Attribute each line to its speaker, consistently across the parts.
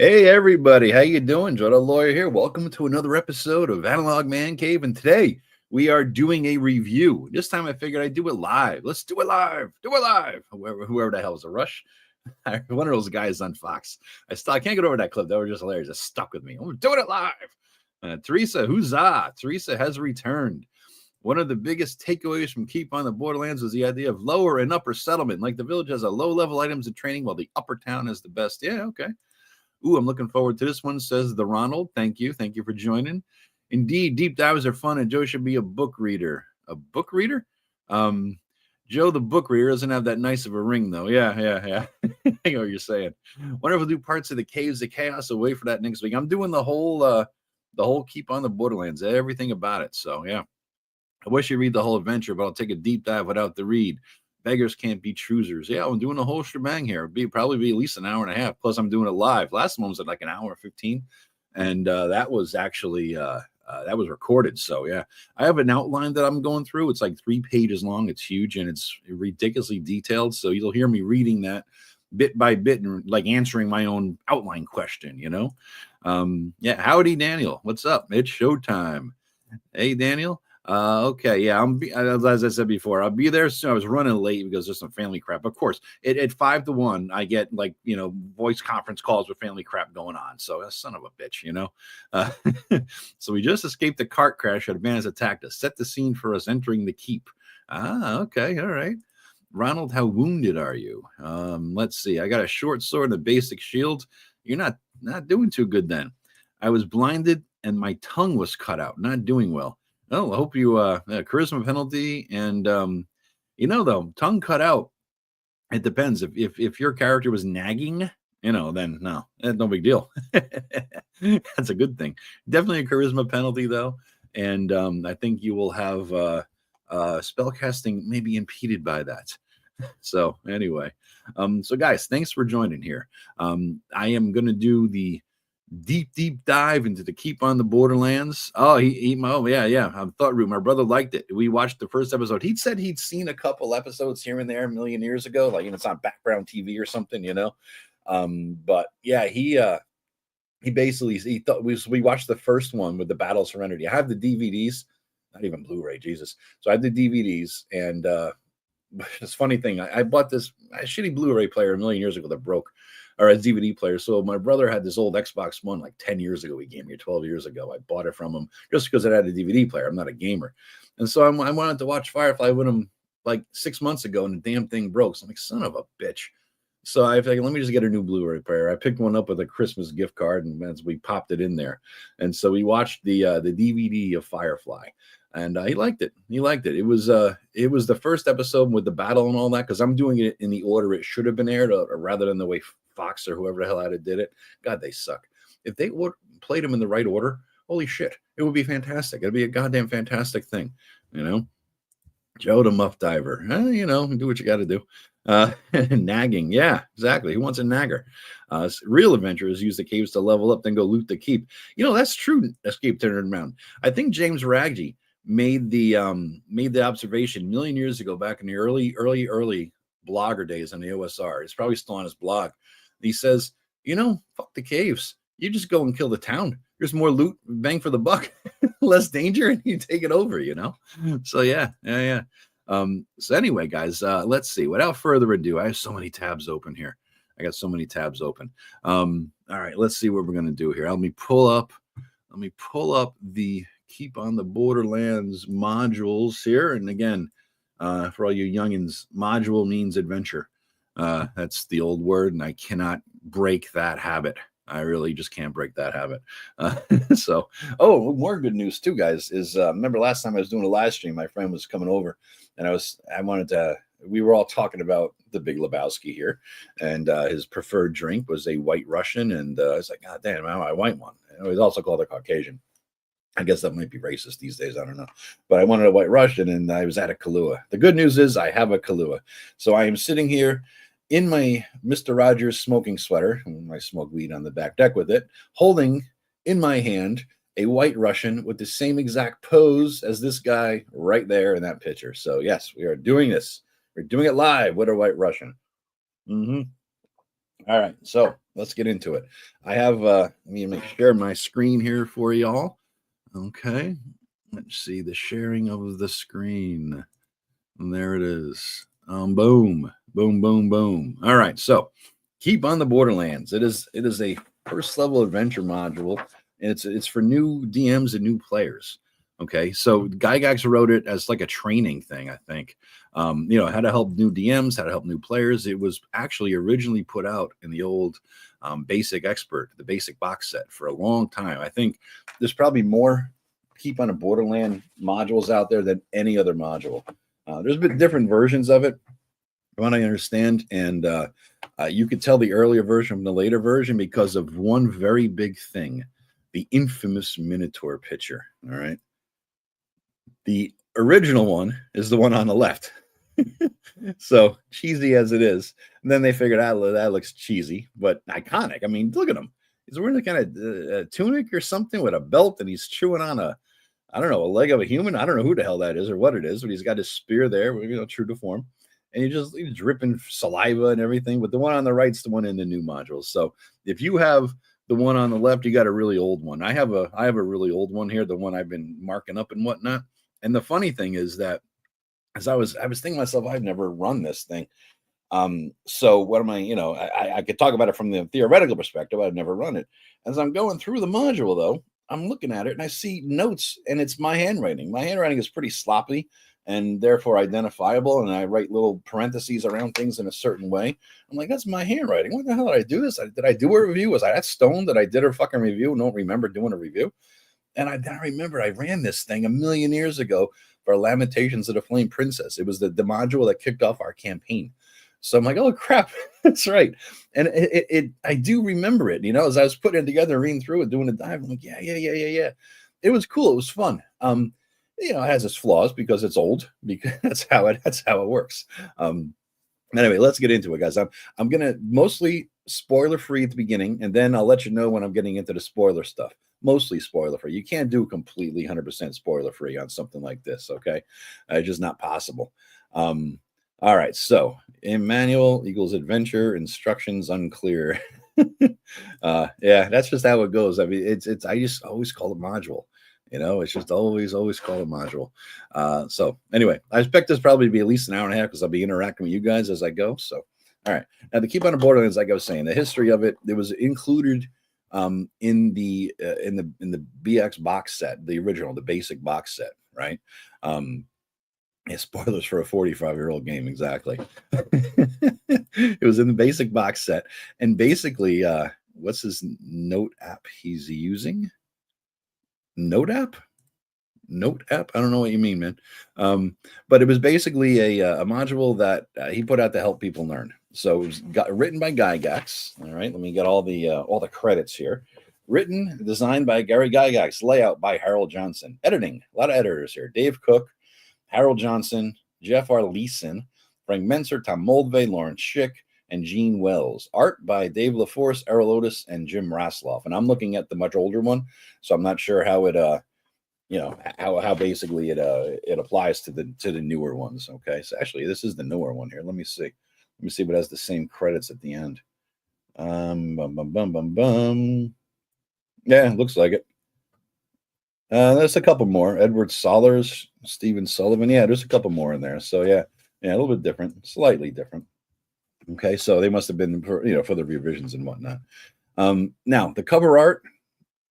Speaker 1: Hey everybody, how you doing? Joethelawyer here. Welcome to another episode of Analog Mancave, and today we are doing a review. This time I figured I'd do it live. Let's do it live. Do it live. Whoever the hell is a Rush. One of those guys on Fox. I can't get over that clip. That was just hilarious. It stuck with me. We're doing it live. Teresa, huzzah! Teresa has returned. One of the biggest takeaways from Keep on the Borderlands was the idea of lower and upper settlement. Like the village has a low-level items and training, while the upper town has the best. Yeah, okay. Ooh, I'm looking forward to this one, says the Ronald. Thank you. Thank you for joining. Indeed, deep dives are fun, and Joe should be a book reader. A book reader? Joe, the book reader, doesn't have that nice of a ring, though. Yeah. I know what you're saying. Wonder if we'll do parts of the Caves of Chaos. I'll wait for that next week. I'm doing the whole Keep on the Borderlands, everything about it. So, yeah. I wish you read the whole adventure, but I'll take a deep dive without the read. Beggars can't be choosers. Yeah, I'm doing the whole shebang here. Probably be at least an hour and a half. Plus, I'm doing it live. Last one was at like an hour 15, and that was actually that was recorded. So yeah, I have an outline that I'm going through. It's like 3 pages long. It's huge and it's ridiculously detailed. So you'll hear me reading that bit by bit and like answering my own outline question. Yeah. Howdy, Daniel. What's up? It's showtime. Hey, Daniel. Okay, yeah, as I said before, I'll be there soon. I was running late because there's some family crap. Of course, at 5 to 1, I get voice conference calls with family crap going on. So son of a bitch, So we just escaped the cart crash. A man has attacked us. Set the scene for us entering the keep. Okay, all right. Ronald, how wounded are you? Let's see. I got a short sword and a basic shield. You're not doing too good then. I was blinded and my tongue was cut out. Not doing well. Oh, I hope you charisma penalty and though tongue cut out. It depends if your character was nagging, then no, no big deal. That's a good thing. Definitely a charisma penalty though, and I think you will have spell casting maybe impeded by that. So anyway, so guys, thanks for joining here. I am going to do the deep dive into the Keep on the Borderlands. Oh, yeah. Thought Room. My brother liked it. We watched the first episode. He said he'd seen a couple episodes here and there a million years ago, like it's on background TV or something, But yeah, he basically he thought we watched the first one with the Battle of Serenity. I have the DVDs, not even Blu-ray, Jesus. So I have the DVDs, and it's a funny thing. I bought this shitty Blu-ray player a million years ago that broke. Or a DVD player. So my brother had this old Xbox One like 10 years ago. He gave me 12 years ago. I bought it from him just because it had a DVD player. I'm not a gamer. And so I wanted to watch Firefly with him like 6 months ago, and the damn thing broke. So I'm like, son of a bitch. So I figured, let me just get a new Blu-ray player. I picked one up with a Christmas gift card, and as we popped it in there. And so we watched the DVD of Firefly. And he liked it. He liked it. It was the first episode with the battle and all that, because I'm doing it in the order it should have been aired, or rather than the way Fox or whoever the hell had it did it. God, they suck. If they played them in the right order, holy shit, it would be fantastic. It'd be a goddamn fantastic thing, Joe the Muff Diver, do what you got to do. Nagging, yeah, exactly. Who wants a nagger? Real adventurers use the caves to level up, then go loot the keep. That's true. Escape Turner Mountain. I think James Raggi made the observation a million years ago, back in the early blogger days on the OSR. It's probably still on his blog. He says, fuck the caves. You just go and kill the town. There's more loot, bang for the buck, less danger, and you take it over, So yeah. So anyway, guys, let's see. Without further ado, I have so many tabs open here. I got so many tabs open. All right, let's see what we're gonna do here. Let me pull up the Keep on the Borderlands modules here. And again, for all you youngins, module means adventure. That's the old word, and I cannot break that habit. I really just can't break that habit. So, more good news too, guys, is remember last time I was doing a live stream, my friend was coming over, and we were all talking about the Big Lebowski here, and his preferred drink was a White Russian, and I was like, God damn, I want one. And it was also called a Caucasian. I guess that might be racist these days. I don't know. But I wanted a White Russian, and I was at a Kahlua. The good news is I have a Kahlua. So I am sitting here in my Mr. Rogers smoking sweater, and I smoke weed on the back deck with it, holding in my hand a White Russian with the same exact pose as this guy right there in that picture. So yes, we are doing this. We're doing it live with a White Russian. All right, so let's get into it. I have let me share my screen here for y'all. Okay, let's see the sharing of the screen. And there it is. Boom, boom, boom, boom. All right, so keep on the Borderlands. It is a first level adventure module, and it's for new DMs and new players. Okay, so Gygax wrote it as like a training thing, I think. How to help new DMs, how to help new players. It was actually originally put out in the old Basic Expert, the Basic box set, for a long time. I think there's probably more Keep on a Borderland modules out there than any other module. There's been different versions of it, from what I understand, and you could tell the earlier version from the later version because of one very big thing: the infamous Minotaur picture. All right. The original one is the one on the left. So cheesy as it is. And then they figured out that looks cheesy, but iconic. I mean, look at him. He's wearing a kind of a tunic or something with a belt, and he's chewing on a leg of a human. I don't know who the hell that is or what it is, but he's got his spear there, true to form. And he's dripping saliva and everything. But the one on the right's the one in the new modules. So if you have the one on the left, you got a really old one. I have a really old one here, the one I've been marking up and whatnot. And the funny thing is that as I was thinking to myself, I've never run this thing. So what am I could talk about it from the theoretical perspective. I've never run it. As I'm going through the module, though, I'm looking at it and I see notes, and it's my handwriting. My handwriting is pretty sloppy and therefore identifiable. And I write little parentheses around things in a certain way. I'm like, that's my handwriting. What the hell did I do this? Did I do a review? Was I that stoned that I did a fucking review and don't remember doing a review? And I remember I ran this thing a million years ago for Lamentations of the Flame Princess. It was the module that kicked off our campaign. So I'm like, oh crap, that's right. And I do remember it, as I was putting it together, reading through it, doing a dive. I'm like, yeah. It was cool. It was fun. It has its flaws because it's old, because that's how it works. Anyway, let's get into it, guys. I'm gonna mostly spoiler free at the beginning, and then I'll let you know when I'm getting into the spoiler stuff. Mostly spoiler free. You can't do completely 100% spoiler free on something like this. Okay, it's just not possible. All right, so in manual equals adventure, instructions unclear. Yeah, that's just how it goes. I mean, it's I just always call it module. It's just always call it module. So anyway, I expect this probably to be at least an hour and a half because I'll be interacting with you guys as I go. So all right, now to keep on the Borderlands, like I was saying, the history of it was included in the BX box set, the original, the basic box set, right? Yeah, spoilers for a 45-year-old game, exactly. It was in the basic box set, and basically, what's his note app he's using? Note app? I don't know what you mean, man. But it was basically a module that he put out to help people learn. So it was written by Gygax. All right, let me get all the credits here. Written, designed by Gary Gygax, layout by Harold Johnson, editing, a lot of editors here. Dave Cook, Harold Johnson, Jeff R. Leeson, Frank Menser, Tom Moldvay, Lawrence Schick, and Gene Wells. Art by Dave LaForce, Errol Otis, and Jim Rasloff. And I'm looking at the much older one, so I'm not sure how it how basically it applies to the newer ones. Okay, so actually this is the newer one here. Let me see if it has the same credits at the end. Yeah, looks like it. There's a couple more. Edward Sollers, Stephen Sullivan. Yeah, there's a couple more in there. So yeah, a little bit different, slightly different. Okay, so they must have been for the revisions and whatnot. Now the cover art,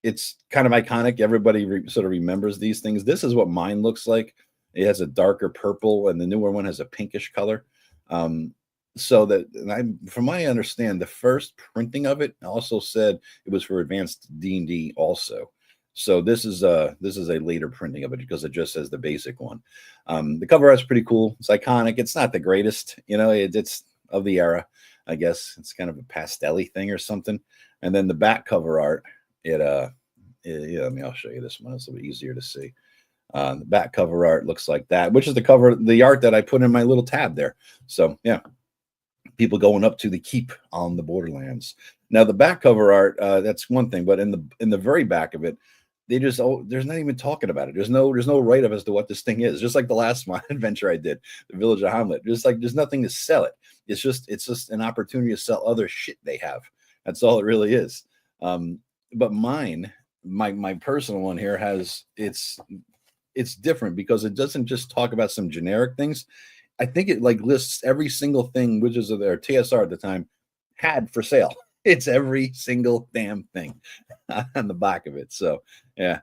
Speaker 1: it's kind of iconic. Everybody sort of remembers these things. This is what mine looks like. It has a darker purple, and the newer one has a pinkish color. So that from what I understand, the first printing of it also said it was for advanced D&D also. So this is a later printing of it because it just says the basic one. The cover art's pretty cool. It's iconic. It's not the greatest, it's of the era, I guess. It's kind of a pastel-y thing or something. And then the back cover art, I'll show you this one. It's a little bit easier to see. The back cover art looks like that, which is the art that I put in my little tab there. So yeah, people going up to the keep on the Borderlands. Now the back cover art, that's one thing, but in the very back of it, there's not even talking about it. There's no write up as to what this thing is. Just like the last adventure I did, the Village of Hamlet. There's nothing to sell it. It's just an opportunity to sell other shit they have. That's all it really is. But mine, my personal one here it's different because it doesn't just talk about some generic things. I think it like lists every single thing Wizards of their TSR at the time had for sale. It's every single damn thing on the back of it. So yeah.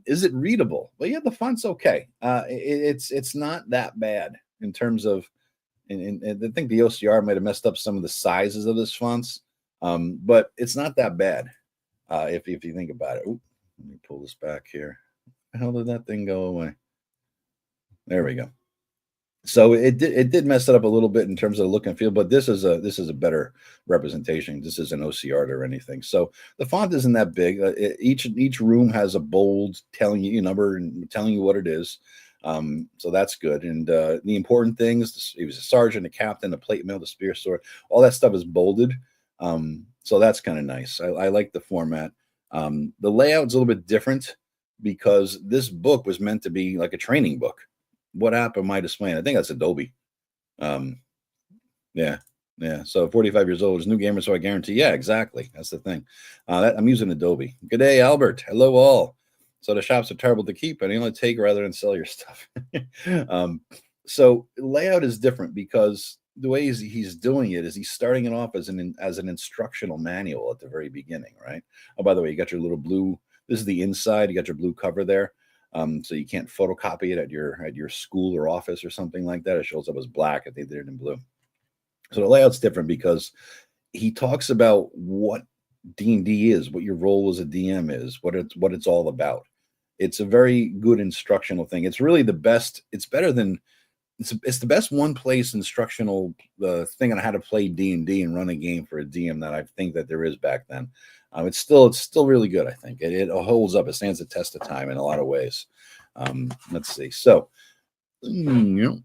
Speaker 1: Is it readable? Well, yeah, the font's okay. It's not that bad in terms of, and I think the OCR might have messed up some of the sizes of this fonts, but it's not that bad if you think about it. Ooh, let me pull this back here. How did that thing go away? There we go. So it did mess it up a little bit in terms of the look and feel, but this is a better representation. This isn't OCR or anything. So the font isn't that big. Each room has a bold telling you your number and telling you what it is. So that's good. And the important things, he was a sergeant, a captain, a plate mail, the spear sword, all that stuff is bolded. So that's kind of nice. I like the format. The layout's a little bit different because this book was meant to be like a training book. What app am I displaying? I think that's Adobe. Yeah. So 45 years old is new gamer, so I guarantee. Yeah, exactly. That's the thing. I'm using Adobe. Good day, Albert. Hello, all. So the shops are terrible to keep, and you only take rather than sell your stuff. So layout is different because the way he's doing it is he's starting it off as an instructional manual at the very beginning, right? Oh, by the way, you got your little blue. This is the inside. You got your blue cover there. So you can't photocopy it at your school or office or something like that. It shows up as black if they did it in blue. So the layout's different because he talks about what D&D is, what your role as a DM is, what it's all about. It's a very good instructional thing. It's really the best. It's better than it's the best one place instructional thing on how to play D&D and run a game for a DM that I think that there is back then. It's still really good. I think it holds up. It stands the test of time in a lot of ways. Let's see. So, let's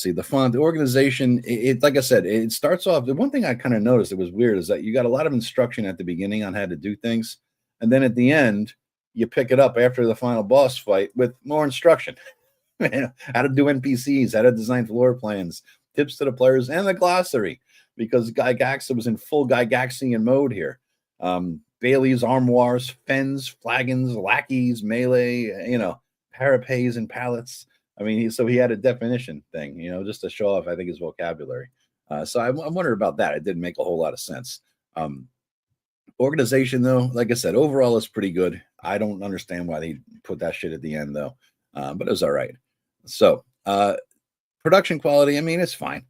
Speaker 1: see the font, the organization. It like I said, it starts off. The one thing I kind of noticed it was weird is that you got a lot of instruction at the beginning on how to do things, and then at the end you pick it up after the final boss fight with more instruction. How to do NPCs, how to design floor plans, tips to the players, and the glossary. Because Gygax was in full Gygaxian mode here. Bailey's, armoires, fens, flagons, lackeys, melee, parapets and pallets. I mean, he had a definition thing, just to show off, I think, his vocabulary. So I wonder about that. It didn't make a whole lot of sense. Organization, though, like I said, overall is pretty good. I don't understand why they put that shit at the end, though. But it was all right. So production quality, I mean, it's fine.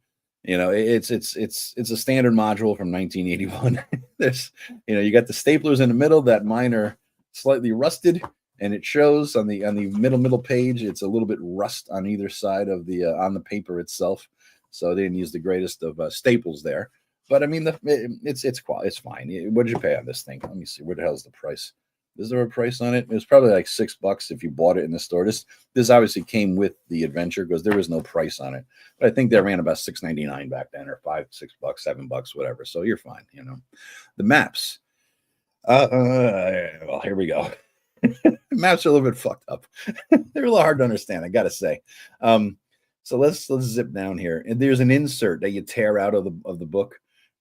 Speaker 1: It's a standard module from 1981. There's, you got the staplers in the middle. That mine are slightly rusted, and it shows on the middle page. It's a little bit rust on either side of the on the paper itself. So they didn't use the greatest of staples there. But I mean, it's fine. What did you pay on this thing? Let me see. Where the hell is the price? Is there a price on it? It was probably like $6 if you bought it in the store. This obviously came with the adventure because there was no price on it. But I think they ran about $6.99 back then, or $5, $6, $7, whatever. So you're fine, The maps. Well, here we go. Maps are a little bit fucked up. They're a little hard to understand, I gotta say. So let's zip down here. And there's an insert that you tear out of the book.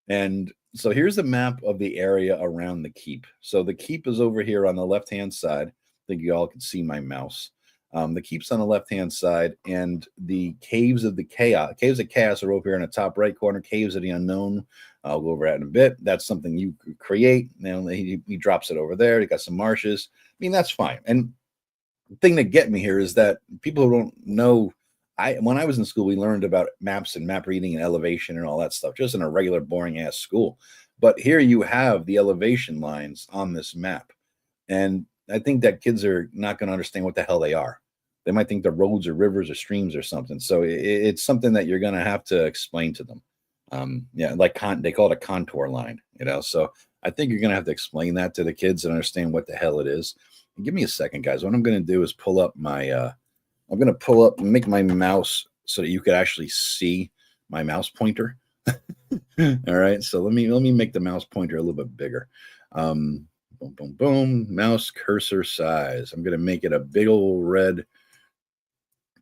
Speaker 1: And so here's the map of the area around the keep. So the keep is over here on the left-hand side. I think you all can see my mouse. The keep's on the left-hand side, and the caves of chaos are over here in the top right corner. Caves of the unknown. I'll go over that in a bit. That's something you create. He drops it over there. You got some marshes. I mean, that's fine. And the thing that get me here is that people who don't know, when I was in school, we learned about maps and map reading and elevation and all that stuff, just in a regular boring ass school. But here you have the elevation lines on this map. And I think that kids are not going to understand what the hell they are. They might think they're roads or rivers or streams or something. So it's something that you're going to have to explain to them. Like they call it a contour line, So I think you're going to have to explain that to the kids and understand what the hell it is. And give me a second, guys. What I'm going to do is pull up my I'm going to pull up and make my mouse so that you could actually see my mouse pointer. All right. So let me make the mouse pointer a little bit bigger. Boom, boom, boom. Mouse cursor size. I'm going to make it a big old red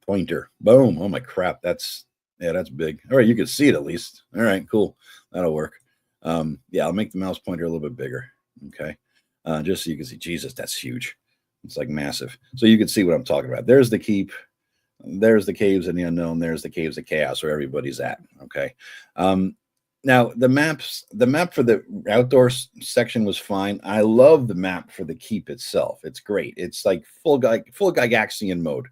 Speaker 1: pointer. Boom. Oh my crap. Yeah, that's big. All right, you can see it at least. All right, cool. That'll work. Yeah, I'll make the mouse pointer a little bit bigger. Okay. Just so you can see. Jesus, that's huge. It's like massive. So you can see what I'm talking about. There's the keep. There's the caves in the unknown. There's the caves of chaos where everybody's at. Okay. Now the map for the outdoor section was fine. I love the map for the keep itself. It's great. It's like full Gygaxian mode,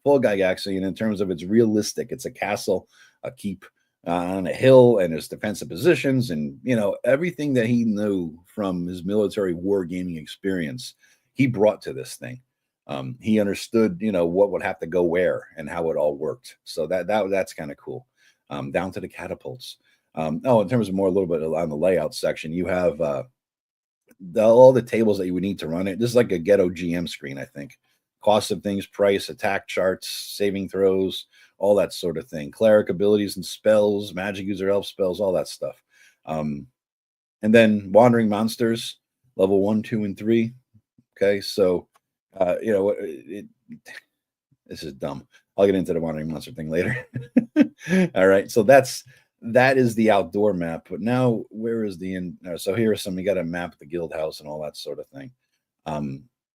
Speaker 1: full Gygaxian in terms of it's realistic. It's a castle, a keep on a hill, and there's defensive positions, and everything that he knew from his military wargaming experience, he brought to this thing. He understood, what would have to go where and how it all worked. So that's kind of cool. Down to the catapults. In terms of more a little bit on the layout section, you have all the tables that you would need to run it. This is like a ghetto GM screen, I think. Cost of things, price, attack charts, saving throws, all that sort of thing. Cleric abilities and spells, magic user elf spells, all that stuff. And then wandering monsters, level 1, 2, and 3. Okay, so this is dumb. I'll get into the wandering monster thing later. All right, so that is the outdoor map. But now, where is the in? So here are some. You got a map of the guild house and all that sort of thing.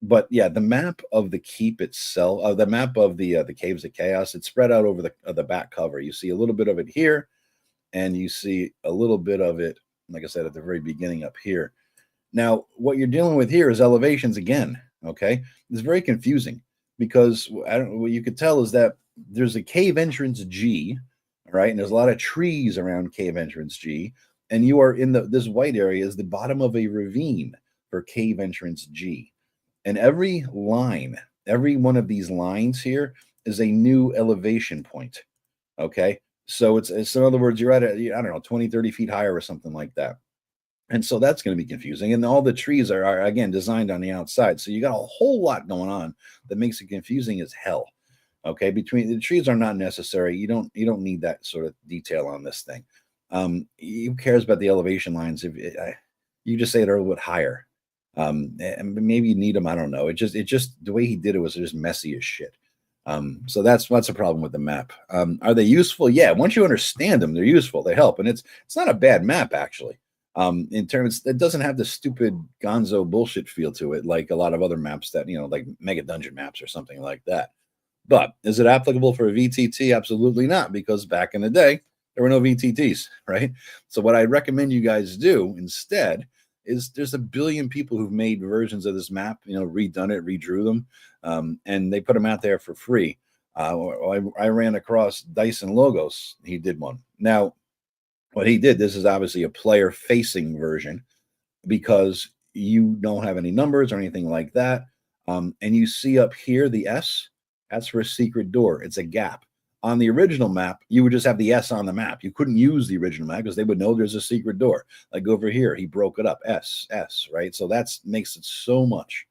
Speaker 1: But yeah, the map of the keep itself, the map of the caves of chaos, it's spread out over the back cover. You see a little bit of it here, and you see a little bit of it, like I said, at the very beginning up here. Now, what you're dealing with here is elevations again. Okay, it's very confusing because what you could tell is that there's a cave entrance G, right, and there's a lot of trees around cave entrance G, and you are in this white area is the bottom of a ravine for cave entrance G, and every one of these lines here is a new elevation point. Okay, so it's in other words, you're at I don't know 20, 30 feet higher or something like that. And so that's going to be confusing. And all the trees are again designed on the outside. So you got a whole lot going on that makes it confusing as hell. Okay, between the trees are not necessary. You don't need that sort of detail on this thing. Who cares about the elevation lines? If you just say it a little bit higher, and maybe you need them. I don't know. It just the way he did it was just messy as shit. So that's a problem with the map. Are they useful? Yeah, once you understand them, they're useful. They help, and it's not a bad map actually. In terms, it doesn't have the stupid gonzo bullshit feel to it like a lot of other maps that like mega dungeon maps or something like that. But is it applicable for a VTT? Absolutely not, because back in the day there were no VTTs, right? So what I recommend you guys do instead is there's a billion people who've made versions of this map, redone it, redrew them, and they put them out there for free. I ran across Dyson Logos. He did one. Now, what he did, this is obviously a player-facing version because you don't have any numbers or anything like that. And you see up here the S, that's for a secret door. It's a gap. On the original map, you would just have the S on the map. You couldn't use the original map because they would know there's a secret door. Like over here, he broke it up, S, right? So that makes it so much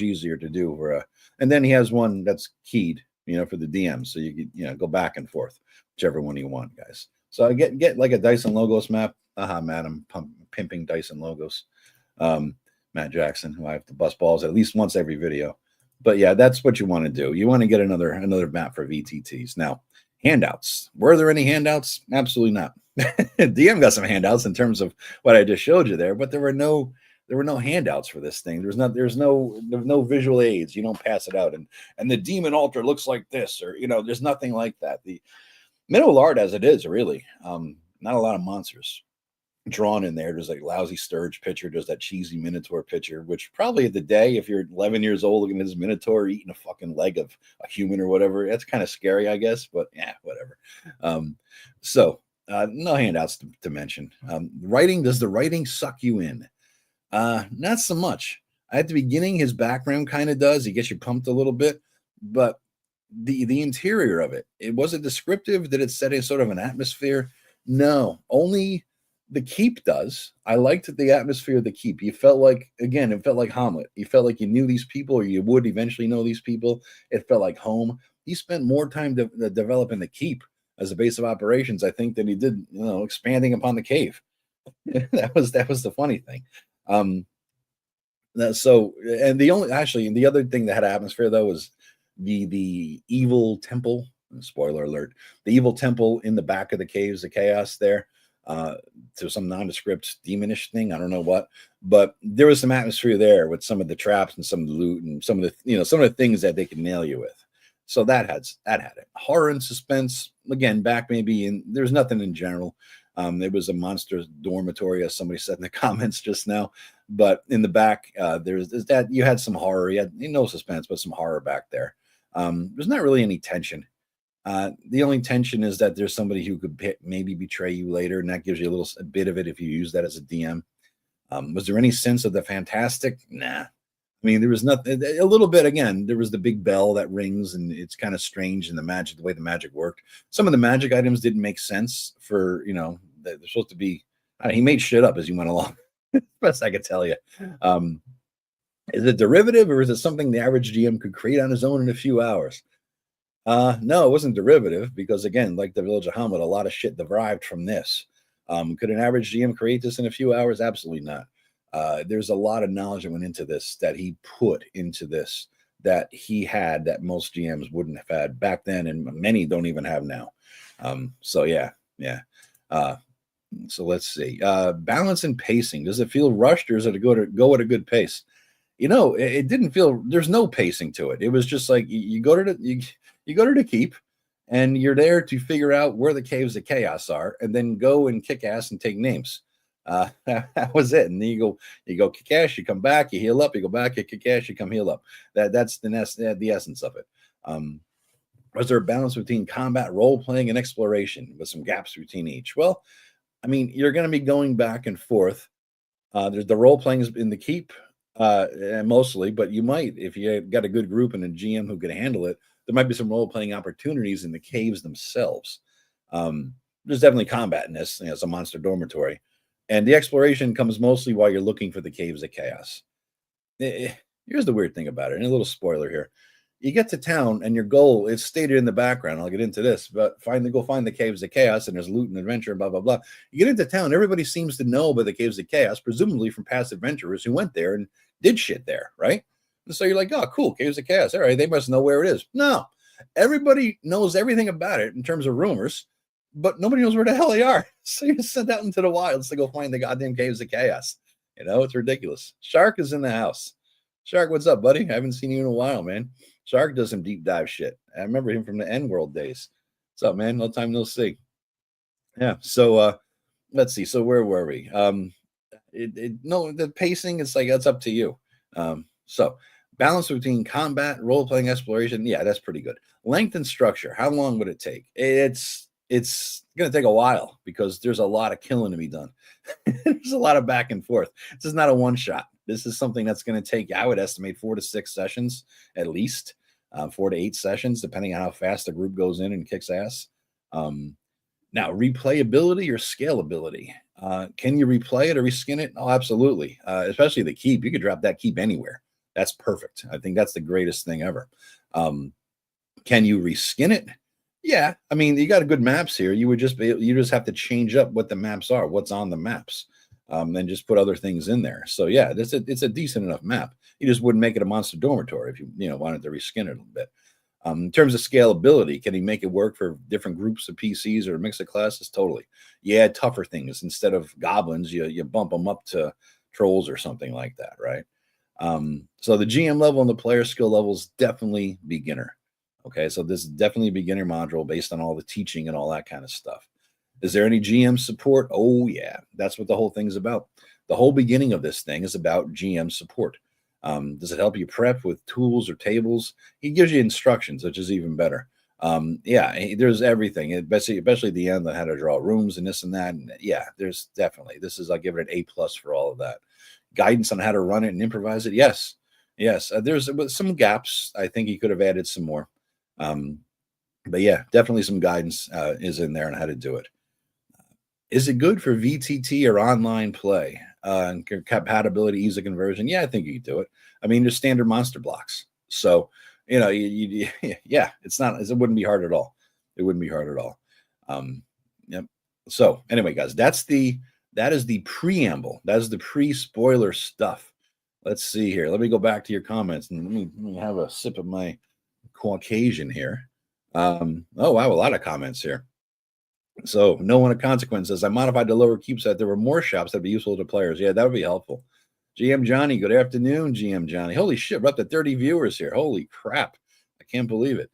Speaker 1: easier to do. And then he has one that's keyed, for the DM. So you could, go back and forth, whichever one you want, guys. So I get like a Dyson Logos map. Matt, I'm pimping Dyson Logos. Matt Jackson, who I have to bust balls at least once every video. But yeah, that's what you want to do. You want to get another map for VTTs. Now, handouts. Were there any handouts? Absolutely not. DM got some handouts in terms of what I just showed you there, but there were no handouts for this thing. There's no visual aids. You don't pass it out. And the demon altar looks like this, or there's nothing like that. The minimal art as it is, really. Not a lot of monsters drawn in there. There's like lousy Sturge picture. There's that cheesy Minotaur picture, which probably at the day, if you're 11 years old looking at this Minotaur eating a fucking leg of a human or whatever, that's kind of scary, I guess. But yeah, whatever. No handouts to mention. Writing, does the writing suck you in? Not so much. At the beginning, his background kind of does. He gets you pumped a little bit, but the interior of it wasn't descriptive. Did it set a sort of an atmosphere? No, only the keep does. I liked the atmosphere of the keep. You felt like, again, it felt like Hamlet. You felt like you knew these people, or you would eventually know these people. It felt like home. He spent more time developing the keep as a base of operations, I think, than he did, expanding upon the cave. that was the funny thing. And the other thing that had atmosphere though was the evil temple Spoiler alert. The evil temple in the back of the caves of chaos there, to some nondescript demonish thing. I don't know what, but there was some atmosphere there with some of the traps and some of the loot and some of the, some of the things that they can nail you with. So that had it. Horror and suspense, again, back maybe in, there's nothing in general. It was a monster dormitory, as somebody said in the comments just now. But in the back, there's that you had some horror. You had no suspense, but some horror back there. There's not really any tension. The only tension is that there's somebody who could maybe betray you later, and that gives you a bit of it if you use that as a DM. Was there any sense of the fantastic? Nah. I mean, there was nothing. A little bit. Again, there was the big bell that rings, and it's kind of strange in the magic, the way the magic worked. Some of the magic items didn't make sense for they're supposed to be. He made shit up as he went along. Best I could tell you. Is it derivative, or is it something the average GM could create on his own in a few hours? No, it wasn't derivative, because again, like the Village of Hamlet, a lot of shit derived from this. Could an average GM create this in a few hours? Absolutely not. There's a lot of knowledge that went into this, that he put into this, that he had, that most GMs wouldn't have had back then, and many don't even have now. So yeah. So let's see. Balance and pacing. Does it feel rushed, or is it go at a good pace? It didn't feel. There's no pacing to it. It was just like you go to the keep, and you're there to figure out where the caves of chaos are, and then go and kick ass and take names. That was it. And then you go kick ass, you come back, you heal up, you go back, you kick ass, you come heal up. That's the essence of it. Was there a balance between combat, role playing, and exploration, with some gaps between each? Well, I mean, you're going to be going back and forth. There's the role playing in the keep, mostly, but you might, if you got a good group and a GM who can handle it, there might be some role playing opportunities in the caves themselves. There's definitely combat in this. It's a monster dormitory. And the exploration comes mostly while you're looking for the caves of chaos. Here's the weird thing about it, and a little spoiler here. You get to town, and your goal is stated in the background. I'll get into this, but go find the caves of chaos, and there's loot and adventure, blah, blah, blah. You get into town, everybody seems to know about the caves of chaos, presumably from past adventurers who went there and did shit there, right? And so you're like, oh, cool, caves of chaos. All right, they must know where it is. No, everybody knows everything about it in terms of rumors, but nobody knows where the hell they are. So you're sent out into the wilds to go find the goddamn caves of chaos. It's ridiculous. Shark is in the house. Shark, what's up, buddy? I haven't seen you in a while, man. Shark does some deep dive shit. I remember him from the N World days. What's up, man? No time no see. Yeah. So let's see. So where were we? The pacing, it's like, that's up to you. So balance between combat, role playing, exploration. Yeah, that's pretty good. Length and structure. How long would it take? It's going to take a while, because there's a lot of killing to be done. There's a lot of back and forth. This is not a one shot. This is something that's going to take, I would estimate, 4 to 6 sessions at least, 4 to 8 sessions, depending on how fast the group goes in and kicks ass. Now, replayability or scalability. Can you replay it or reskin it? Oh, absolutely. Especially the keep. You could drop that keep anywhere. That's perfect. I think that's the greatest thing ever. Can you reskin it? Yeah. I mean, you got good maps here. You just have to change up what the maps are, what's on the maps. Then just put other things in there. So yeah, it's a decent enough map. You just wouldn't make it a monster dormitory if you wanted to reskin it a little bit. In terms of scalability, can he make it work for different groups of PCs or a mix of classes? Totally. You add tougher things. Instead of goblins, you bump them up to trolls or something like that, right? So the GM level and the player skill level is definitely beginner. Okay, so this is definitely a beginner module based on all the teaching and all that kind of stuff. Is there any GM support? Oh, yeah. That's what the whole thing's about. The whole beginning of this thing is about GM support. Does it help you prep with tools or tables? He gives you instructions, which is even better. Yeah, there's everything, especially the end on how to draw rooms and this and that. And yeah, there's definitely, I give it an A+ for all of that. Guidance on how to run it and improvise it. Yes. There's some gaps. I think he could have added some more. But yeah, definitely some guidance is in there on how to do it. Is it good for VTT or online play? And compatibility, ease of conversion? Yeah, I think you can do it. I mean, there's standard monster blocks. So, yeah, it wouldn't be hard at all. It wouldn't be hard at all. Yep. So anyway, guys, that is the preamble. That is the pre-spoiler stuff. Let's see here. Let me go back to your comments and let me have a sip of my Caucasian here. Oh wow, a lot of comments here. So no one of consequence says I modified the lower cube set. There were more shops that'd be useful to players. Yeah, that would be helpful. GM Johnny, good afternoon, GM Johnny. Holy shit, we're up to 30 viewers here. Holy crap. I can't believe it.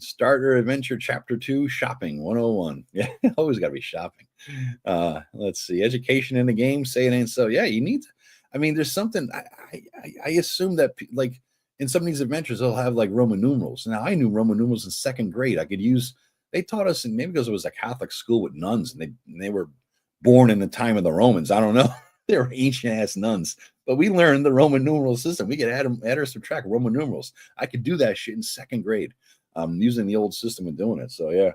Speaker 1: Starter Adventure Chapter 2, Shopping 101. Yeah, always gotta be shopping. Let's see. Education in the game, say it ain't so. Yeah, you need to, I mean, there's something I assume that like in some of these adventures, they'll have like Roman numerals. Now I knew Roman numerals in second grade. I could use they taught us, and maybe because it was a Catholic school with nuns, and they were born in the time of the Romans. I don't know. They were ancient ass nuns, but we learned the Roman numeral system. We could add or subtract Roman numerals. I could do that shit in second grade, using the old system of doing it. So yeah.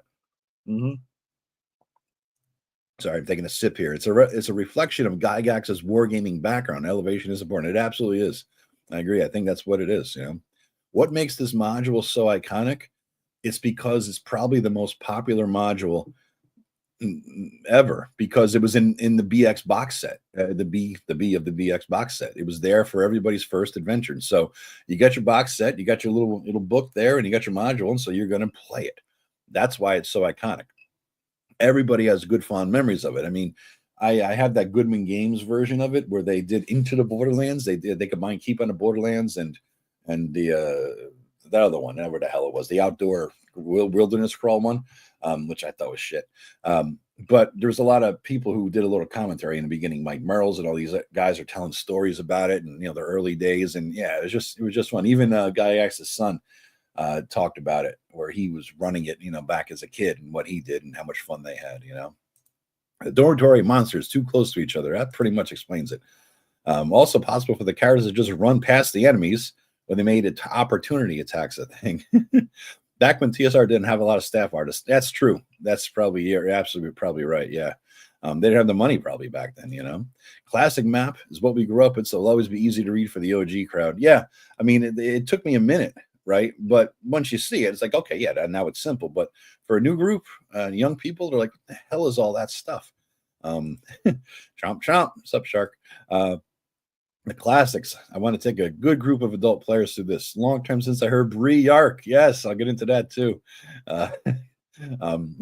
Speaker 1: Sorry, I'm taking a sip here. It's a reflection of Gygax's wargaming background. Elevation is important. It absolutely is. I agree. I think that's what it is. You know, what makes this module so iconic? It's because it's probably the most popular module ever because it was in the BX box set, the B of the BX box set. It was there for everybody's first adventure. And so you got your box set, you got your little book there, and you got your module, and so you're going to play it. That's why it's so iconic. Everybody has good fond memories of it. I mean, I have that Goodman Games version of it where they did Into the Borderlands. They combined Keep on the Borderlands and the that other one, whatever the hell it was, the outdoor wilderness crawl one, which I thought was shit. But there's a lot of people who did a little commentary in the beginning. Mike Merles and all these guys are telling stories about it, and the early days, and yeah, it was just fun. Even Gygax's son talked about it, where he was running it, back as a kid, and what he did and how much fun they had. The dormitory monsters too close to each other. That pretty much explains it. Also possible for the characters to just run past the enemies when they made it opportunity attacks, I think. Back when TSR didn't have a lot of staff artists. That's true. That's probably, you're absolutely probably right. Yeah. They didn't have the money probably back then, Classic map is what we grew up in, so it'll always be easy to read for the OG crowd. Yeah. I mean, it took me a minute, right? But once you see it, it's like, okay, yeah, now it's simple. But for a new group, young people, they're like, what the hell is all that stuff? Chomp, chomp. What's up, Shark? The classics. I want to take a good group of adult players through this. Long time since I heard Briars. Yes, I'll get into that too. I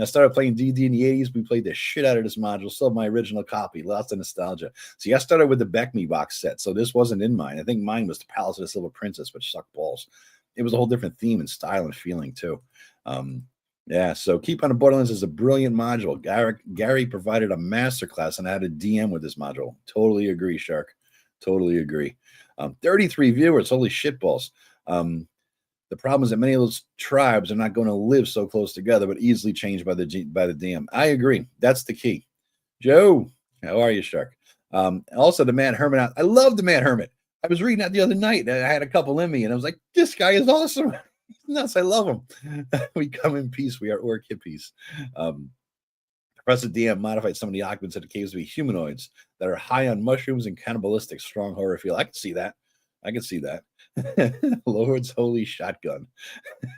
Speaker 1: started playing D&D in the 80s. We played the shit out of this module. Still have my original copy. Lots of nostalgia. See, I started with the Beck Me box set, so this wasn't in mine. I think mine was the Palace of the Silver Princess, which sucked balls. It was a whole different theme and style and feeling too. Yeah, so Keep on the Borderlands is a brilliant module. Gary provided a masterclass on how to DM with this module. Totally agree, Shark. Totally agree. 33 viewers. Holy shitballs. The problem is that many of those tribes are not going to live so close together, but easily changed by the DM. I agree. That's the key. Joe, how are you, Shark? Also, the Mad Hermit. I love the Mad Hermit. I was reading that the other night. I had a couple in me, and I was like, this guy is awesome. He's nuts. I love him. We come in peace. We are orc hippies. Professor DM modified some of the occupants of the caves to be humanoids that are high on mushrooms and cannibalistic, strong horror feel. I can see that. Lord's holy shotgun.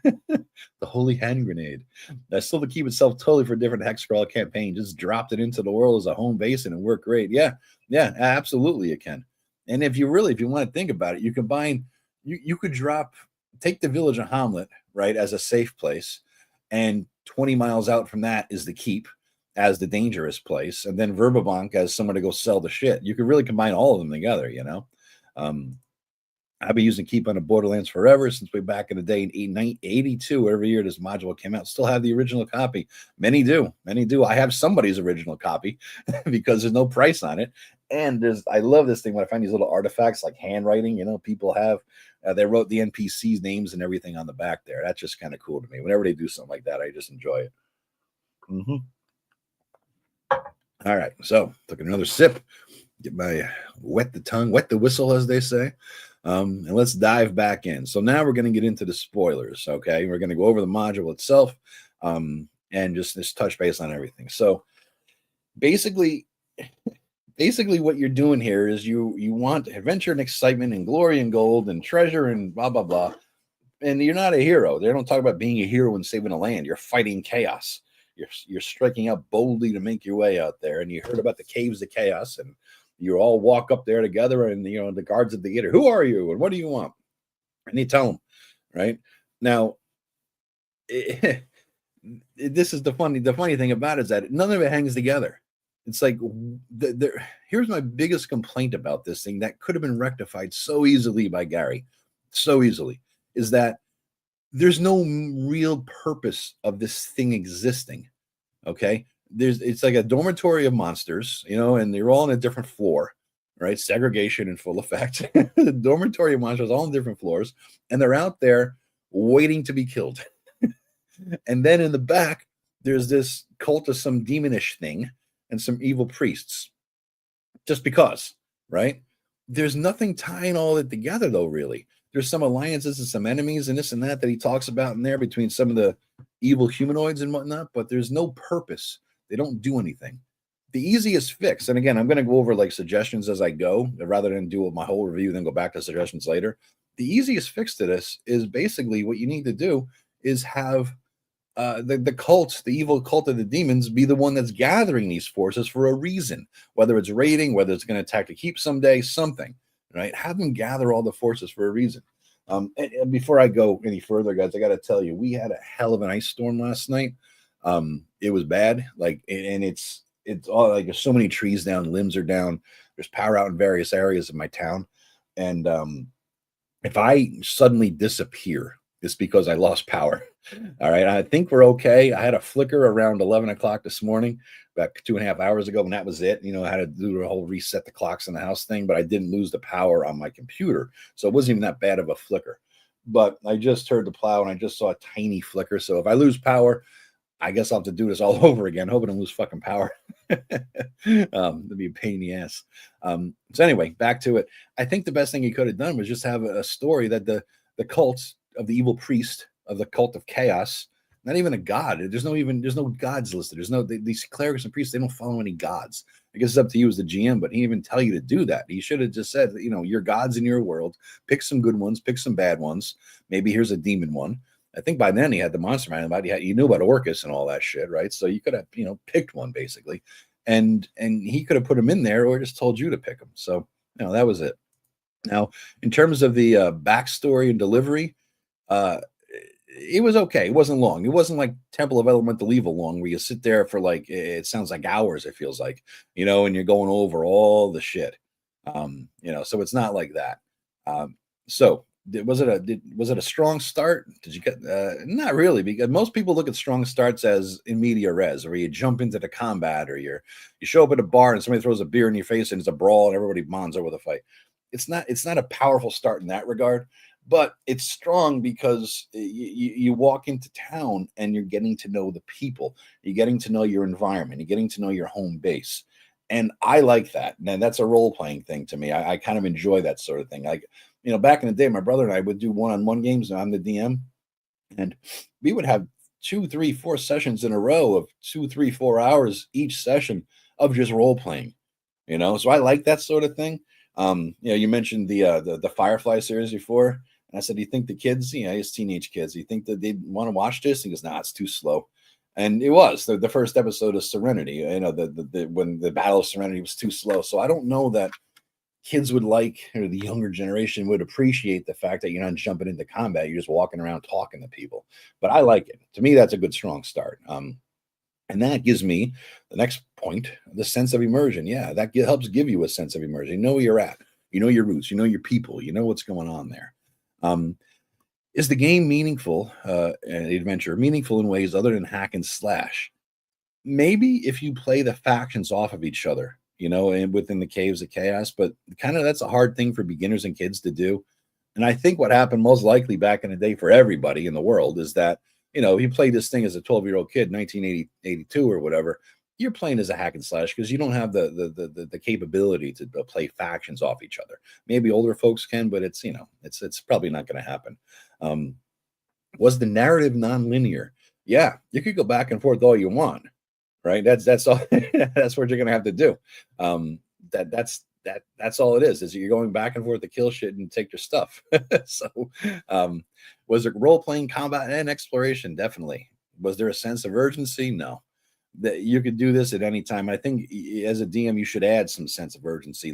Speaker 1: The holy hand grenade. That's still to keep itself totally for a different hex crawl campaign. Just dropped it into the world as a home base and it worked great. Yeah, absolutely it can. And if you want to think about it, you combine, you could take the village of Hamlet, right, as a safe place, and 20 miles out from that is the keep as the dangerous place, and then Verbabank as somewhere to go sell the shit. You could really combine all of them together, I've been using Keep on the Borderlands forever, since way back in the day in 1982. Every year this module came out. Still have the original copy. Many do. I have somebody's original copy because there's no price on it. And I love this thing when I find these little artifacts like handwriting, people have. They wrote the NPCs' names and everything on the back there. That's just kind of cool to me. Whenever they do something like that, I just enjoy it. All right, so took another sip, get my wet the whistle, as they say, and let's dive back in. So now we're going to get into the spoilers. Okay, we're going to go over the module itself, and just touch base on everything. So basically what you're doing here is you want adventure and excitement and glory and gold and treasure and blah blah blah, and you're not a hero. They don't talk about being a hero and saving a land. You're fighting chaos. You're striking out boldly to make your way out there. And you heard about the caves of chaos, and you all walk up there together, and the guards at the gate are, who are you and what do you want? And you tell them, right? Now, this is the funny thing about it is that none of it hangs together. It's like here's my biggest complaint about this thing that could have been rectified so easily by Gary, so easily, is that there's no real purpose of this thing existing. Okay, it's like a dormitory of monsters, and they're all on a different floor, right? Segregation in full effect. The dormitory of monsters all on different floors, and they're out there waiting to be killed. And then in the back, there's this cult of some demonish thing and some evil priests. Just because, right? There's nothing tying all of it together, though, really. There's some alliances and some enemies and this and that he talks about in there between some of the evil humanoids and whatnot, but there's no purpose. They don't do anything. The easiest fix, and again, I'm going to go over like suggestions as I go, rather than do my whole review, then go back to suggestions later. The easiest fix to this is basically what you need to do is have the cult, the evil cult of the demons, be the one that's gathering these forces for a reason, whether it's raiding, whether it's going to attack to keep someday, something, right? Have them gather all the forces for a reason. And before I go any further, guys, I got to tell you, we had a hell of an ice storm last night. It was bad, and it's all like there's so many trees down, limbs are down. There's power out in various areas of my town, and if I suddenly disappear, it's because I lost power. All right. I think we're okay. I had a flicker around 11 o'clock this morning, about 2.5 hours ago, and that was it. I had to do the whole reset the clocks in the house thing, but I didn't lose the power on my computer. So it wasn't even that bad of a flicker. But I just heard the plow and I just saw a tiny flicker. So if I lose power, I guess I'll have to do this all over again, hoping to lose fucking power. That'd be a pain in the ass. So anyway, back to it. I think the best thing he could have done was just have a story that the cults of the evil priest of the cult of chaos, not even a god. There's no gods listed. These clerics and priests, they don't follow any gods. I guess it's up to you as the GM, but he didn't even tell you to do that. He should have just said, your gods in your world, pick some good ones, pick some bad ones. Maybe here's a demon one. I think by then he had the monster man about. You knew about Orcus and all that shit, right? So you could have, picked one basically, and he could have put him in there, or just told you to pick him. So that was it. Now, in terms of the backstory and delivery, it was okay. It wasn't long. It wasn't like Temple of Elemental Evil long, where you sit there for it sounds like hours. It feels like, and you're going over all the shit. So it's not like that. So was it a strong start? Did you get not really, because most people look at strong starts as in media res, where you jump into the combat, or you show up at a bar and somebody throws a beer in your face and it's a brawl and everybody bonds over the fight. It's not a powerful start in that regard, but it's strong because you walk into town and you're getting to know the people, you're getting to know your environment, you're getting to know your home base. And I like that. And that's a role-playing thing to me. I kind of enjoy that sort of thing. Back in the day, my brother and I would do one-on-one games, and I'm the DM, and we would have 2, 3, 4 sessions in a row of 2, 3, 4 hours each session of just role-playing, so I like that sort of thing. You mentioned the Firefly series before, and I said, do you think the kids, his teenage kids, do you think that they'd want to watch this? He goes, nah, it's too slow. And it was the first episode of Serenity, when the Battle of Serenity was too slow. So I don't know that kids would like, or the younger generation would appreciate the fact that you're not jumping into combat. You're just walking around talking to people. But I like it. To me, that's a good, strong start. And that gives me the next point, the sense of immersion. Yeah, that helps give you a sense of immersion. You know where you're at. You know your roots. You know your people. You know what's going on there. Is the game meaningful, an adventure, meaningful in ways other than hack and slash? Maybe if you play the factions off of each other, and within the caves of chaos, but kind of that's a hard thing for beginners and kids to do. And I think what happened most likely back in the day for everybody in the world is that, if you play this thing as a 12-year-old kid, 1982 or whatever, you're playing as a hack and slash because you don't have the capability to play factions off each other. Maybe older folks can, but it's probably not going to happen. Was the narrative nonlinear? Yeah, you could go back and forth all you want, right? That's all. That's what you're going to have to do. That's all it is you're going back and forth to kill shit and take your stuff. So, was it role-playing, combat, and exploration? Definitely. Was there a sense of urgency? No. That you could do this at any time. I think as a DM, you should add some sense of urgency.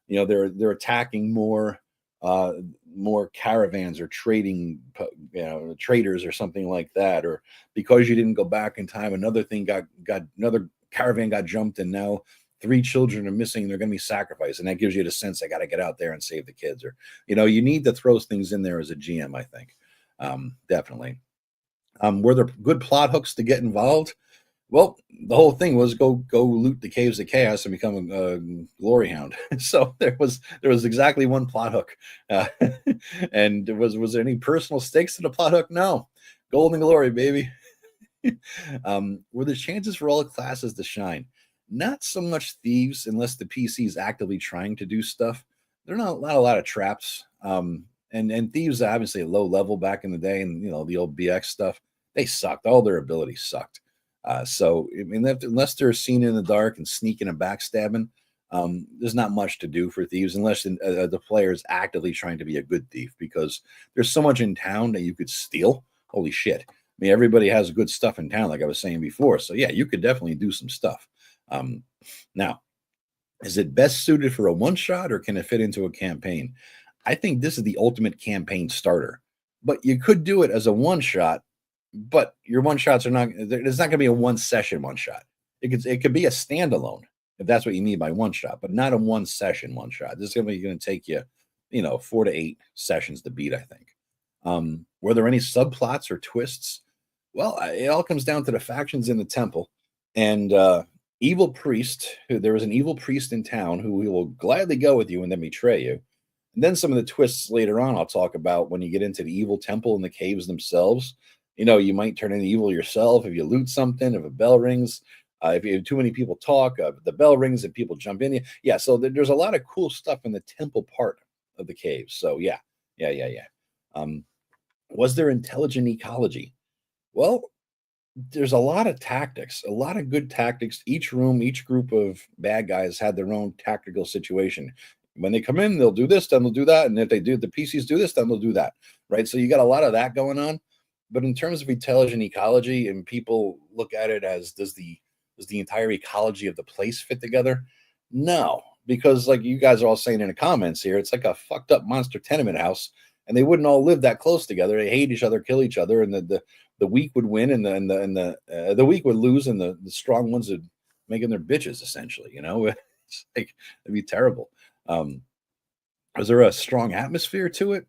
Speaker 1: They're attacking more caravans or trading traitors or something like that, or because you didn't go back in time, another thing got another caravan got jumped, and now 3 children are missing. They're going to be sacrificed, and that gives you the sense I got to get out there and save the kids, or you need to throw things in there as a GM. I think definitely. Were there good plot hooks to get involved? Well, the whole thing was go loot the caves of chaos and become a glory hound. So there was exactly one plot hook, and was there any personal stakes to the plot hook? No, golden glory, baby. Were there chances for all classes to shine? Not so much thieves, unless the PC is actively trying to do stuff. There are not a lot of traps. And thieves are obviously low level back in the day, and the old BX stuff. They sucked. All their abilities sucked. So I mean, unless they're seen in the dark and sneaking and backstabbing, there's not much to do for thieves unless the player is actively trying to be a good thief, because there's so much in town that you could steal. Holy shit. I mean, everybody has good stuff in town, like I was saying before. So yeah, you could definitely do some stuff. Now, is it best suited for a one-shot, or can it fit into a campaign? I think this is the ultimate campaign starter, but you could do it as a one-shot. But your one shots are not. It's not going to be a one session one shot. It could be a standalone if that's what you mean by one shot, but not a one session one shot. This is going to take you, 4 to 8 sessions to beat, I think. Were there any subplots or twists? Well, it all comes down to the factions in the temple, and evil priest. There was an evil priest in town who will gladly go with you and then betray you. And then some of the twists later on I'll talk about when you get into the evil temple and the caves themselves. You might turn into evil yourself if you loot something, if a bell rings, if you have too many people talk, the bell rings and people jump in. Yeah, so there's a lot of cool stuff in the temple part of the caves. So yeah. Was there intelligent ecology? Well, there's a lot of tactics, a lot of good tactics. Each room, each group of bad guys had their own tactical situation. When they come in, they'll do this, then they'll do that. And if the PCs do this, then they'll do that. Right. So you got a lot of that going on. But in terms of intelligent ecology, and people look at it as does the entire ecology of the place fit together? No, because like you guys are all saying in the comments here, it's like a fucked up monster tenement house, and they wouldn't all live that close together. They hate each other, kill each other, and the weak would win, and the weak would lose, and the strong ones would make them their bitches essentially. It's like it'd be terrible. Was there a strong atmosphere to it?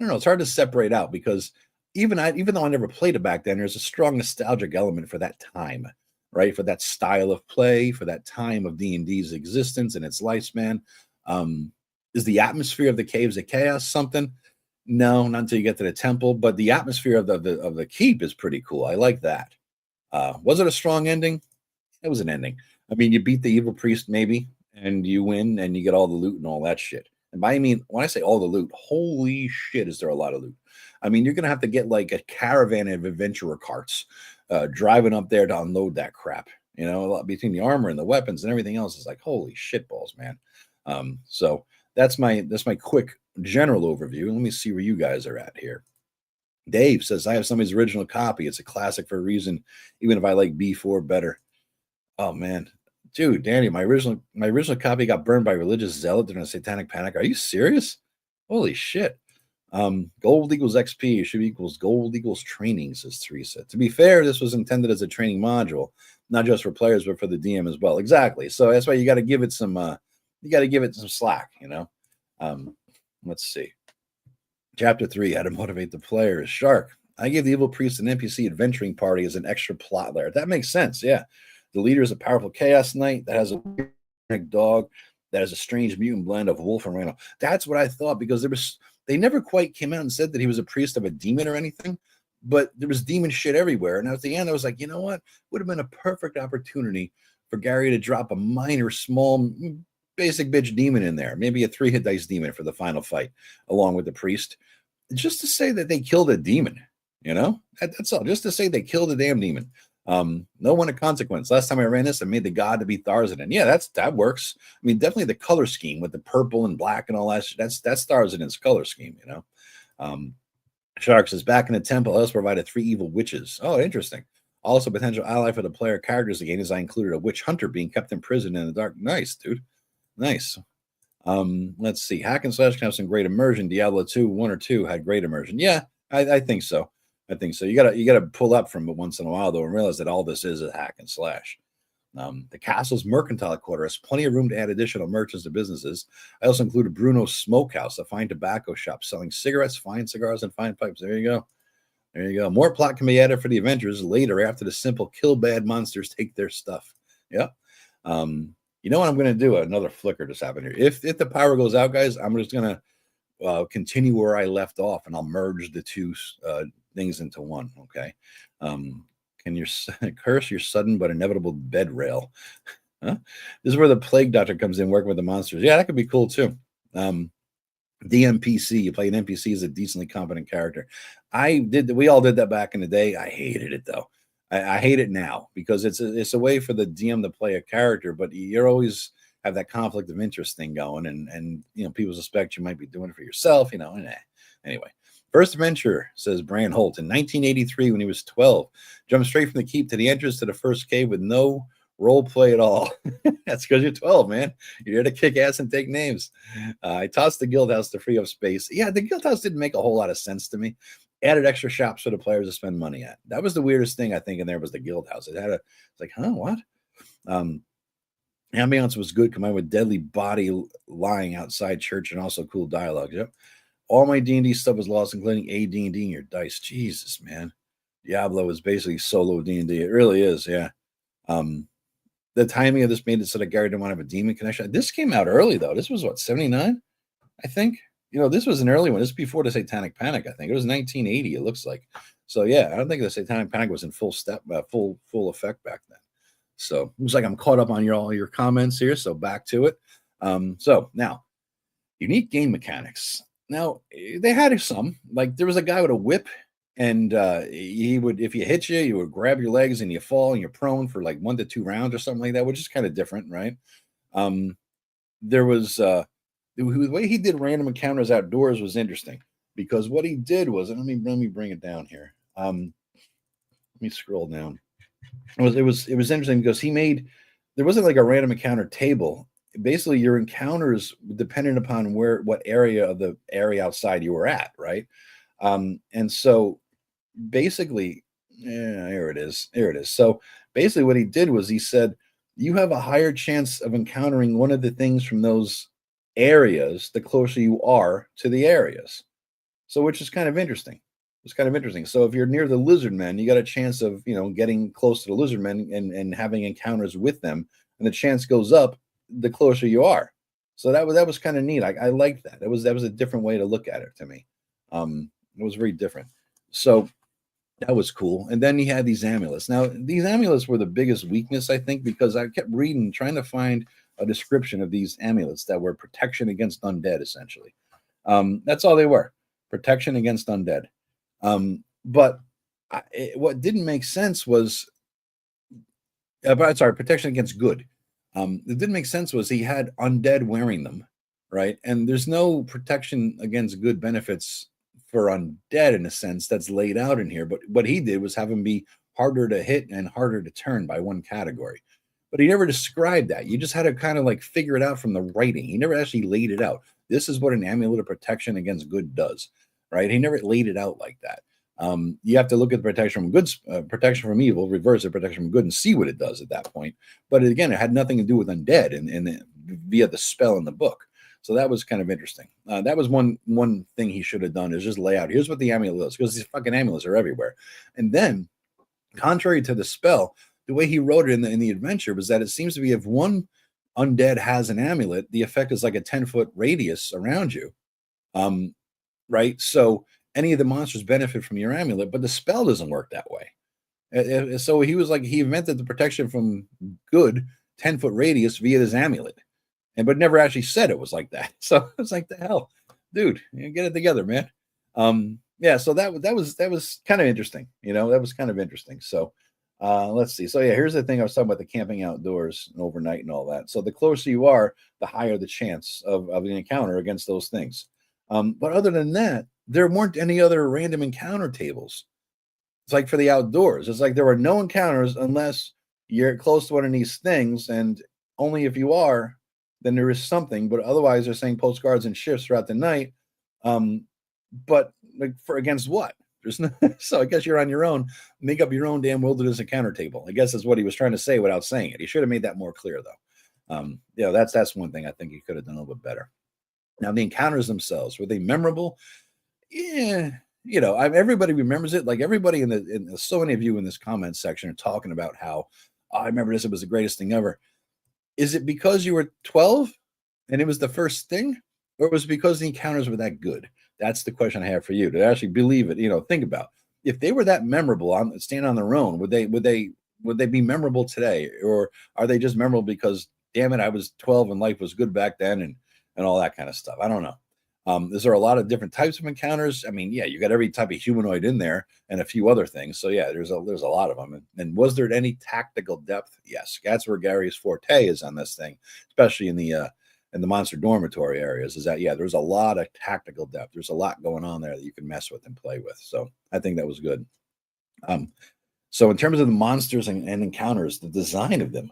Speaker 1: I don't know. It's hard to separate out, because even though I never played it back then, there's a strong nostalgic element for that time, right? For that style of play, for that time of D&D's existence and its lifespan. Is the atmosphere of the caves of chaos something? No, not until you get to the temple. But the atmosphere of the keep is pretty cool. I like that. Was it a strong ending? It was an ending. I mean, you beat the evil priest maybe, and you win, and you get all the loot and all that shit. And when I say all the loot, holy shit, is there a lot of loot. I mean, you're going to have to get like a caravan of adventurer carts driving up there to unload that crap. Between the armor and the weapons and everything else, is like, holy shit balls, man. So that's my quick general overview. Let me see where you guys are at here. Dave says, I have somebody's original copy. It's a classic for a reason, even if I like B4 better. Oh, man. Dude, Danny, my original copy got burned by religious zealot during a satanic panic. Are you serious? Holy shit. Gold equals XP. Should be equals gold equals training, says Teresa. To be fair, this was intended as a training module, not just for players, but for the DM as well. Exactly. So that's why you got to give it some slack, Let's see. Chapter 3, how to motivate the players. Shark. I gave the evil priest an NPC adventuring party as an extra plot layer. That makes sense, yeah. The leader is a powerful chaos knight that has a big dog that has a strange mutant blend of wolf and rhino. That's what I thought, because they never quite came out and said that he was a priest of a demon or anything, but there was demon shit everywhere. And at the end, I was like, you know what? Would have been a perfect opportunity for Gary to drop a minor, small, basic bitch demon in there, maybe a 3-hit dice demon for the final fight, along with the priest, just to say that they killed a demon. That's all. Just to say they killed a damn demon. No one of consequence. Last time I ran this, I made the god to be Tharzan. And yeah, that works. I mean, definitely the color scheme with the purple and black and all that. That's Tharzan's color scheme, Shark says, back in the temple, I also provided 3 evil witches. Oh, interesting. Also, potential ally for the player characters again, as I included a witch hunter being kept in prison in the dark. Nice, dude. Nice. Let's see. Hack and slash can have some great immersion. Diablo 2, 1 or 2 had great immersion. Yeah, I think so. I think so. You gotta pull up from it once in a while though and realize that all this is a hack and slash. The castle's mercantile quarter has plenty of room to add additional merchants to businesses. I also included Bruno's Smokehouse, a fine tobacco shop selling cigarettes, fine cigars, and fine pipes. There you go. There you go. More plot can be added for the adventures later after the simple kill bad monsters take their stuff. Yep. You know what I'm going to do? Another flicker just happened here. If the power goes out, guys, I'm just going to continue where I left off, and I'll merge the two things into one. Okay. Can you curse your sudden but inevitable bed rail? Huh? This is where the plague doctor comes in working with the monsters. Yeah, that could be cool too. DMPC, you play an NPC as a decently competent character. We all did that back in the day. I hated it though. I hate it now because it's a way for the DM to play a character, but you always have that conflict of interest thing going, and people suspect you might be doing it for yourself, Anyway, first adventure, says Bran Holt, in 1983 when he was 12, jumped straight from the keep to the entrance to the first cave with no role play at all. That's because you're 12, man. You're here to kick ass and take names. I tossed the guild house to free up space. Yeah, the guild house didn't make a whole lot of sense to me. Added extra shops for the players to spend money at. That was the weirdest thing I think in there was the guild house. It's like, huh, what? Ambiance was good, combined with deadly body lying outside church and also cool dialogue. Yep. All my D&D stuff was lost, including AD&D and your dice. Jesus, man. Diablo is basically solo D&D. It really is, yeah. The timing of this made it so that Gary didn't want to have a demon connection. This came out early, though. This was, 79? I think. This was an early one. This is before the Satanic Panic, I think. It was 1980, it looks like. So, yeah, I don't think the Satanic Panic was in full effect back then. So, it was like I'm caught up on all your comments here, so back to it. So, now, unique game mechanics. Now, they had some. Like, there was a guy with a whip, and he would, if you hit you would grab your legs and you fall and you're prone for like 1 to 2 rounds or something like that, which is kind of different, right? There was the way he did random encounters outdoors was interesting because what he did was, and let me bring it down here. Let me scroll down. It was interesting because there wasn't like a random encounter table. Basically, your encounters depended upon what area of the area outside you were at, right? And so basically, here it is. So basically what he did was he said, you have a higher chance of encountering one of the things from those areas the closer you are to the areas. So which is kind of interesting. It's kind of interesting. So if you're near the lizard men, you got a chance of, getting close to the lizard men and having encounters with them. And the chance goes up the closer you are. So that was kind of neat. I liked that. That was a different way to look at it to me. It was very different. So that was cool. And then he had these amulets. Now, these amulets were the biggest weakness, I think, because I kept reading, trying to find a description of these amulets that were protection against undead, essentially. That's all they were, protection against undead. But what didn't make sense was, protection against good. It didn't make sense was he had undead wearing them, right? And there's no protection against good benefits for undead in a sense that's laid out in here. But what he did was have them be harder to hit and harder to turn by one category. But he never described that. You just had to kind of like figure it out from the writing. He never actually laid it out. This is what an amulet of protection against good does, right? He never laid it out like that. You have to look at the protection from good, protection from evil, reverse the protection from good, and see what it does at that point. But again, it had nothing to do with undead and via the spell in the book. So that was kind of interesting. That was one thing he should have done, is just lay out, here's what the amulet is, because these fucking amulets are everywhere. And then, contrary to the spell, the way he wrote it in the adventure was that it seems to be if one undead has an amulet, the effect is like a 10-foot radius around you. Right? So any of the monsters benefit from your amulet, but the spell doesn't work that way. So he was like, he invented the protection from good 10-foot radius via this amulet, but never actually said it was like that. So it's like, the hell, dude, get it together, man. Yeah, so that was kind of interesting. That was kind of interesting. So let's see. So yeah, here's the thing I was talking about, the camping outdoors and overnight and all that. So the closer you are, the higher the chance of an encounter against those things. But other than that, there weren't any other random encounter tables. It's like for the outdoors. It's like there were no encounters unless you're close to one of these things, and only if you are, then there is something. But otherwise, they're saying postcards and shifts throughout the night. But like for against what? There's no, so I guess you're on your own. Make up your own damn wilderness encounter table. I guess that's what he was trying to say without saying it. He should have made that more clear, though. That's one thing I think he could have done a little bit better. Now, the encounters themselves, were they memorable? Yeah, everybody remembers it. Like everybody so many of you in this comment section are talking about how I remember this. It was the greatest thing ever. Is it because you were 12 and it was the first thing, or was it because the encounters were that good? That's the question I have for you to actually believe it. Think about if they were that memorable on stand on their own, would they be memorable today, or are they just memorable because damn it, I was 12 and life was good back then and all that kind of stuff? I don't know. Is there a lot of different types of encounters? I mean, yeah, you got every type of humanoid in there and a few other things. So yeah, there's a lot of them. And was there any tactical depth? Yes, that's where Gary's forte is on this thing, especially in the monster dormitory areas. Is that there's a lot of tactical depth. There's a lot going on there that you can mess with and play with. So I think that was good. So in terms of the monsters and encounters, the design of them,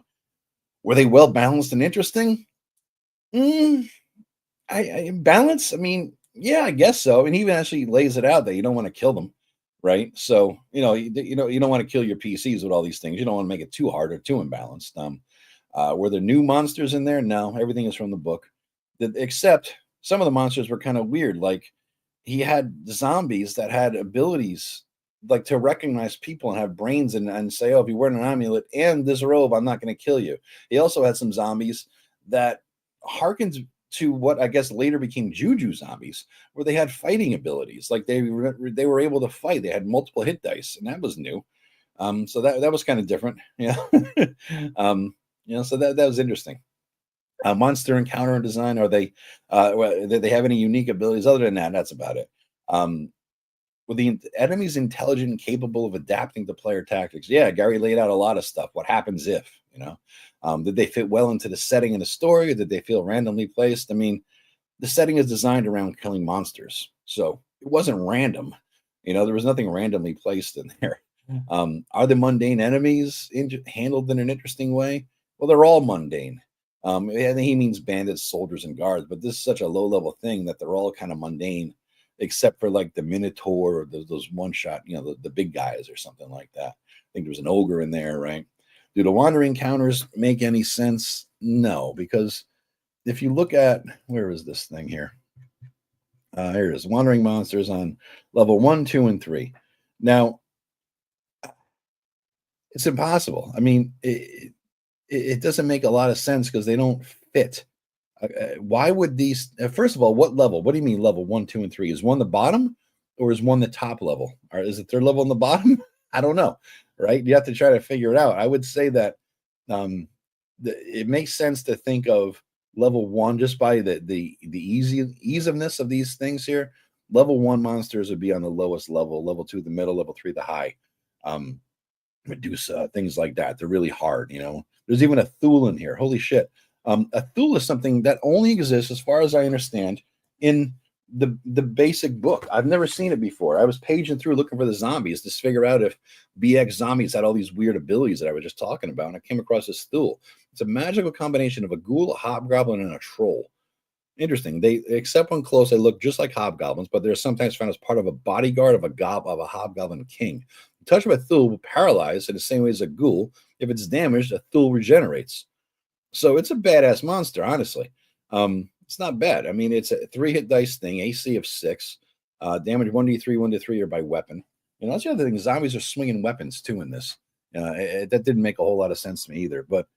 Speaker 1: were they well balanced and interesting? I balance. I mean, yeah, I guess so. And he even actually lays it out that you don't want to kill them, right? So you don't want to kill your PCs with all these things. You don't want to make it too hard or too imbalanced. Were there new monsters in there? No, everything is from the book. Except some of the monsters were kind of weird. Like he had zombies that had abilities like to recognize people and have brains and say, oh, if you wear an amulet and this robe, I'm not going to kill you. He also had some zombies that harkens to what I guess later became Juju zombies, where they had fighting abilities. Like they were able to fight. They had multiple hit dice, and that was new. So that was kind of different. Yeah. So that was interesting. Monster encounter and design. Are they they have any unique abilities? Other than that, that's about it. Were the enemies intelligent and capable of adapting to player tactics? Yeah, Gary laid out a lot of stuff. What happens if, did they fit well into the setting and the story, or did they feel randomly placed? I mean, the setting is designed around killing monsters, so it wasn't random. There was nothing randomly placed in there. Are the mundane enemies handled in an interesting way? Well, they're all mundane. I think he means bandits, soldiers, and guards, but this is such a low-level thing that they're all kind of mundane, except for like the Minotaur or those one-shot, the big guys or something like that. I think there was an ogre in there, right? Do the wandering encounters make any sense? No, because if you look at, where is this thing here? Here it is, wandering monsters on level 1, 2, and 3. Now, it's impossible. I mean, it doesn't make a lot of sense because they don't fit. Why would these? First of all, what level? What do you mean level 1, 2, and 3? Is one the bottom, or is one the top level? Or is it third level on the bottom? I don't know. Right? You have to try to figure it out. I would say that it makes sense to think of level 1 just by the easiness of these things here. Level 1 monsters would be on the lowest level. Level 2, the middle. Level 3, the high. Medusa, things like that. They're really hard. There's even a Thule in here. Holy shit. A Thule is something that only exists, as far as I understand, in the basic book. I've never seen it before. I was paging through looking for the zombies to figure out if BX zombies had all these weird abilities that I was just talking about, and I came across this Thule. It's a magical combination of a ghoul, a hobgoblin, and a troll. Interesting. Except when close, they look just like hobgoblins, but they're sometimes found as part of a bodyguard of a hobgoblin king. The touch of a Thule will paralyze in the same way as a ghoul. If it's damaged, a Thule regenerates. So it's a badass monster, honestly. It's not bad. I mean, it's a 3-hit dice thing, AC of 6, damage 1d3, 1d3, or by weapon. That's the other thing. Zombies are swinging weapons too in this. That didn't make a whole lot of sense to me either. But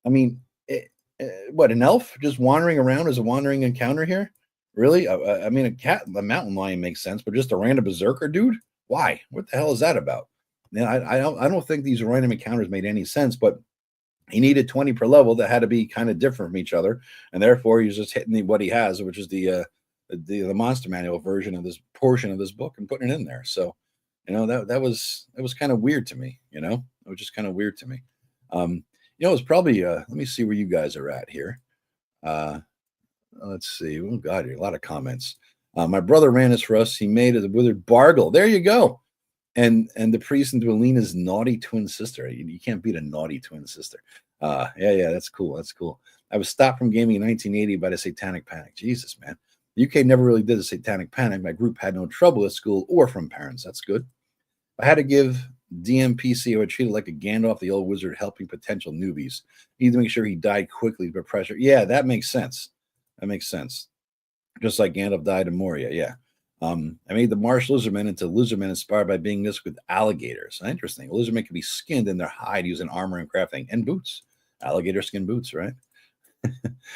Speaker 1: I mean, what, an elf just wandering around as a wandering encounter here? Really? I mean, a mountain lion makes sense, but just a random berserker dude? Why? What the hell is that about? I don't think these random encounters made any sense, but he needed 20 per level that had to be kind of different from each other, and therefore he's just hitting what he has, which is the monster manual version of this portion of this book, and putting it in there. So, that was kind of weird to me. It was just kind of weird to me. It's probably let me see where you guys are at here. Let's see. Oh God, a lot of comments. My brother ran this for us. He made it with Bargle. There you go. And the priest and Duelina's naughty twin sister. You can't beat a naughty twin sister. Yeah, that's cool. That's cool. I was stopped from gaming in 1980 by the Satanic Panic. Jesus, man. The UK never really did the Satanic Panic. My group had no trouble at school or from parents. That's good. I had to give DMPC, I would treat it like a Gandalf the old wizard helping potential newbies. Need to make sure he died quickly to pressure. Yeah, that makes sense. That makes sense. Just like Gandalf died in Moria. Yeah. I made the marsh lizardmen into lizardmen inspired by being mixed with alligators. Interesting. Lizardmen can be skinned in their hide using armor and crafting and boots. Alligator skin boots, right?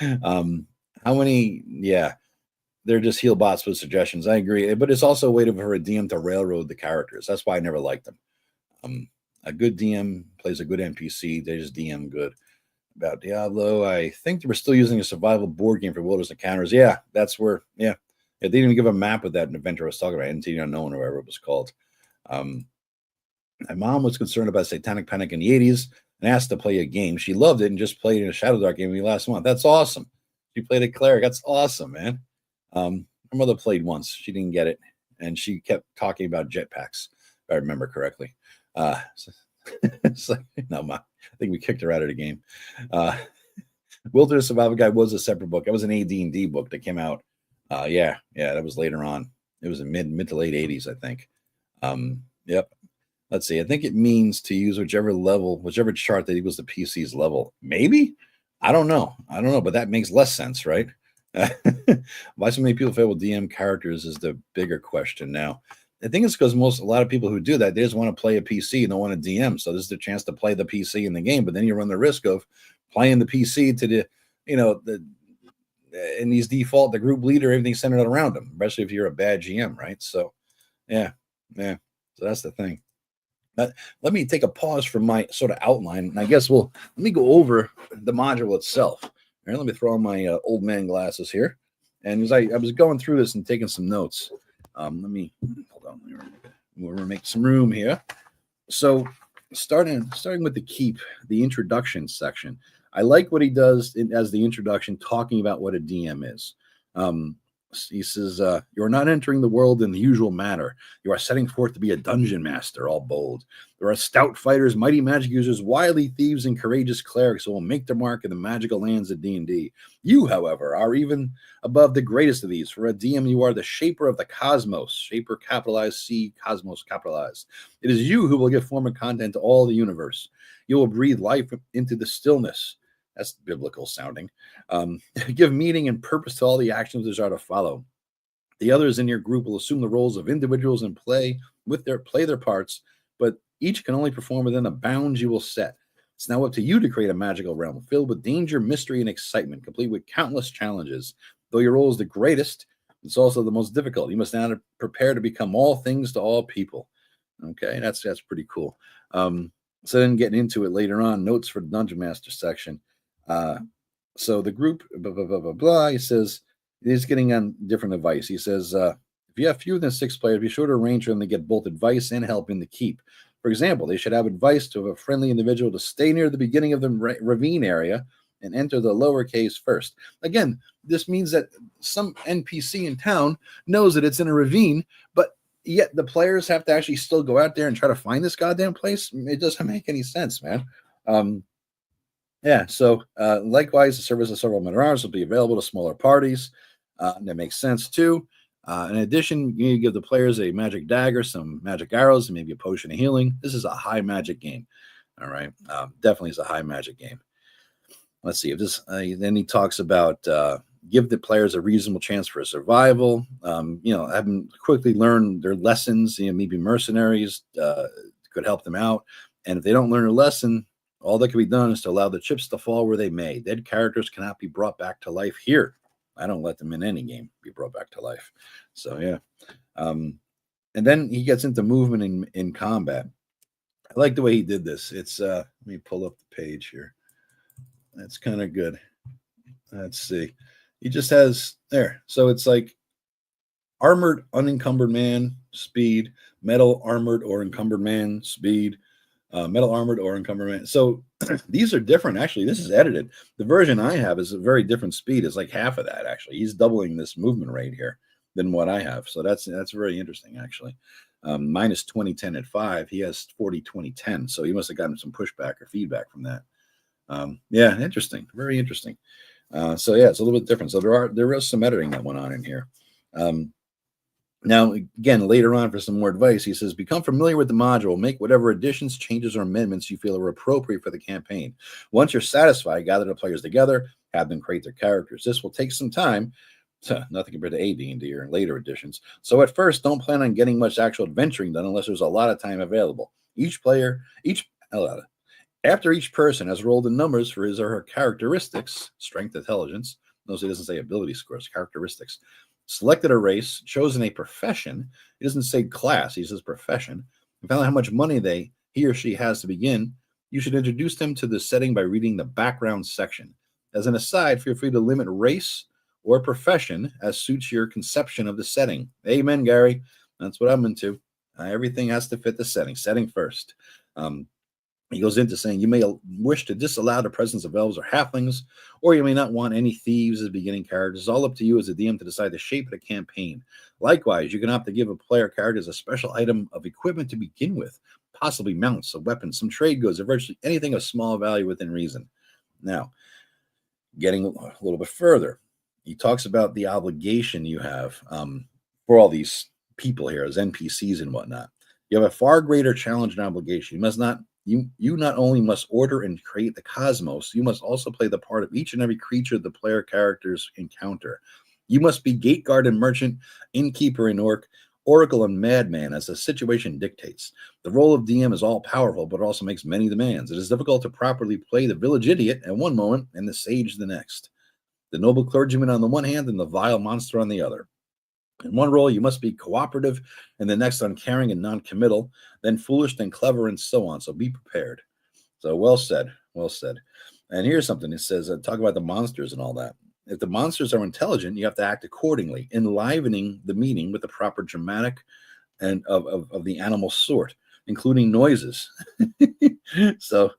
Speaker 1: How many? Yeah, they're just heel bots with suggestions. I agree, but it's also a way for a DM to railroad the characters. That's why I never liked them. A good DM plays a good NPC. They just DM good. About Diablo, I think they were still using a survival board game for wilderness encounters. Yeah, that's where. Yeah, they didn't even give a map of that adventure I was talking about. NT Unknown or whatever it was called. My mom was concerned about Satanic Panic in the 80s and asked to play a game. She loved it and just played in a Shadow Dark game last month. That's awesome. She played a cleric. That's awesome, man. My mother played once. She didn't get it, and she kept talking about jetpacks, if I remember correctly. So, no, I think we kicked her out of the game. Wilderness Survival Guide was a separate book. It was an AD&D book that came out. Yeah, that was later on. It was in mid to late 80s, I think. Yep. Let's see. I think it means to use whichever chart that equals the PC's level. Maybe? I don't know, but that makes less sense, right? Why so many people fail with DM characters is the bigger question now. I think it's because a lot of people who do that, they just want to play a PC and don't want to DM. So this is the chance to play the PC in the game, but then you run the risk of playing the PC to in these default, the group leader, everything's centered around them, especially if you're a bad GM, right? So, yeah. So that's the thing. But let me take a pause from my sort of outline, and I guess let me go over the module itself. All right, let me throw on my old man glasses here. And as I was going through this and taking some notes, let me hold on. We're gonna make some room here. So, starting with the introduction section. I like what he does as the introduction, talking about what a DM is. He says, "You are not entering the world in the usual manner. You are setting forth to be a dungeon master, all bold. There are stout fighters, mighty magic users, wily thieves, and courageous clerics who will make their mark in the magical lands of D&D. You, however, are even above the greatest of these. For a DM, you are the shaper of the cosmos. Shaper capitalized, C, cosmos capitalized. It is you who will give form and content to all the universe. You will breathe life into the stillness." That's biblical sounding. Give meaning and purpose to all the actions that are to follow. The others in your group will assume the roles of individuals and play their parts, but each can only perform within the bounds you will set. It's now up to you to create a magical realm filled with danger, mystery, and excitement, complete with countless challenges. Though your role is the greatest, it's also the most difficult. You must now prepare to become all things to all people. Okay, that's pretty cool. So then getting into it later on, notes for the Dungeon Master section. So the group, blah, blah, blah, blah, blah, he says, he's getting on different advice. He says, if you have fewer than 6 players, be sure to arrange for them to get both advice and help in the keep. For example, they should have advice to a friendly individual to stay near the beginning of the ravine area and enter the lower caves first. Again, this means that some NPC in town knows that it's in a ravine, but yet the players have to actually still go out there and try to find this goddamn place. It doesn't make any sense, man. So likewise, the service of several men at arms will be available to smaller parties. That makes sense too. In addition, you need to give the players a magic dagger, some magic arrows, and maybe a potion of healing. This is a high magic game. All right. Definitely is a high magic game. Let's see if this, then he talks about give the players a reasonable chance for survival. Have them quickly learn their lessons. Maybe mercenaries could help them out. And if they don't learn a lesson, all that can be done is to allow the chips to fall where they may. Dead characters cannot be brought back to life here. I don't let them in any game be brought back to life. So, yeah. And then he gets into movement in combat. I like the way he did this. It's, let me pull up the page here. That's kind of good. Let's see. He just has, there. So it's like armored, unencumbered man, speed, metal, armored, or encumbered man, speed, metal armored or encumbered man. So these are different. Actually, this is edited. The version I have is a very different speed. It's like half of that, actually. He's doubling this movement rate here than what I have. So that's very interesting, actually. Mine is 20-10 at 5. He has 40-20-10. So he must have gotten some pushback or feedback from that. Yeah, interesting. Very interesting. So yeah, it's a little bit different. So there is some editing that went on in here. Now, again, later on for some more advice, he says, become familiar with the module, make whatever additions, changes, or amendments you feel are appropriate for the campaign. Once you're satisfied, gather the players together, have them create their characters. This will take some time, nothing compared to AD&D or later editions. So at first, don't plan on getting much actual adventuring done unless there's a lot of time available. After each person has rolled the numbers for his or her characteristics, strength, intelligence, notice he doesn't say ability scores, characteristics, selected a race, chosen a profession. He doesn't say class, he says profession. And found out how much money he or she has to begin. You should introduce them to the setting by reading the background section. As an aside, feel free to limit race or profession as suits your conception of the setting. Amen, Gary. That's what I'm into. Everything has to fit the setting. Setting first. He goes into saying you may wish to disallow the presence of elves or halflings, or you may not want any thieves as beginning characters. It's all up to you as a DM to decide the shape of the campaign. Likewise, you can opt to give a player characters a special item of equipment to begin with, possibly mounts, a weapon, some trade goods, or virtually anything of small value within reason. Now, getting a little bit further, he talks about the obligation you have for all these people here as NPCs and whatnot. You have a far greater challenge and obligation. You not only must order and create the cosmos, you must also play the part of each and every creature the player characters encounter. You must be gate guard and merchant, innkeeper and orc, oracle and madman as the situation dictates. The role of DM is all powerful, but also makes many demands. It is difficult to properly play the village idiot at one moment and the sage the next. The noble clergyman on the one hand and the vile monster on the other. In one role, you must be cooperative, and the next uncaring and non-committal, then foolish, then clever, and so on. So be prepared. So well said, well said. And here's something it says, talk about the monsters and all that. If the monsters are intelligent, you have to act accordingly, enlivening the meeting with the proper dramatic and of the animal sort, including noises. So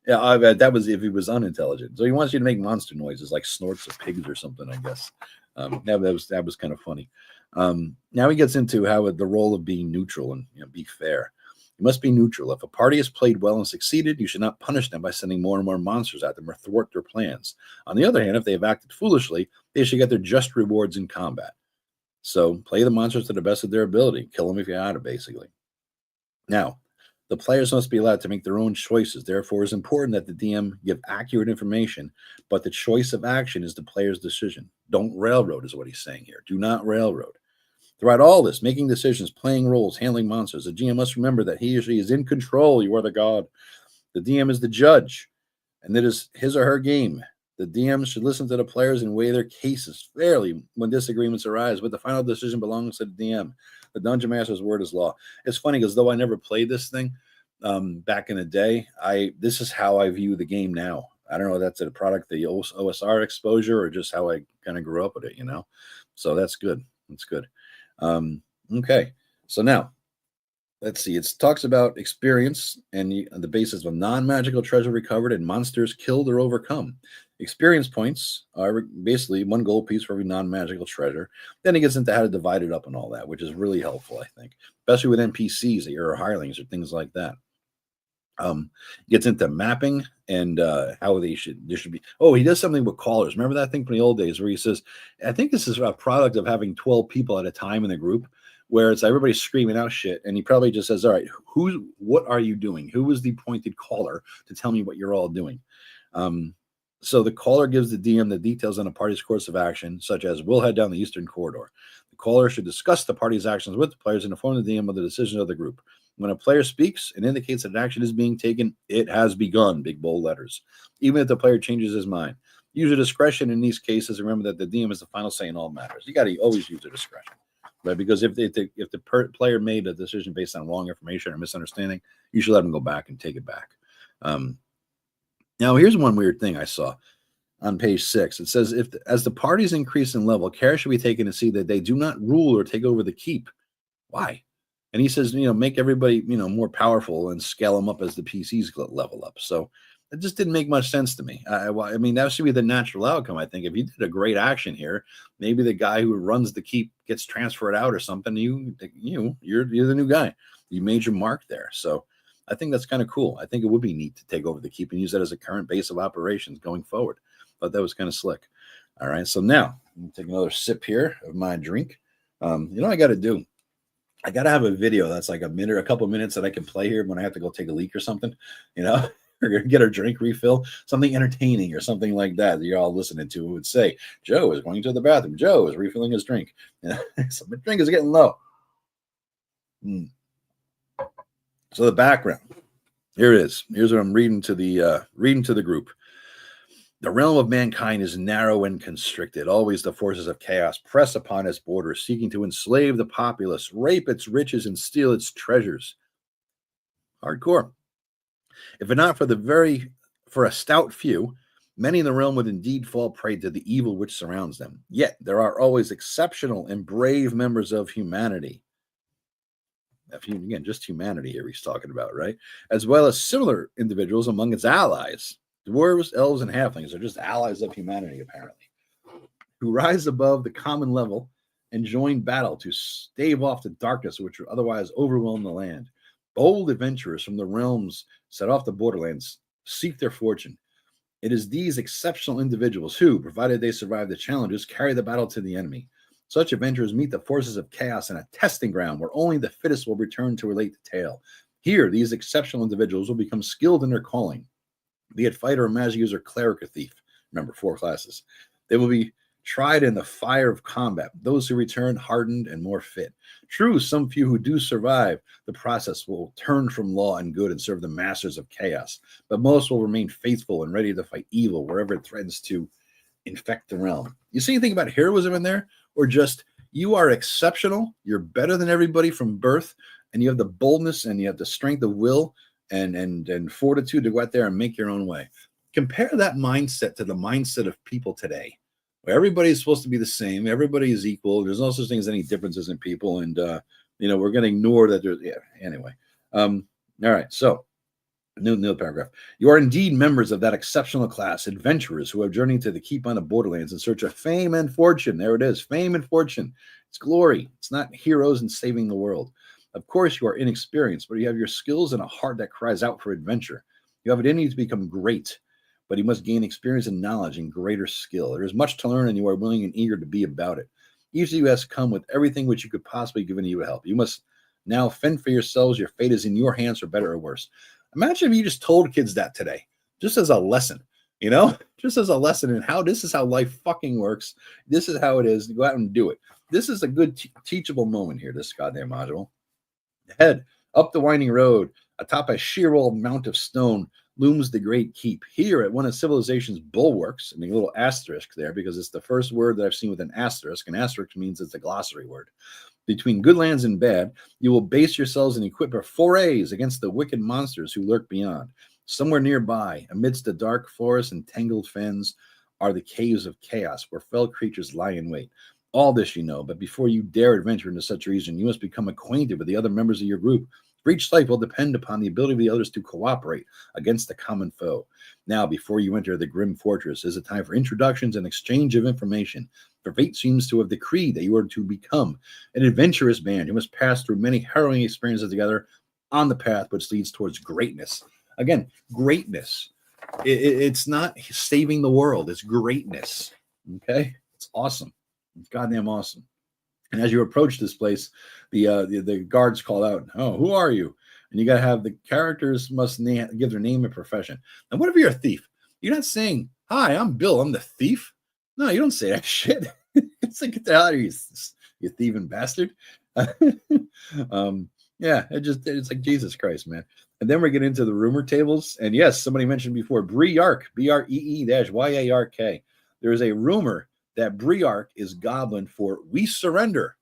Speaker 1: yeah, I bet that was if he was unintelligent. So he wants you to make monster noises like snorts of pigs or something, I guess. That was kind of funny. Now he gets into how the role of being neutral and be fair. You must be neutral. If a party has played well and succeeded, you should not punish them by sending more and more monsters at them or thwart their plans. On the other hand, if they have acted foolishly, they should get their just rewards in combat. So play the monsters to the best of their ability. Kill them if you're out of, basically. Now, the players must be allowed to make their own choices. Therefore, it's important that the DM give accurate information, but the choice of action is the player's decision. Don't railroad is what he's saying here. Do not railroad. Throughout all this, making decisions, playing roles, handling monsters, the GM must remember that he or she is in control. You are the god. The DM is the judge, and it is his or her game. The DM should listen to the players and weigh their cases fairly when disagreements arise, but the final decision belongs to the DM. The Dungeon Master's word is law. It's funny because though I never played this thing back in the day, this is how I view the game now. I don't know if that's a product of the OSR exposure or just how I kind of grew up with it, So that's good. That's good. Okay, so now let's see. It talks about experience and the basis of non-magical treasure recovered and monsters killed or overcome. Experience points are basically one gold piece for every non-magical treasure. Then it gets into how to divide it up and all that, which is really helpful, I think, especially with NPCs or hirelings or things like that. Gets into mapping and how there should be. Oh, he does something with callers. Remember that thing from the old days where he says, I think this is a product of having 12 people at a time in the group where it's everybody screaming out shit. And he probably just says, all right, what are you doing? Who is the appointed caller to tell me what you're all doing? So the caller gives the DM the details on a party's course of action, such as we'll head down the Eastern Corridor. The caller should discuss the party's actions with the players and inform the DM of the decisions of the group. When a player speaks and indicates that an action is being taken, it has begun, big bold letters, even if the player changes his mind. Use your discretion in these cases. Remember that the DM is the final say in all matters. You got to always use your discretion, right? Because if the player made a decision based on wrong information or misunderstanding, you should let them go back and take it back. Now, here's one weird thing I saw on page 6. It says, as the parties increase in level, care should be taken to see that they do not rule or take over the keep. Why? And he says, make everybody, more powerful and scale them up as the PCs level up. So it just didn't make much sense to me. I mean, that should be the natural outcome. I think if you did a great action here, maybe the guy who runs the keep gets transferred out or something. You're the new guy. You made your mark there. So I think that's kind of cool. I think it would be neat to take over the keep and use that as a current base of operations going forward. Thought that was kind of slick. All right, so now I'm gonna take another sip here of my drink. You know what I got to do? I got to have a video that's like a minute, a couple of minutes that I can play here when I have to go take a leak or something, you know, or get a drink refill, something entertaining or something like that you're all listening to. It would say, Joe is going to the bathroom. Joe is refilling his drink. You know, so my drink is getting low. So the background, here it is. Here's what I'm reading to the group. The realm of mankind is narrow and constricted. Always the forces of chaos press upon its borders, seeking to enslave the populace, rape its riches, and steal its treasures. Hardcore. If not for a stout few, many in the realm would indeed fall prey to the evil which surrounds them. Yet there are always exceptional and brave members of humanity. Again, just humanity here he's talking about, right? As well as similar individuals among its allies. Dwarves, elves, and halflings are just allies of humanity, apparently, who rise above the common level and join battle to stave off the darkness which would otherwise overwhelm the land. Bold adventurers from the realms set off the borderlands seek their fortune. It is these exceptional individuals who, provided they survive the challenges, carry the battle to the enemy. Such adventurers meet the forces of chaos in a testing ground where only the fittest will return to relate the tale. Here, these exceptional individuals will become skilled in their calling, be it fighter or magic user, cleric or thief. Remember, 4 classes. They will be tried in the fire of combat. Those who return hardened and more fit. True, some few who do survive the process will turn from law and good and serve the masters of chaos, but most will remain faithful and ready to fight evil wherever it threatens to infect the realm. You see anything about heroism in there? Or just, you are exceptional, you're better than everybody from birth, and you have the boldness and you have the strength of will and fortitude to go out there and make your own way. Compare that mindset to the mindset of people today, where everybody's supposed to be the same, everybody is equal, there's no such thing as any differences in people, and we're going to ignore that. Anyway. All right, so new paragraph. You are indeed members of that exceptional class, adventurers who have journeyed to the keep on the borderlands in search of fame and fortune. There it is, fame and fortune. It's glory. It's not heroes and saving the world. Of course, you are inexperienced, but you have your skills and a heart that cries out for adventure. You have it in you to become great, but you must gain experience and knowledge and greater skill. There is much to learn, and you are willing and eager to be about it. Each of you has come with everything which you could possibly give you help. You must now fend for yourselves. Your fate is in your hands, for better or worse. Imagine if you just told kids that today, just as a lesson, just as a lesson in how this is how life fucking works. This is how it is. Go out and do it. This is a good teachable moment here, this goddamn module. Ahead, up the winding road, atop a sheer old mount of stone, looms the great keep. Here at one of civilization's bulwarks, and a little asterisk there because it's the first word that I've seen with an asterisk. An asterisk means it's a glossary word. Between good lands and bad, you will base yourselves and equip for forays against the wicked monsters who lurk beyond. Somewhere nearby, amidst the dark forests and tangled fens, are the caves of chaos, where fell creatures lie in wait. All this you know, but before you dare adventure into such a region, you must become acquainted with the other members of your group. For each life will depend upon the ability of the others to cooperate against the common foe. Now, before you enter the grim fortress, is a time for introductions and exchange of information. For fate seems to have decreed that you are to become an adventurous band. You must pass through many harrowing experiences together on the path which leads towards greatness. Again, greatness. It's not saving the world. It's greatness. Okay? It's awesome. It's goddamn awesome. And as you approach this place, the guards call out, "Oh, who are you?" And you got to have the characters must give their name and profession. And what if you're a thief? You're not saying, "Hi, I'm Bill. I'm the thief." No, you don't say that shit. It's like, get the hell out of here, you thieving bastard. Yeah, it's like Jesus Christ, man. And then we get into the rumor tables. And yes, somebody mentioned before, Briark, BREE-YARK. There is a rumor that Briark is goblin for "we surrender."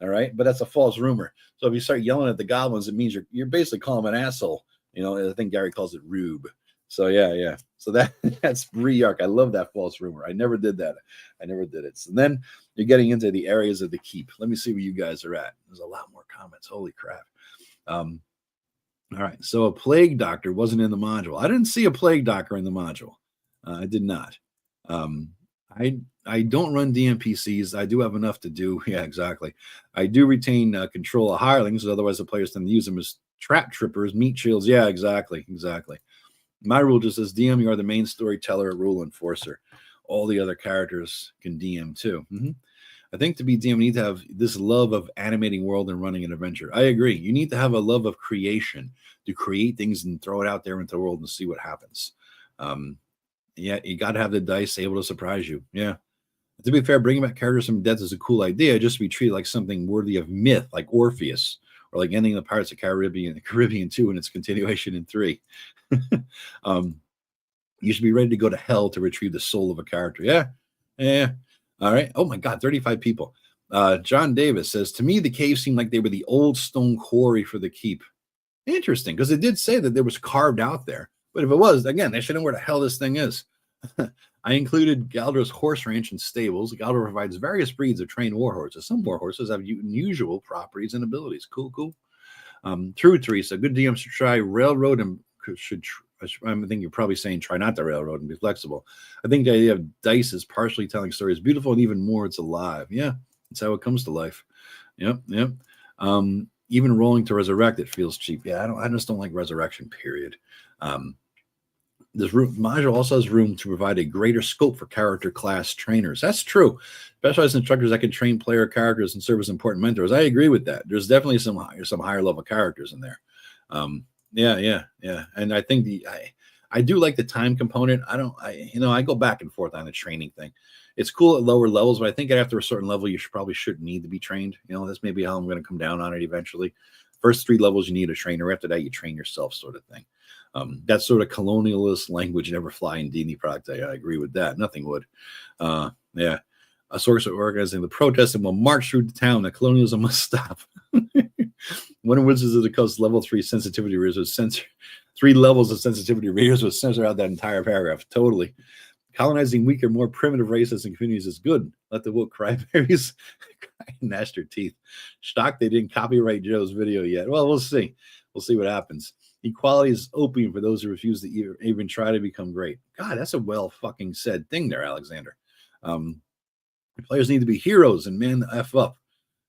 Speaker 1: All right, but that's a false rumor. So if you start yelling at the goblins, it means you're basically calling them an asshole. I think Gary calls it rube. So yeah. So that's Briark. I love that false rumor. I never did that. I never did it. So then you're getting into the areas of the keep. Let me see where you guys are at. There's a lot more comments. Holy crap. All right. So a plague doctor wasn't in the module. I didn't see a plague doctor in the module. I did not. I don't run DMPCs. I do have enough to do. Yeah, exactly. I do retain control of hirelings, otherwise the players tend to use them as trap trippers, meat shields. Yeah, exactly. My rule just says DM, you are the main storyteller, rule enforcer. All the other characters can DM too. I think to be DM, you need to have this love of animating world and running an adventure. I agree. You need to have a love of creation to create things and throw it out there into the world and see what happens. Yeah, you got to have the dice able to surprise you. Yeah. To be fair, bringing back characters from death is a cool idea, just to be treated like something worthy of myth, like Orpheus, or like ending the Pirates of Caribbean 2 and its continuation in 3. You should be ready to go to hell to retrieve the soul of a character. Yeah. All right. Oh my God, 35 people. John Davis says, to me, the caves seemed like they were the old stone quarry for the keep. Interesting, because it did say that there was carved out there. But if it was, again, they should know where the hell this thing is. I included Galdor's horse ranch and stables. Galdor provides various breeds of trained war horses. Some war horses have unusual properties and abilities. Cool. True, Teresa. Good DMs should try railroad and I think you're probably saying try not to railroad and be flexible. I think the idea of dice is partially telling stories beautiful, and even more, it's alive. Yeah, that's how it comes to life. Yep. Even rolling to resurrect it feels cheap. Yeah, I just don't like resurrection, period. This module also has room to provide a greater scope for character class trainers. That's true. Specialized instructors that can train player characters and serve as important mentors. I agree with that. There's definitely some higher level characters in there. Yeah. And I think I do like the time component. I go back and forth on the training thing. It's cool at lower levels, but I think after a certain level, you shouldn't need to be trained. That's maybe how I'm going to come down on it eventually. First 3 levels, you need a trainer. After that, you train yourself, sort of thing. That sort of colonialist language never fly in D&D product. I agree with that. Nothing would. Yeah. A source of organizing the protests and will march through the town. The colonialism must stop. When Wizards of the Coast level 3 sensitivity readers would censor 3 levels of sensitivity readers would censor out that entire paragraph. Totally. Colonizing weaker, more primitive races and communities is good. Let the woke crybabies gnash their teeth. Shocked they didn't copyright Joe's video yet. Well, we'll see. We'll see what happens. Equality is opium for those who refuse to even try to become great. God, that's a well fucking said thing there, Alexander. Players need to be heroes and man the F up.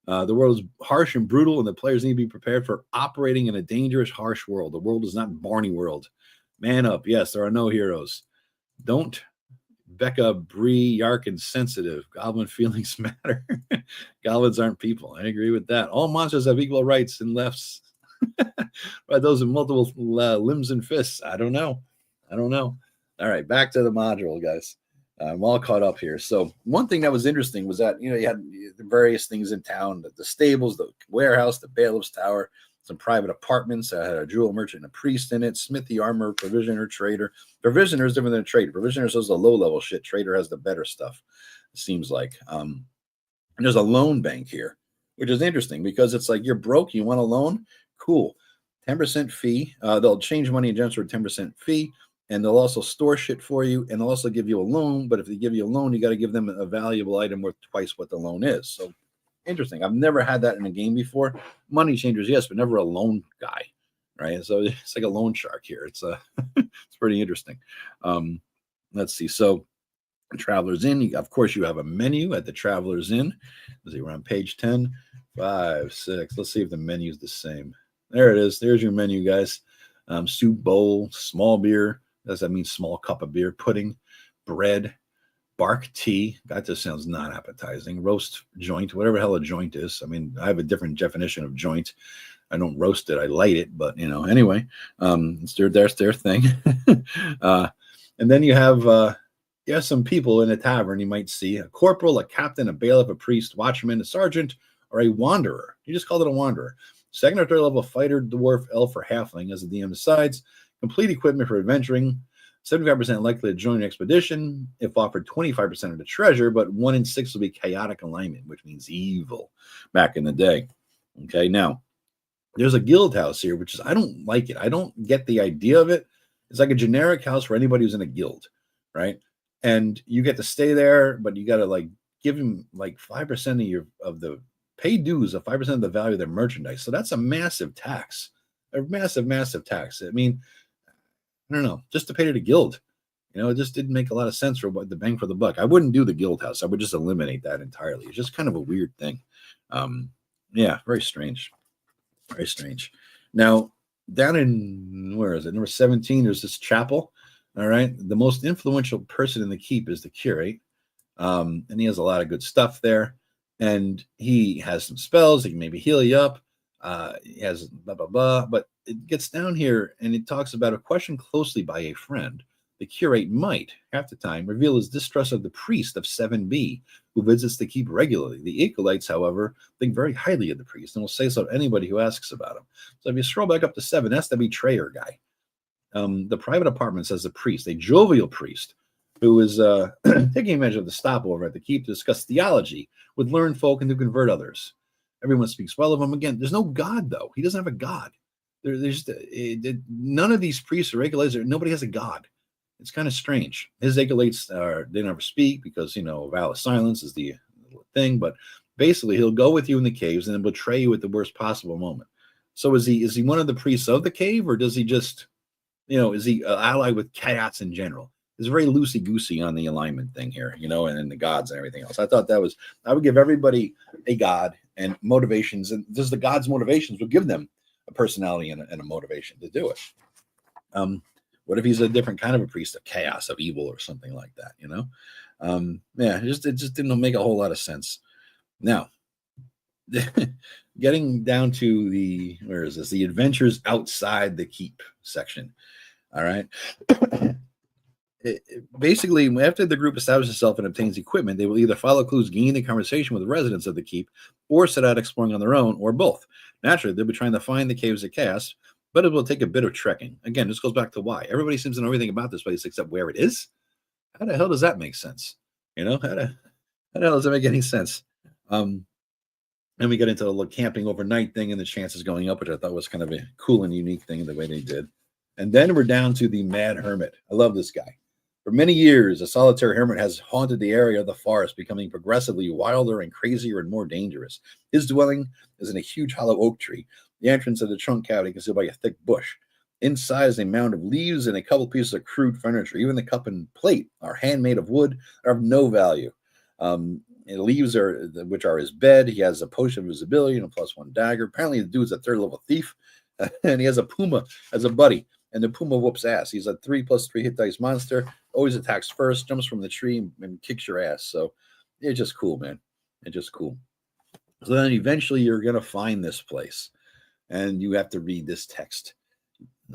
Speaker 1: The world is harsh and brutal, and the players need to be prepared for operating in a dangerous, harsh world. The world is not Barney world. Man up. Yes, there are no heroes. Don't Becca, Bree, Yarkin, sensitive. Goblin feelings matter. Goblins aren't people. I agree with that. All monsters have equal rights and lefts. By those with multiple limbs and fists. I don't know. All right, back to the module, guys. I'm all caught up here. So one thing that was interesting was that, you had the various things in town, the stables, the warehouse, the bailiff's tower, some private apartments. I had a jewel merchant and a priest in it, smithy, armor, provisioner, trader. Provisioner is different than a trader. Provisioner says the low-level shit. Trader has the better stuff, it seems like. And there's a loan bank here, which is interesting because it's like you're broke, you want a loan? Cool. 10% fee. They'll change money in general for a 10% fee. And they'll also store shit for you, and they'll also give you a loan. But if they give you a loan, you got to give them a valuable item worth twice what the loan is. So interesting. I've never had that in a game before. Money changers, yes, but never a loan guy, right? So it's like a loan shark here. It's it's pretty interesting. Let's see. So Traveler's Inn, of course, you have a menu at the Traveler's Inn. Let's see, we're on page 10, 5, 6. Let's see if the menu is the same. There it is. There's your menu, guys. Soup bowl, small beer. Does that mean small cup of beer? Pudding, bread, bark tea. That just sounds not appetizing. Roast joint, whatever the hell a joint is. I mean, I have a different definition of joint. I don't roast it. I light it. But, anyway, it's their thing. And then you have some people in a tavern you might see. A corporal, a captain, a bailiff, a priest, watchman, a sergeant, or a wanderer. You just called it a wanderer. Second or third level fighter, dwarf, elf, or halfling, as the DM decides. Complete equipment for adventuring. 75% likely to join an expedition if offered 25% of the treasure, but 1 in 6 will be chaotic alignment, which means evil back in the day. Okay, now, there's a guild house here, which is, I don't like it. I don't get the idea of it. It's like a generic house for anybody who's in a guild, right? And you get to stay there, but you got to give them 5% of the pay dues of 5% of the value of their merchandise. So that's a massive tax, a massive tax. I mean, I don't know, just to pay to the guild. It just didn't make a lot of sense for what the bang for the buck. I wouldn't do the guild house. I would just eliminate that entirely. It's just kind of a weird thing. Yeah, very strange. Very strange. Now, down in, where is it? Number 17, there's this chapel. All right. The most influential person in the keep is the curate. And he has a lot of good stuff there. And he has some spells. He can maybe heal you up. He has blah, blah, blah. But it gets down here and it talks about a question closely by a friend. The curate might, half the time, reveal his distrust of the priest of 7B, who visits the keep regularly. The acolytes, however, think very highly of the priest and will say so to anybody who asks about him. So if you scroll back up to 7, that's the betrayer guy. The private apartment says the priest, a jovial priest, who is taking advantage of the stopover at the keep to discuss theology with learned folk and to convert others. Everyone speaks well of him. Again, there's no God, though. He doesn't have a God. There's none of these priests or acolytes, nobody has a God. It's kind of strange. His acolytes they never speak because, vow of silence is the thing. But basically, he'll go with you in the caves and then betray you at the worst possible moment. So is he one of the priests of the cave, or does he just, is he allied with chaos in general? It's very loosey-goosey on the alignment thing here, and the gods and everything else. I thought I would give everybody a god and motivations, and just the gods' motivations would give them a personality and a motivation to do it. What if he's a different kind of a priest of chaos, of evil, or something like that? Yeah, it just didn't make a whole lot of sense. Now, getting down to the adventures outside the keep section. All right. Basically, after the group establishes itself and obtains equipment, they will either follow clues, gain a conversation with the residents of the keep, or set out exploring on their own, or both. Naturally, they'll be trying to find the caves of chaos, but it will take a bit of trekking. Again, this goes back to why. Everybody seems to know everything about this place except where it is. How the hell does that make sense? How the hell does that make any sense? And we get into the camping overnight thing and the chances going up, which I thought was kind of a cool and unique thing the way they did. And then we're down to the Mad Hermit. I love this guy. For many years, a solitary hermit has haunted the area of the forest, becoming progressively wilder and crazier and more dangerous. His dwelling is in a huge hollow oak tree. The entrance of the trunk cavity is concealed by a thick bush. Inside is a mound of leaves and a couple pieces of crude furniture. Even the cup and plate are handmade of wood, are of no value. The leaves which are his bed. He has a potion of invisibility and a +1 dagger. Apparently, the dude's a 3rd level thief, and he has a puma as a buddy. And the puma whoops ass. He's a 3+3 hit dice monster. Always attacks first, jumps from the tree, and kicks your ass. So it's just cool, man. It's just cool. So then eventually you're going to find this place. And you have to read this text.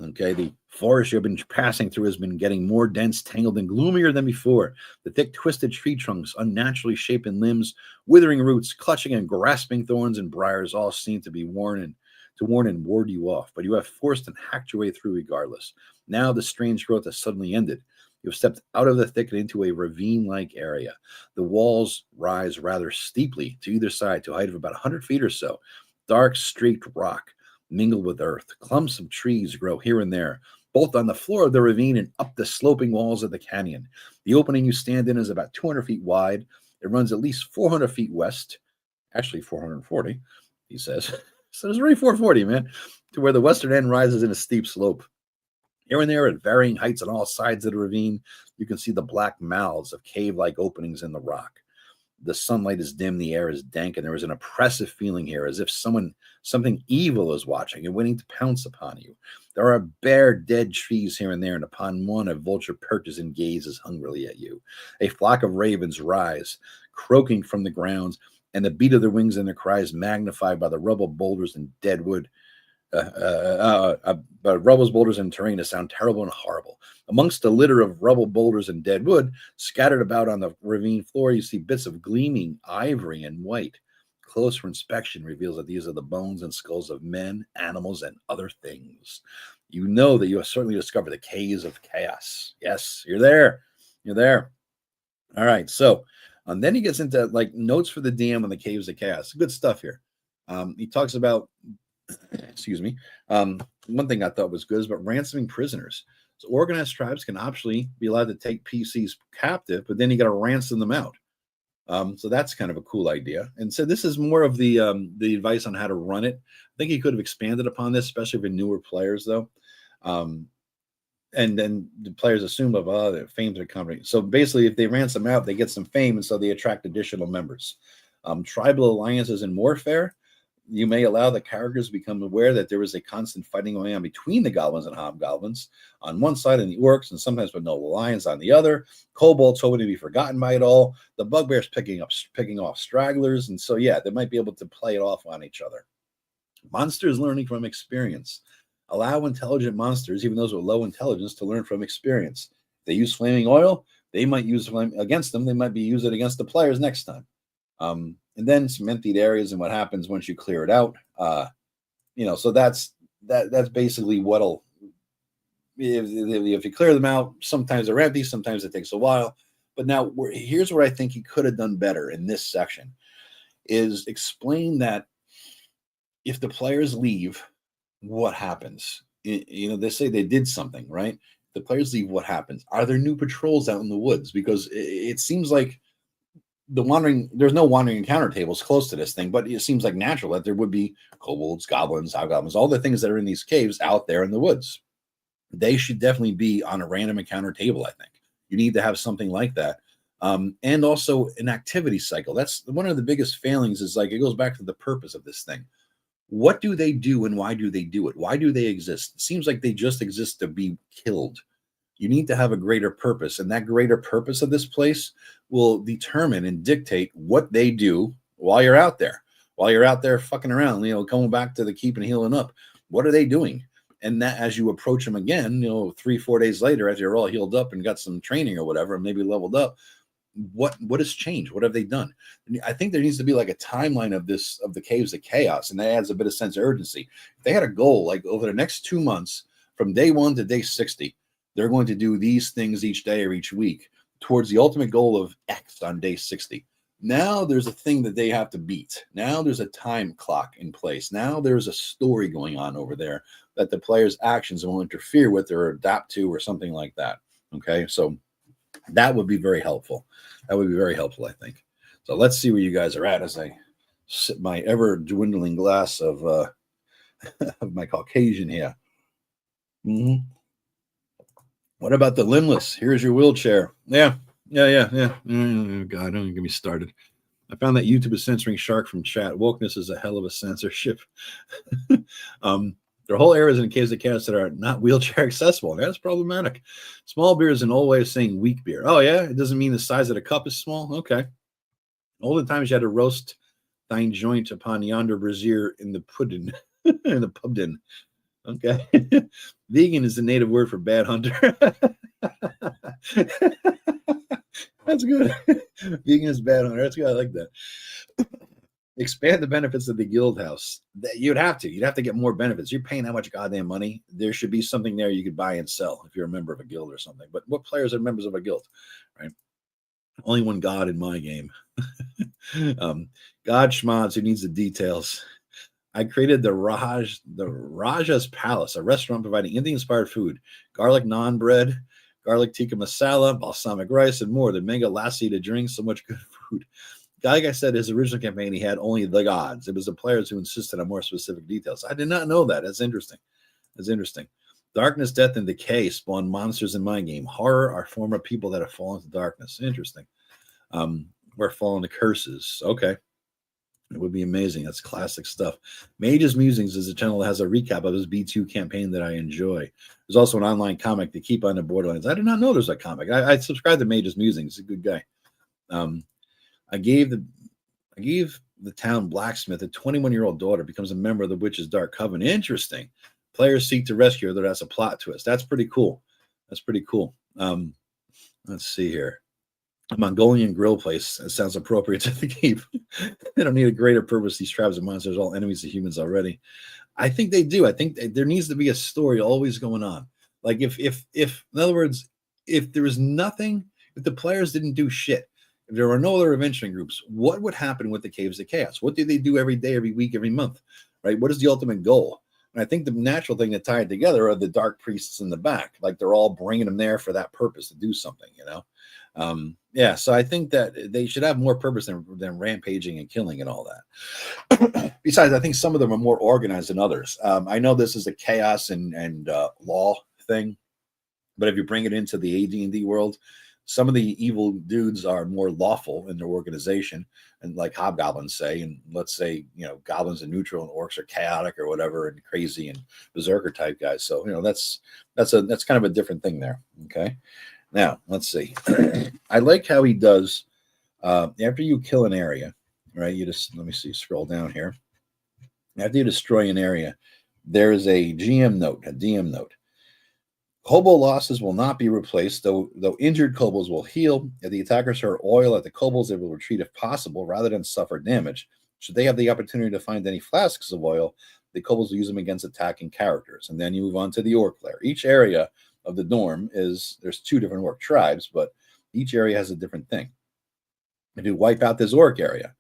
Speaker 1: Okay, the forest you've been passing through has been getting more dense, tangled, and gloomier than before. The thick, twisted tree trunks, unnaturally shapen limbs, withering roots, clutching and grasping thorns and briars all seem to be warn and ward you off. But you have forced and hacked your way through regardless. Now the strange growth has suddenly ended. You have stepped out of the thicket into a ravine-like area. The walls rise rather steeply to either side to a height of about 100 feet or so. Dark, streaked rock mingled with earth. Clumps of trees grow here and there, both on the floor of the ravine and up the sloping walls of the canyon. The opening you stand in is about 200 feet wide. It runs at least 400 feet west, actually 440, he says. So there's already 440, man, to where the western end rises in a steep slope. Here and there, at varying heights on all sides of the ravine, you can see the black mouths of cave-like openings in the rock. The sunlight is dim, the air is dank, and there is an oppressive feeling here, as if something evil is watching and waiting to pounce upon you. There are bare, dead trees here and there, and upon one a vulture perches and gazes hungrily at you. A flock of ravens rise, croaking from the grounds, and the beat of their wings and their cries magnified by the rubble boulders and dead wood. But rubble boulders and terrain to sound terrible and horrible. Amongst a litter of rubble boulders and dead wood scattered about on the ravine floor, you see bits of gleaming ivory and white. Closer inspection reveals that these are the bones and skulls of men, animals, and other things. You know that you have certainly discovered the caves of chaos. Yes, you're there. You're there. All right, so then he gets into like notes for the DM on the caves of chaos. Good stuff here. He talks about, excuse me, one thing I thought was good is about ransoming prisoners. So organized tribes can optionally be allowed to take PCs captive, but then you got to ransom them out. So that's kind of a cool idea. And so this is more of the advice on how to run it. I think he could have expanded upon this, especially for newer players, though. and then the players assume of the fame's a company. So basically, if they ransom out, they get some fame, and so they attract additional members. Tribal alliances in warfare. You may allow the characters to become aware that there is a constant fighting going on between the goblins and hobgoblins on one side and the orcs, and sometimes with noble alliance on the other. Kobolds hoping to be forgotten by it all. The bugbears picking off stragglers, and so yeah, they might be able to play it off on each other. Monsters learning from experience. Allow intelligent monsters, even those with low intelligence, to learn from experience. If they use flaming oil, they might use flame against them. They might be use it against the players next time. And then some emptied areas and what happens once you clear it out. So that's basically what'll, if you clear them out, sometimes they're empty, sometimes it takes a while. But now here's what I think he could have done better in this section is explain that if the players leave, what happens? They say they did something, right? The players leave, what happens? Are there new patrols out in the woods? Because it seems like there's no wandering encounter tables close to this thing, but it seems like natural that there would be kobolds, goblins, hobgoblins, all the things that are in these caves out there in the woods. They should definitely be on a random encounter table, I think. You need to have something like that. And also an activity cycle. That's one of the biggest failings is like, it goes back to the purpose of this thing. What do they do and why do they do it? Why do they exist? It seems like they just exist to be killed. You need to have a greater purpose, and that greater purpose of this place will determine and dictate what they do while you're out there. While you're out there fucking around, coming back to the keep and healing up. What are they doing? And that as you approach them again, 3-4 days later, as you're all healed up and got some training or whatever, and maybe leveled up, what has changed? What have they done? I think there needs to be like a timeline of the Caves of Chaos, and that adds a bit of sense of urgency. If they had a goal, like over the next 2 months, from day 1 to day 60, they're going to do these things each day or each week towards the ultimate goal of X on day 60. Now there's a thing that they have to beat. Now there's a time clock in place. Now there's a story going on over there that the player's actions will interfere with or adapt to or something like that. Okay, so that would be very helpful. That would be very helpful, I think. So let's see where you guys are at as I sip my ever dwindling glass of of my Caucasian here. Mm-hmm. What about the limbless? Here's your wheelchair. Yeah. Oh, God, don't get me started. I found that YouTube is censoring Shark from chat. Wokeness is a hell of a censorship. There are whole areas in Caves of Chaos that are not wheelchair accessible. That's problematic. Small beer is an old way of saying weak beer. Oh, yeah? It doesn't mean the size of the cup is small? Okay. Olden times you had to roast thine joint upon yonder brazier in the pudding. In the pubdin. Okay. Vegan is the native word for bad hunter. That's good. Vegan is bad hunter. That's good. I like that. Expand the benefits of the guild house. You'd have to get more benefits. You're paying that much goddamn money. There should be something there you could buy and sell if you're a member of a guild or something. But what players are members of a guild, right? Only one god in my game. God Schmods, who needs the details. I created the Raja's Palace, a restaurant providing Indian-inspired food, garlic naan bread, garlic tikka masala, balsamic rice, and more. The mega lassi to drink, so much good food. Gygax said his original campaign, he had only the gods. It was the players who insisted on more specific details. I did not know that. That's interesting. Darkness, death, and decay spawn monsters in my game. Horror are form of people that have fallen to darkness. Interesting. We're fallen to curses. Okay. It would be amazing. That's classic stuff. Mage's Musings is a channel that has a recap of his B2 campaign that I enjoy. There's also an online comic to keep on the Borderlands. I did not know there's a comic. I subscribed to Mage's Musings. He's a good guy. I gave the town blacksmith a 21-year-old daughter becomes a member of the Witch's Dark Coven. Interesting. Players seek to rescue her, though that's a plot twist. That's pretty cool. Let's see here. A Mongolian grill place. That sounds appropriate to the keep. They don't need a greater purpose. These tribes of monsters are all enemies of humans already. I think they do. I think there needs to be a story always going on. Like if in other words, if there was nothing, if the players didn't do shit, if there were no other adventuring groups, what would happen with the Caves of Chaos? What do they do every day, every week, every month? Right? What is the ultimate goal? And I think the natural thing to tie it together are the dark priests in the back. Like they're all bringing them there for that purpose to do something, so I think that they should have more purpose than rampaging and killing and all that. Besides, I think some of them are more organized than others. I know this is a chaos and law thing. But if you bring it into the AD&D world, some of the evil dudes are more lawful in their organization, and like hobgoblins say, and let's say, goblins are neutral and orcs are chaotic or whatever and crazy and berserker type guys. So that's kind of a different thing there. Okay, now let's see. I like how he does after you kill an area, right? You just let me see. Scroll down here. After you destroy an area, there is a GM note, a DM note. Kobold losses will not be replaced, though injured kobolds will heal. If the attackers throw oil at the kobolds, they will retreat if possible, rather than suffer damage. Should they have the opportunity to find any flasks of oil, the kobolds will use them against attacking characters. And then you move on to the orc lair. Each area of the dorm there's 2 different orc tribes, but each area has a different thing. If you wipe out this orc area,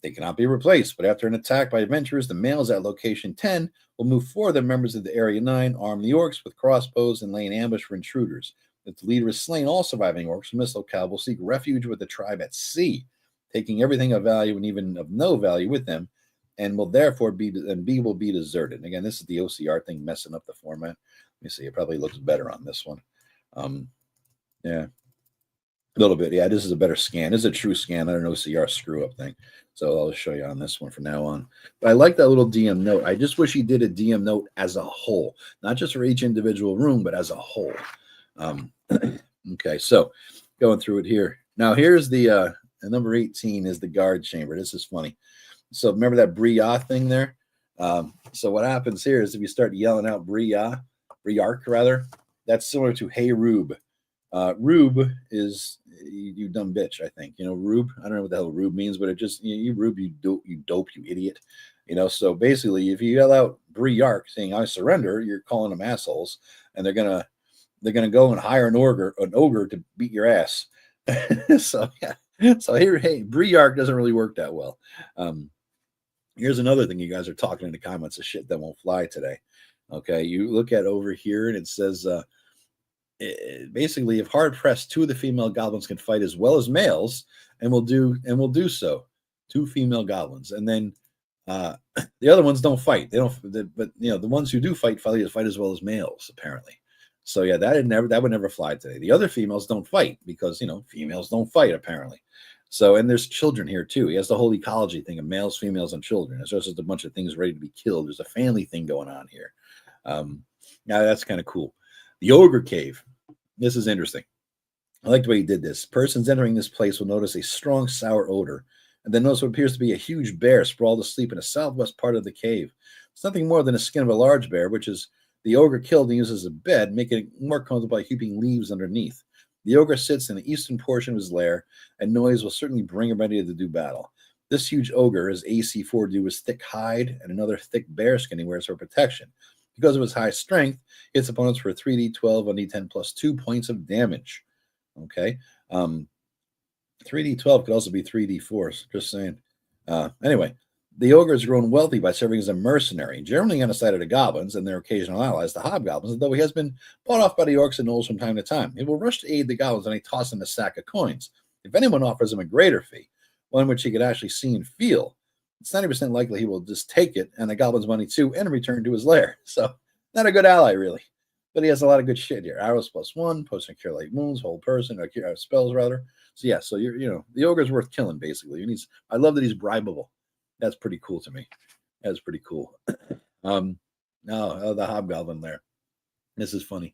Speaker 1: they cannot be replaced, but after an attack by adventurers, the males at location 10 will move forward. The members of the area 9 arm the orcs with crossbows and lay an ambush for intruders. If the leader is slain, all surviving orcs from this locale will seek refuge with the tribe at sea, taking everything of value and even of no value with them, and will therefore be deserted. Again, this is the OCR thing messing up the format. Let me see. It probably looks better on this one. Yeah. A little bit, yeah. This is a better scan. This is a true scan, not an OCR screw-up thing. So I'll show you on this one from now on. But I like that little DM note. I just wish he did a DM note as a whole, not just for each individual room, but as a whole. Okay, so going through it here. Now here's the number 18 is the guard chamber. This is funny. So remember that Briars thing there? So what happens here is if you start yelling out Briark rather, that's similar to Hey Rube. Rube is you dumb bitch, I think. Rube, I don't know what the hell Rube means, but it just, you Rube, you dope, you idiot. So basically if you yell out Briark saying I surrender, you're calling them assholes, and they're gonna go and hire an ogre to beat your ass. So yeah. So here, hey, Briark doesn't really work that well. Here's another thing you guys are talking in the comments of shit that won't fly today. Okay, you look at over here and it says basically, if hard pressed, 2 of the female goblins can fight as well as males, and will do so. 2 female goblins, and then the other ones don't fight. They don't, but the ones who do fight as well as males, apparently. So yeah, that would never fly today. The other females don't fight because females don't fight apparently. So, and there's children here too. He has the whole ecology thing of males, females, and children. It's just a bunch of things ready to be killed. There's a family thing going on here. Now that's kind of cool. The ogre cave. This is interesting. I like the way he did this. Persons entering this place will notice a strong sour odor, and then notice what appears to be a huge bear sprawled asleep in the southwest part of the cave. It's nothing more than the skin of a large bear, which is the ogre killed and uses as a bed, making it more comfortable by heaping leaves underneath. The ogre sits in the eastern portion of his lair, and noise will certainly bring him ready to do battle. This huge ogre has AC 4 due to his thick hide and another thick bear skin he wears for protection. Because of his high strength, hits opponents for 3d12 on d10 plus 2 points of damage. Okay. 3d12 could also be 3d4s. Just saying. Anyway, the ogre has grown wealthy by serving as a mercenary, generally on the side of the goblins and their occasional allies, the hobgoblins, though he has been bought off by the orcs and gnolls from time to time. He will rush to aid the goblins and he tosses them a sack of coins. If anyone offers him a greater fee, one which he could actually see and feel, it's 90% likely he will just take it and the goblin's money too and return to his lair. So, not a good ally, really. But he has a lot of good shit here. Arrows +1, potion cure light wounds, whole person, or cure spells rather. So yeah, so the ogre's worth killing basically. I love that he's bribable. That's pretty cool to me. That's pretty cool. Now the hobgoblin there. This is funny.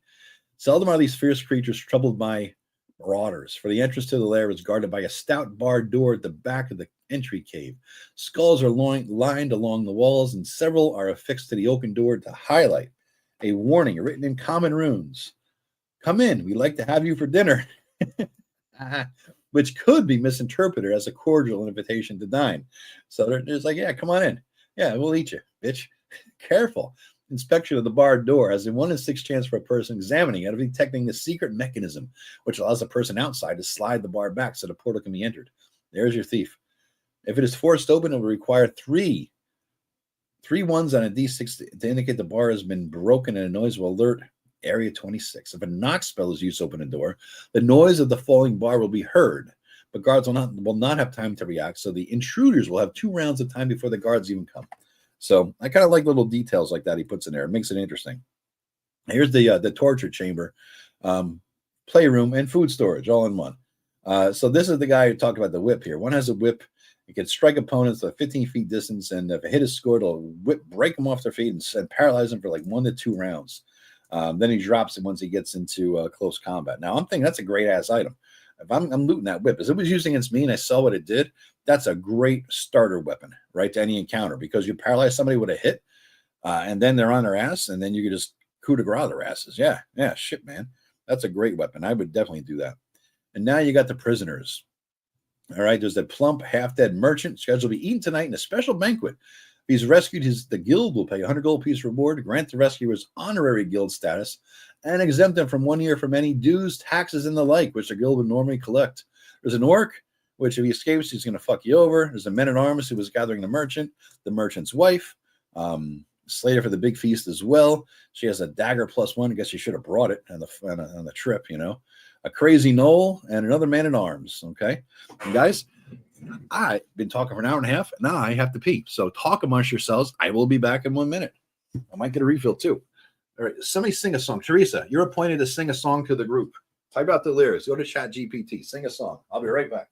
Speaker 1: Seldom are these fierce creatures troubled by marauders, for the entrance to the lair is guarded by a stout barred door at the back of the entry cave. Skulls are lined along the walls, and several are affixed to the oaken door to highlight a warning written in common runes. Come in, we'd like to have you for dinner. Which could be misinterpreted as a cordial invitation to dine. So they're just like, yeah, come on in. Yeah, we'll eat you, bitch. Careful. Inspection of the barred door has a 1 in 6 chance for a person examining it of detecting the secret mechanism, which allows a person outside to slide the bar back so the portal can be entered. There's your thief. If it is forced open, it will require three ones on a d6 to indicate the bar has been broken, and a noise will alert Area 26. If a knock spell is used to open a door, the noise of the falling bar will be heard, but guards will not have time to react, so the intruders will have 2 rounds of time before the guards even come. So I kind of like little details like that he puts in there. It makes it interesting. Here's the torture chamber, playroom, and food storage all in one. So this is the guy who talked about the whip here. One has a whip. It can strike opponents at 15 feet distance, and if a hit is scored, it'll break them off their feet and paralyze them for like 1 to 2 rounds. Then he drops it once he gets into close combat. Now, I'm thinking that's a great-ass item. If I'm looting that whip, as it was used against me and I saw what it did, that's a great starter weapon, right, to any encounter, because you paralyze somebody with a hit, and then they're on their ass, and then you can just coup de grace their asses. Yeah, shit, man. That's a great weapon. I would definitely do that. And now you got the prisoners. All right, there's that plump, half-dead merchant scheduled to be eaten tonight in a special banquet. If he's rescued, the guild will pay 100 gold piece reward, grant the rescuers honorary guild status, and exempt them from 1 year from any dues, taxes, and the like, which the guild would normally collect. There's an orc, which if he escapes, he's going to fuck you over. There's a man-at-arms who was gathering the merchant's wife, slated for the big feast as well. She has a dagger +1. I guess she should have brought it on the trip, you know. A crazy knoll, and another man-at-arms, okay? And guys, I've been talking for an hour and a half. Now I have to pee. So talk amongst yourselves. I will be back in 1 minute. I might get a refill too. All right, somebody sing a song. Teresa, you're appointed to sing a song to the group. Type out the lyrics. Go to ChatGPT. Sing a song. I'll be right back.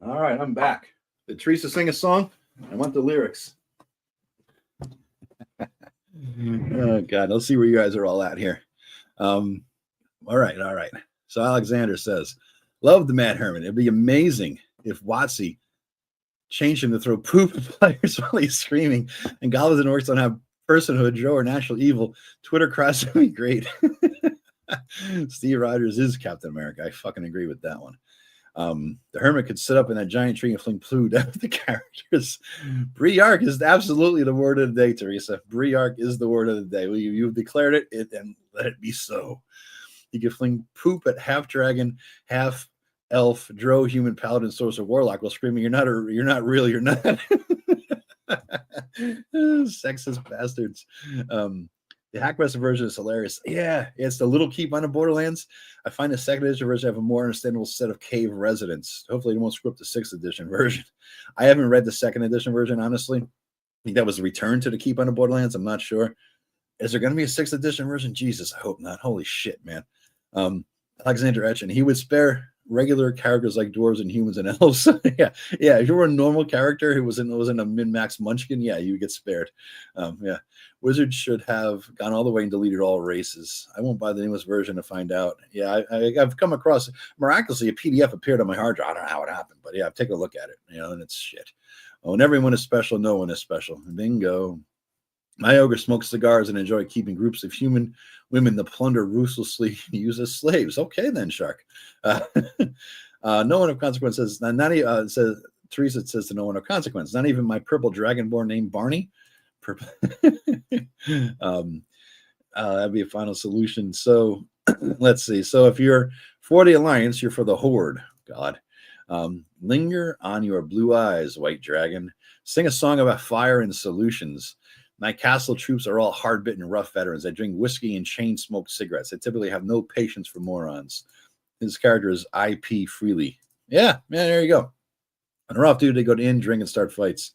Speaker 1: All right, I'm back. Did Teresa sing a song? I want the lyrics. Oh, God. Let's see where you guys are all at here. All right. So Alexander says, love the Mad Hermit. It'd be amazing if Watsy changed him to throw poop at players while he's screaming, and goblins and orcs don't have personhood, Joe, or natural evil. Twitter cross would be great. Steve Rogers is Captain America. I fucking agree with that one. The hermit could sit up in that giant tree and fling poo down the characters. Briark is absolutely the word of the day, Teresa. Briark is the word of the day. Well, you've declared it, and let it be so. You can fling poop at half dragon, half elf, drow, human, paladin, sorcerer, warlock while screaming, "You're not real. You're not." Sexist bastards. The Hackmaster version is hilarious. Yeah, it's the little keep on the Borderlands. I find the second edition version have a more understandable set of cave residents. Hopefully, they won't screw up the 6th edition version. I haven't read the 2nd edition version, honestly. I think that was a return to the keep on the Borderlands. I'm not sure. Is there going to be a 6th edition version? Jesus, I hope not. Holy shit, man. Alexander Etchen, he would spare regular characters like dwarves and humans and elves. yeah. If you were a normal character who was in a min-max munchkin, yeah, you would get spared. Yeah. Wizards should have gone all the way and deleted all races. I won't buy the newest version to find out. Yeah, I've come across miraculously a PDF appeared on my hard drive. I don't know how it happened, but yeah, I've taken a look at it. And it's shit. Oh, and everyone is special. No one is special. Bingo. My ogre smokes cigars and enjoy keeping groups of human women to plunder ruthlessly used as slaves. Okay, then, Shark. No one of consequence says, says Teresa says to no one of consequence. Not even my purple dragonborn named Barney. That'd be a final solution. So let's see. So if you're for the Alliance, you're for the Horde. God. Linger on your blue eyes, white dragon. Sing a song about fire and solutions. My castle troops are all hard-bitten, rough veterans. They drink whiskey and chain-smoke cigarettes. They typically have no patience for morons. His character is IP freely. Yeah, there you go. On a rough dude, they go to inn, drink, and start fights.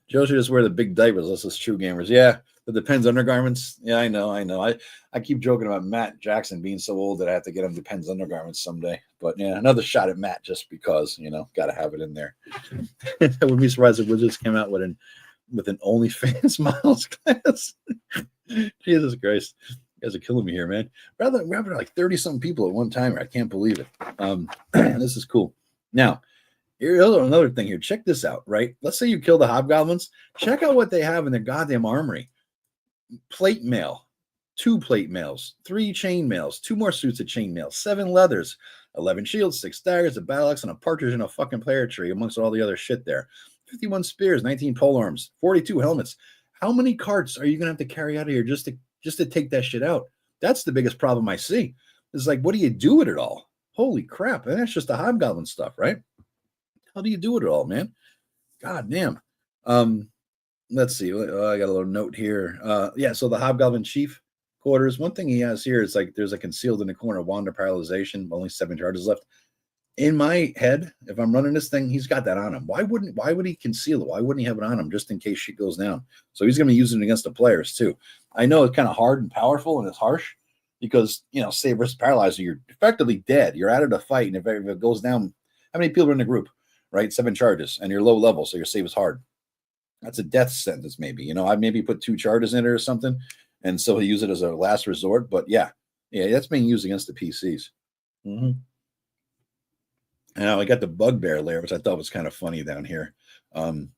Speaker 1: Joe should just wear the big diapers. That's just true gamers. Yeah, The Depends undergarments. Yeah, I know. I keep joking about Matt Jackson being so old that I have to get him Depends undergarments someday. But yeah, another shot at Matt just because, got to have it in there. I wouldn't be surprised if Wizards came out with an OnlyFans Miles class. Jesus Christ. You guys are killing me here, man. Rather like 30-something people at one time. I can't believe it. This is cool. Now, here's another thing here. Check this out, right? Let's say you kill the hobgoblins. Check out what they have in their goddamn armory. Plate mail, 2 plate mails, 3 chain mails, 2 more suits of chain mail, 7 leathers, 11 shields, 6 daggers, a battle axe, and a partridge in a fucking player tree amongst all the other shit there. 51 spears, 19 polearms, 42 helmets. How many carts are you gonna have to carry out of here just to take that shit out? That's the biggest problem I see. It's like, what do you do with it all? Holy crap! And that's just the hobgoblin stuff, right? How do you do it all, man? God damn. Let's see. I got a little note here. Yeah, so the Hobgoblin Chief quarters. One thing he has here is like there's a concealed in the corner wand of paralyzation. Only 7 charges left. In my head, if I'm running this thing, he's got that on him. Why would he conceal it? Why wouldn't he have it on him just in case shit goes down? So he's going to be using it against the players too. I know it's kind of hard and powerful and it's harsh because, save versus paralyzer, you're effectively dead. You're out of the fight. And if it goes down, how many people are in the group, right? 7 charges and you're low level. So your save is hard. That's a death sentence, maybe. I maybe put 2 charges in it or something. And so he'll use it as a last resort. But yeah, that's being used against the PCs. Mm-hmm. Now I got the Bugbear layer, which I thought was kind of funny down here. And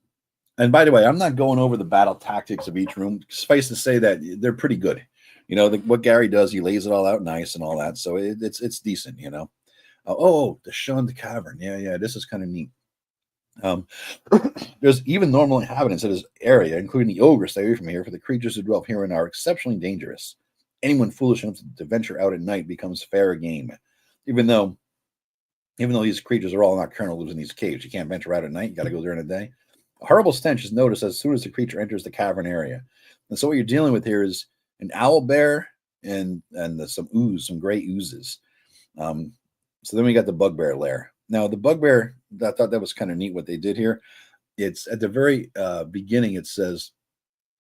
Speaker 1: by the way, I'm not going over the battle tactics of each room. Suffice to say that they're pretty good. What Gary does, he lays it all out nice and all that. So it's decent, the Shunned Cavern. Yeah, this is kind of neat. There's even normal inhabitants of this area, including the ogre, stay away from here, for the creatures who dwell herein are exceptionally dangerous. Anyone foolish enough to venture out at night becomes fair game. Even though these creatures are all nocturnal, lives in these caves. You can't venture out at night. You got to go during the day. A horrible stench is noticed as soon as the creature enters the cavern area. And so what you're dealing with here is an owl bear and some gray oozes. So then we got the Bugbear lair. Now the Bugbear, I thought that was kind of neat what they did here. It's at the very beginning. It says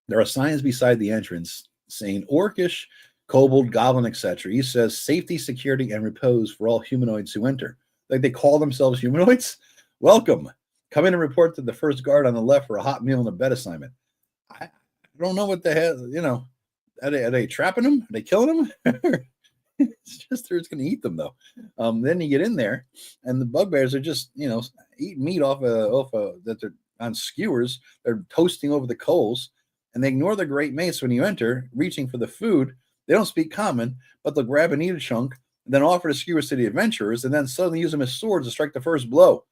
Speaker 1: there are signs beside the entrance saying Orcish, Kobold, Goblin, etc. He says safety, security, and repose for all humanoids who enter. Like they call themselves humanoids. Welcome. Come in and report to the first guard on the left for a hot meal and a bed assignment. I don't know what the hell, are they trapping them? Are they killing them? It's just they're just going to eat them though. Then you get in there and the bugbears are just, eating meat off that they're on skewers. They're toasting over the coals and they ignore the great mace when you enter, reaching for the food. They don't speak common, but they'll grab and eat a chunk, then offer the skewers to the adventurers, and then suddenly use them as swords to strike the first blow.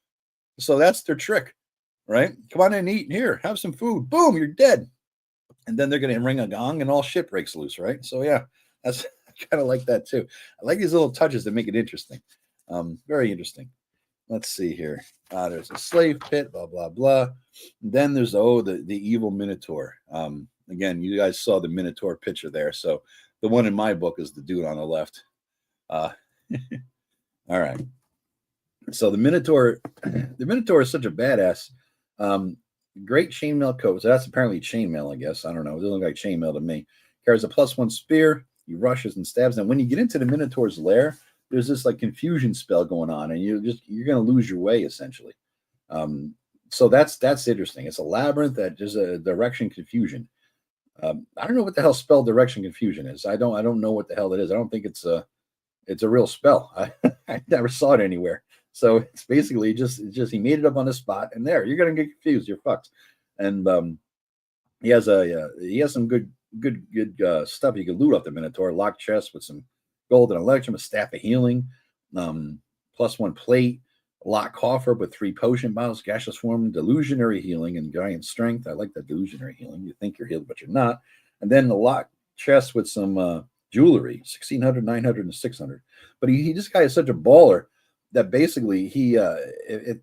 Speaker 1: So that's their trick, right? Come on in and eat. Here, have some food. Boom, you're dead. And then they're going to ring a gong and all shit breaks loose, right? So yeah, that's I kind of like that too. I like these little touches that make it interesting. Very interesting. Let's see here. There's a slave pit, blah, blah, blah. And then there's, the evil Minotaur. Again, you guys saw the Minotaur picture there. So the one in my book is the dude on the left. All right. So the Minotaur is such a badass. Great chainmail coat. So that's apparently chainmail, I guess. I don't know. It doesn't look like chainmail to me. Carries a +1 spear. He rushes and stabs. And when you get into the Minotaur's lair, there's this like confusion spell going on, and you're going to lose your way essentially. So that's interesting. It's a labyrinth that there's a direction confusion. I don't know what the hell spell direction confusion is. I don't know what the hell it is. I don't think it's a real spell. I never saw it anywhere. So it's basically just he made it up on the spot, and there you're gonna get confused. You're fucked. And he has some good stuff you can loot off the Minotaur. Locked chest with some gold and electrum, a staff of healing, +1 plate, a locked coffer with 3 potion bottles, gaseous form, delusionary healing, and giant strength. I like that delusionary healing. You think you're healed, but you're not. And then the locked chest with some jewelry, 1,600, 900, and 600. But this guy is such a baller that basically the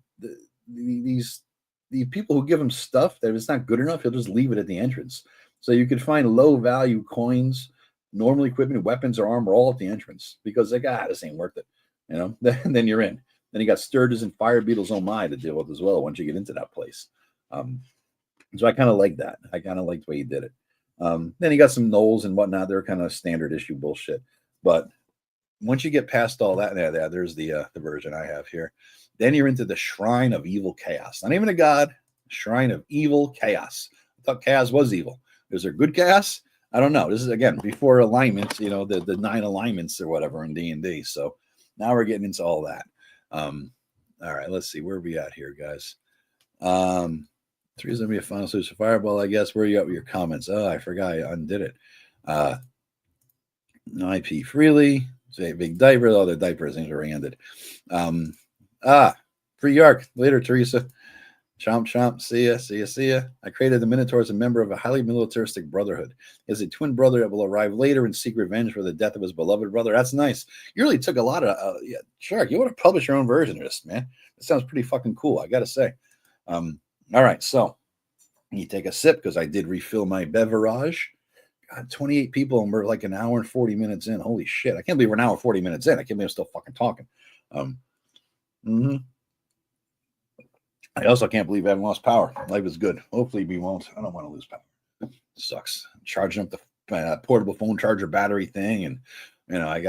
Speaker 1: people who give him stuff that if it's not good enough, he'll just leave it at the entrance. So you could find low value coins, normal equipment, weapons, or armor all at the entrance because they got this ain't worth it, Then you're in. Then you got Sturges and Fire Beetles, oh my, to deal with as well once you get into that place. So I kind of like that. I kind of like the way he did it. Then you got some gnolls and whatnot. They're kind of standard issue bullshit. But once you get past all that, there's the version I have here. Then you're into the Shrine of Evil Chaos. Not even a god, Shrine of Evil Chaos. I thought chaos was evil. Is there good chaos? I don't know. This is, again, before alignments, the 9 alignments or whatever in D&D. So now we're getting into all that. All right, let's see. Where are we at here, guys? 3 is going to be a final solution fireball, I guess. Where are you at with your comments? Oh, I forgot. I undid it. IP freely. Say big diaper. Oh, the diaper things are ended. Free Yark. Later, Teresa. Chomp. See ya. I created the Minotaur as a member of a highly militaristic brotherhood. He has a twin brother that will arrive later and seek revenge for the death of his beloved brother. That's nice. You really took a lot of Shark. You want to publish your own version of this, man? It sounds pretty fucking cool, I gotta say. All right, so you take a sip because I did refill my beverage. God, 28 people and we're like an hour and 40 minutes in. Holy shit! I can't believe we're an hour and 40 minutes in. I can't believe I'm still fucking talking. I also can't believe I haven't lost power. Life is good. Hopefully we won't. I don't want to lose power. It sucks. I'm charging up the portable phone charger battery thing, and I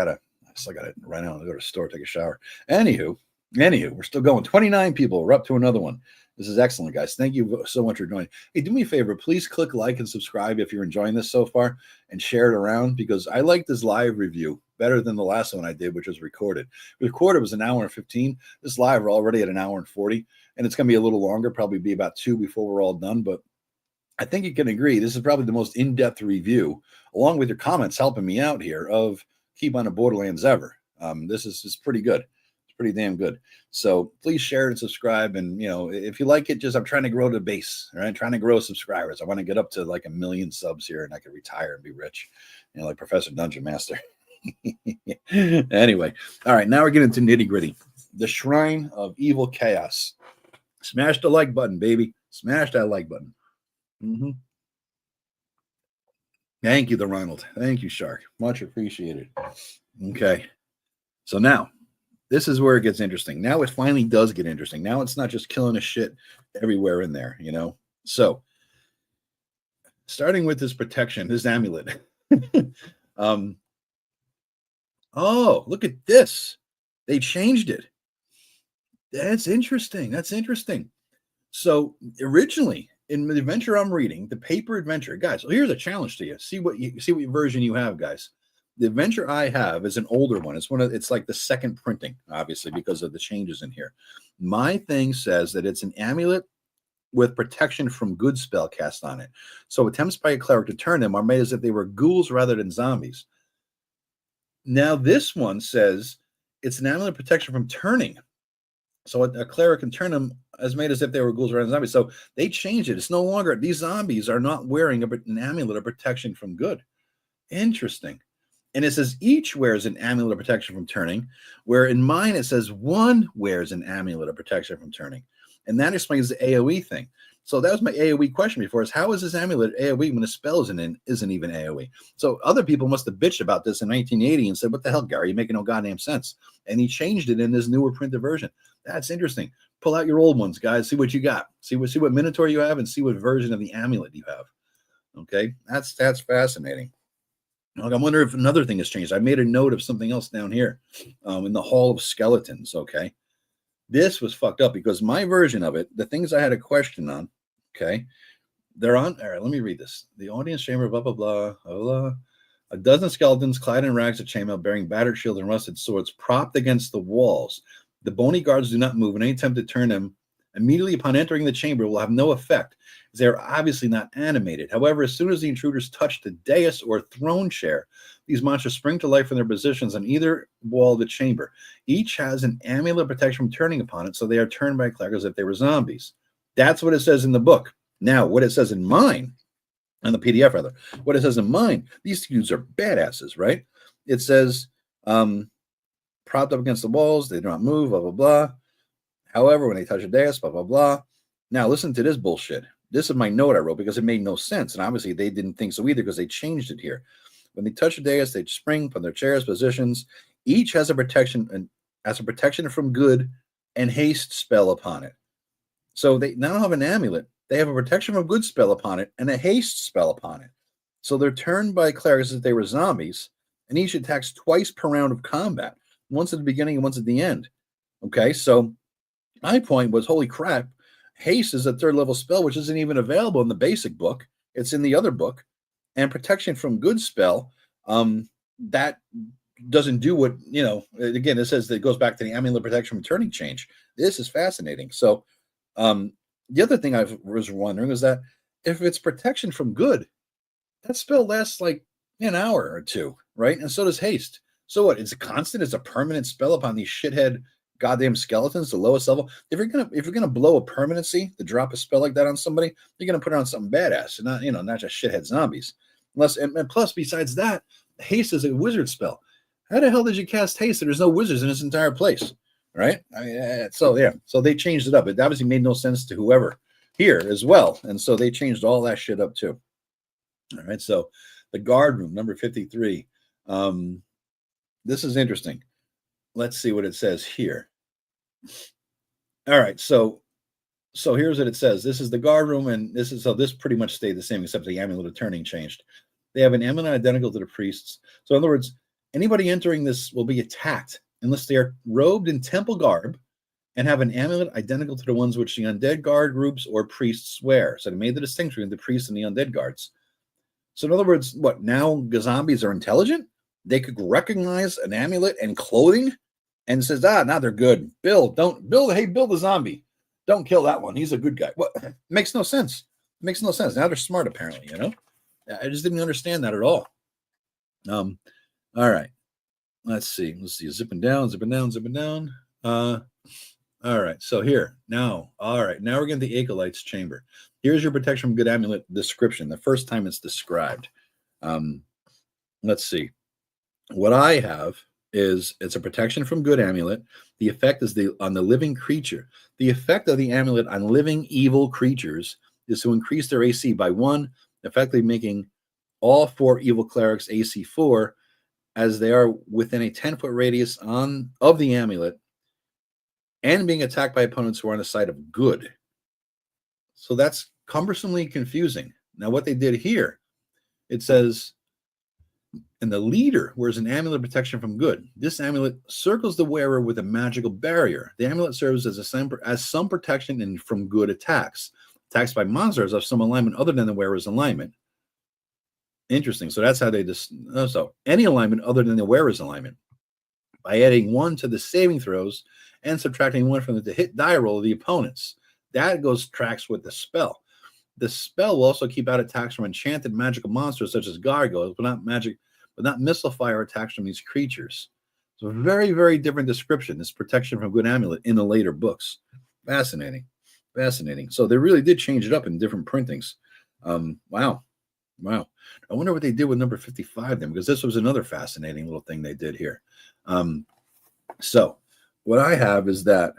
Speaker 1: still gotta right now go to the store, take a shower. Anywho, we're still going. 29 people. We're up to another one. This is excellent, guys. Thank you so much for joining. Hey, do me a favor. Please click like and subscribe if you're enjoying this so far, and share it around, because I like this live review better than the last one I did, which was recorded. Recorded was an hour and 15. This live, we're already at an hour and 40, and it's going to be a little longer, probably be about 2 before we're all done. But I think you can agree this is probably the most in-depth review, along with your comments helping me out here, of Keep on the Borderlands ever. This is pretty good. It's pretty damn good. So please share and subscribe. And, if you like it, I'm trying to grow the base, right? I'm trying to grow subscribers. I want to get up to like 1 million subs here, and I can retire and be rich, like Professor Dungeon Master. Anyway, all right, now we're getting into nitty gritty. The Shrine of Evil Chaos. Smash the like button, baby. Smash that like button. Thank you, the Ronald. Thank you, Shark. Much appreciated. Okay. So now, this is where it gets interesting. Now it finally does get interesting. Now it's not just killing a shit everywhere in there, So, starting with this protection, this amulet. Oh, look at this. They changed it. That's interesting. So originally in the adventure I'm reading, the paper adventure, guys, so here's a challenge to you. See what version you have, guys. The adventure I have is an older one. It's like the second printing, obviously, because of the changes in here. My thing says that it's an amulet with protection from good spell cast on it. So attempts by a cleric to turn them are made as if they were ghouls rather than zombies. Now this one says it's an amulet of protection from turning. So a cleric can turn them as made as if they were ghouls rather than zombies. So they changed it. It's no longer, these zombies are not wearing an amulet of protection from good. Interesting. And it says each wears an amulet of protection from turning, where in mine it says one wears an amulet of protection from turning. And that explains the AoE thing. So that was my AoE question before, is how is this amulet AoE when the spell isn't even AoE? So other people must have bitched about this in 1980 and said, what the hell, Gary, you're making no goddamn sense. And he changed it in this newer printed version. That's interesting. Pull out your old ones, guys. See what you got. See what Minotaur you have, and see what version of the amulet you have. Okay, that's fascinating. I wonder if another thing has changed. I made a note of something else down here in the Hall of Skeletons. Okay. This was fucked up because my version of it, the things I had a question on, okay, they're on. All right, let me read this. The audience chamber, blah, blah, blah, blah, blah. A dozen skeletons clad in rags of chainmail, bearing battered shields and rusted swords, propped against the walls. The bony guards do not move, and any attempt to turn them immediately upon entering the chamber will have no effect, as they are obviously not animated. However, as soon as the intruders touch the dais or throne chair, these monsters spring to life from their positions on either wall of the chamber. Each has an amulet of protection from turning upon it, so they are turned by clerics as if they were zombies. That's what it says in the book. Now, what it says in mine, on the PDF rather, what it says in mine, these dudes are badasses, right? It says, propped up against the walls, they do not move, blah, blah, blah. However, when they touch a dais, blah, blah, blah. Now, listen to this bullshit. This is my note I wrote because it made no sense. And obviously, they didn't think so either because they changed it here. When they touch a dais, they spring from their chairs, positions. Each has a protection from good and haste spell upon it. So they not have an amulet. They have a protection from good spell upon it and a haste spell upon it. So they're turned by clerics as they were zombies, and each attacks twice per round of combat, once at the beginning and once at the end. Okay, so my point was, holy crap, haste is a third level spell, which isn't even available in the basic book. It's in the other book. And protection from good spell, that doesn't do what, again, it says that it goes back to the amulet protection from turning change. This is fascinating. So the other thing I was wondering is that if it's protection from good, that spell lasts like an hour or two, right? And so does haste. So what? It's a constant, it's a permanent spell upon these shithead goddamn skeletons, the lowest level. If you're gonna blow a permanency to drop a spell like that on somebody, you're gonna put it on something badass, and not just shithead zombies. And plus, besides that, haste is a wizard spell. How the hell did you cast haste? There's no wizards in this entire place, right? I mean, so they changed it up. It obviously made no sense to whoever here as well, and so they changed all that shit up too. All right, so the guard room, number 53. This is interesting. Let's see what it says here. All right, so here's what it says. This is the guard room, and this pretty much stayed the same, except the amulet of turning changed. They have an amulet identical to the priests. So in other words, anybody entering this will be attacked unless they are robed in temple garb and have an amulet identical to the ones which the undead guard groups or priests wear. So they made the distinction between the priests and the undead guards. So in other words, what, now zombies are intelligent? They could recognize an amulet and clothing and says, now they're good. Bill the zombie. Don't kill that one. He's a good guy. What? Makes no sense. Makes no sense. Now they're smart, apparently, I just didn't understand that at all. All right. Let's see. Zipping down. All right. So here. Now we're getting the Acolyte's Chamber. Here's your protection from good amulet description. The first time it's described. Let's see. What I have is it's a protection from good amulet. The effect is on the living creature. The effect of the amulet on living evil creatures is to increase their AC by 1, effectively making all 4 evil clerics AC 4 as they are within a 10-foot radius of the amulet and being attacked by opponents who are on the side of good. So that's cumbersomely confusing. Now what they did here, it says, and the leader wears an amulet protection from good. This amulet circles the wearer with a magical barrier. The amulet serves as some protection from good attacks. Attacks by monsters of some alignment other than the wearer's alignment. Interesting. So that's how they so any alignment other than the wearer's alignment. By adding 1 to the saving throws and subtracting 1 from the hit die roll of the opponents. That tracks with the spell. The spell will also keep out attacks from enchanted magical monsters such as gargoyles, but not missile fire attacks from these creatures. So a very, very different description, this protection from good amulet in the later books. Fascinating. So they really did change it up in different printings. Wow. I wonder what they did with number 55 then, because this was another fascinating little thing they did here. So what I have is that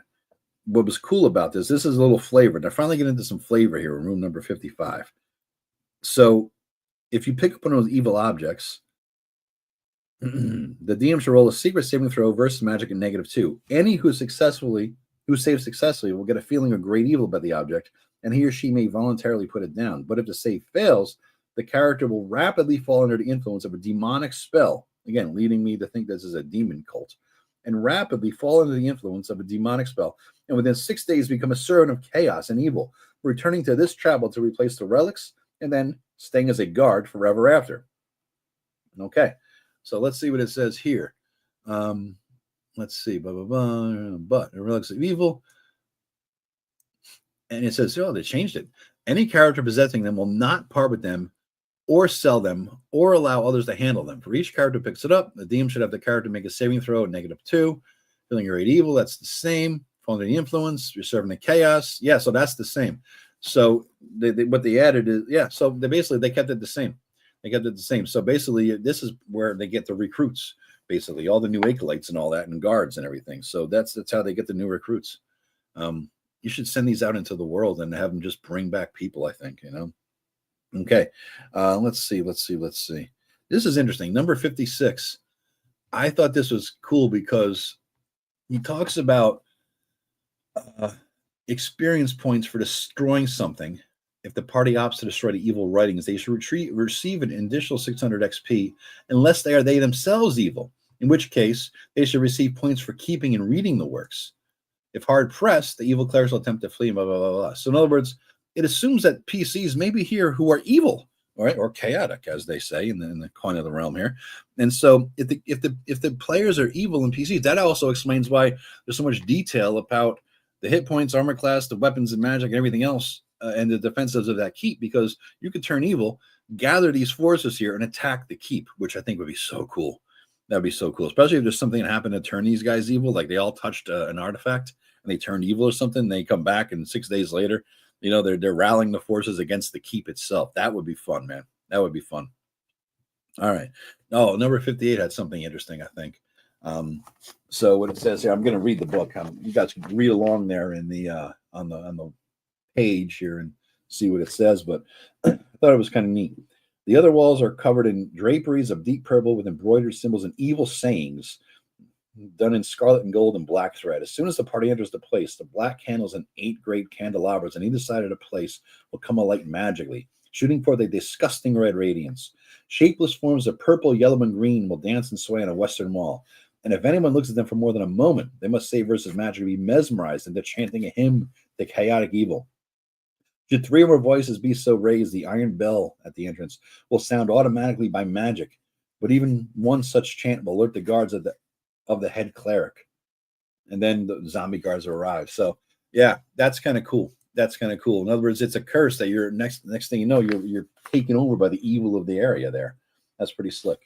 Speaker 1: what was cool about this is a little flavor. They're finally getting into some flavor here in room number 55. So if you pick up one of those evil objects, the DM should roll a secret saving throw versus magic at -2. Any who saves successfully will get a feeling of great evil about the object, and he or she may voluntarily put it down. But if the save fails, the character will rapidly fall under the influence of a demonic spell, again, leading me to think this is a demon cult, and rapidly fall under the influence of a demonic spell, and within 6 days become a servant of chaos and evil, returning to this travel to replace the relics, and then staying as a guard forever after. Okay, so let's see what it says here. Let's see, but the relics of evil, and it says, they changed it. Any character possessing them will not part with them or sell them or allow others to handle them. For each character who picks it up, the DM should have the character make a saving throw at -2. Feeling great evil, that's the same. Fall under the influence, you're serving the chaos. Yeah, so that's the same. So what they added is, so they kept it the same. So basically, this is where they get the recruits, basically, all the new acolytes and all that, and guards and everything. So that's how they get the new recruits. You should send these out into the world and have them just bring back people, I think, Okay. Let's see. This is interesting. Number 56. I thought this was cool because he talks about experience points for destroying something If the party opts to destroy the evil writings, they should receive an additional 600 XP unless they themselves evil, in which case they should receive points for keeping and reading the works. If hard pressed, the evil clerics will attempt to flee, blah, blah, blah, blah. So in other words, it assumes that PCs may be here who are evil, right, or chaotic, as they say in the coin of the realm here. And so if the players are evil in PCs, that also explains why there's so much detail about the hit points, armor class, the weapons and magic, and everything else, and the defensives of that keep, because you could turn evil, gather these forces here, and attack the keep, which I think would be so cool. That'd be so cool, especially if there's something that happened to turn these guys evil, like they all touched an artifact and they turned evil or something. They come back, and 6 days later, they're rallying the forces against the keep itself. That would be fun, man. That would be fun. All right. Oh, number 58 had something interesting, I think. So what it says here, I'm going to read the book. You guys can read along there in the on the page here and see what it says. But I thought it was kind of neat. The other walls are covered in draperies of deep purple with embroidered symbols and evil sayings done in scarlet and gold and black thread. As soon as the party enters the place, the black candles and 8 great candelabras on either side of the place will come alight magically, shooting forth a disgusting red radiance. Shapeless forms of purple, yellow, and green will dance and sway on a western wall. And if anyone looks at them for more than a moment, they must say versus magic be mesmerized into chanting a hymn to chaotic evil. Should 3 or more voices be so raised, the iron bell at the entrance will sound automatically by magic. But even one such chant will alert the guards of the head cleric. And then the zombie guards will arrive. So, yeah, that's kind of cool. That's kind of cool. In other words, it's a curse that you're next thing you know, you're taken over by the evil of the area there. That's pretty slick.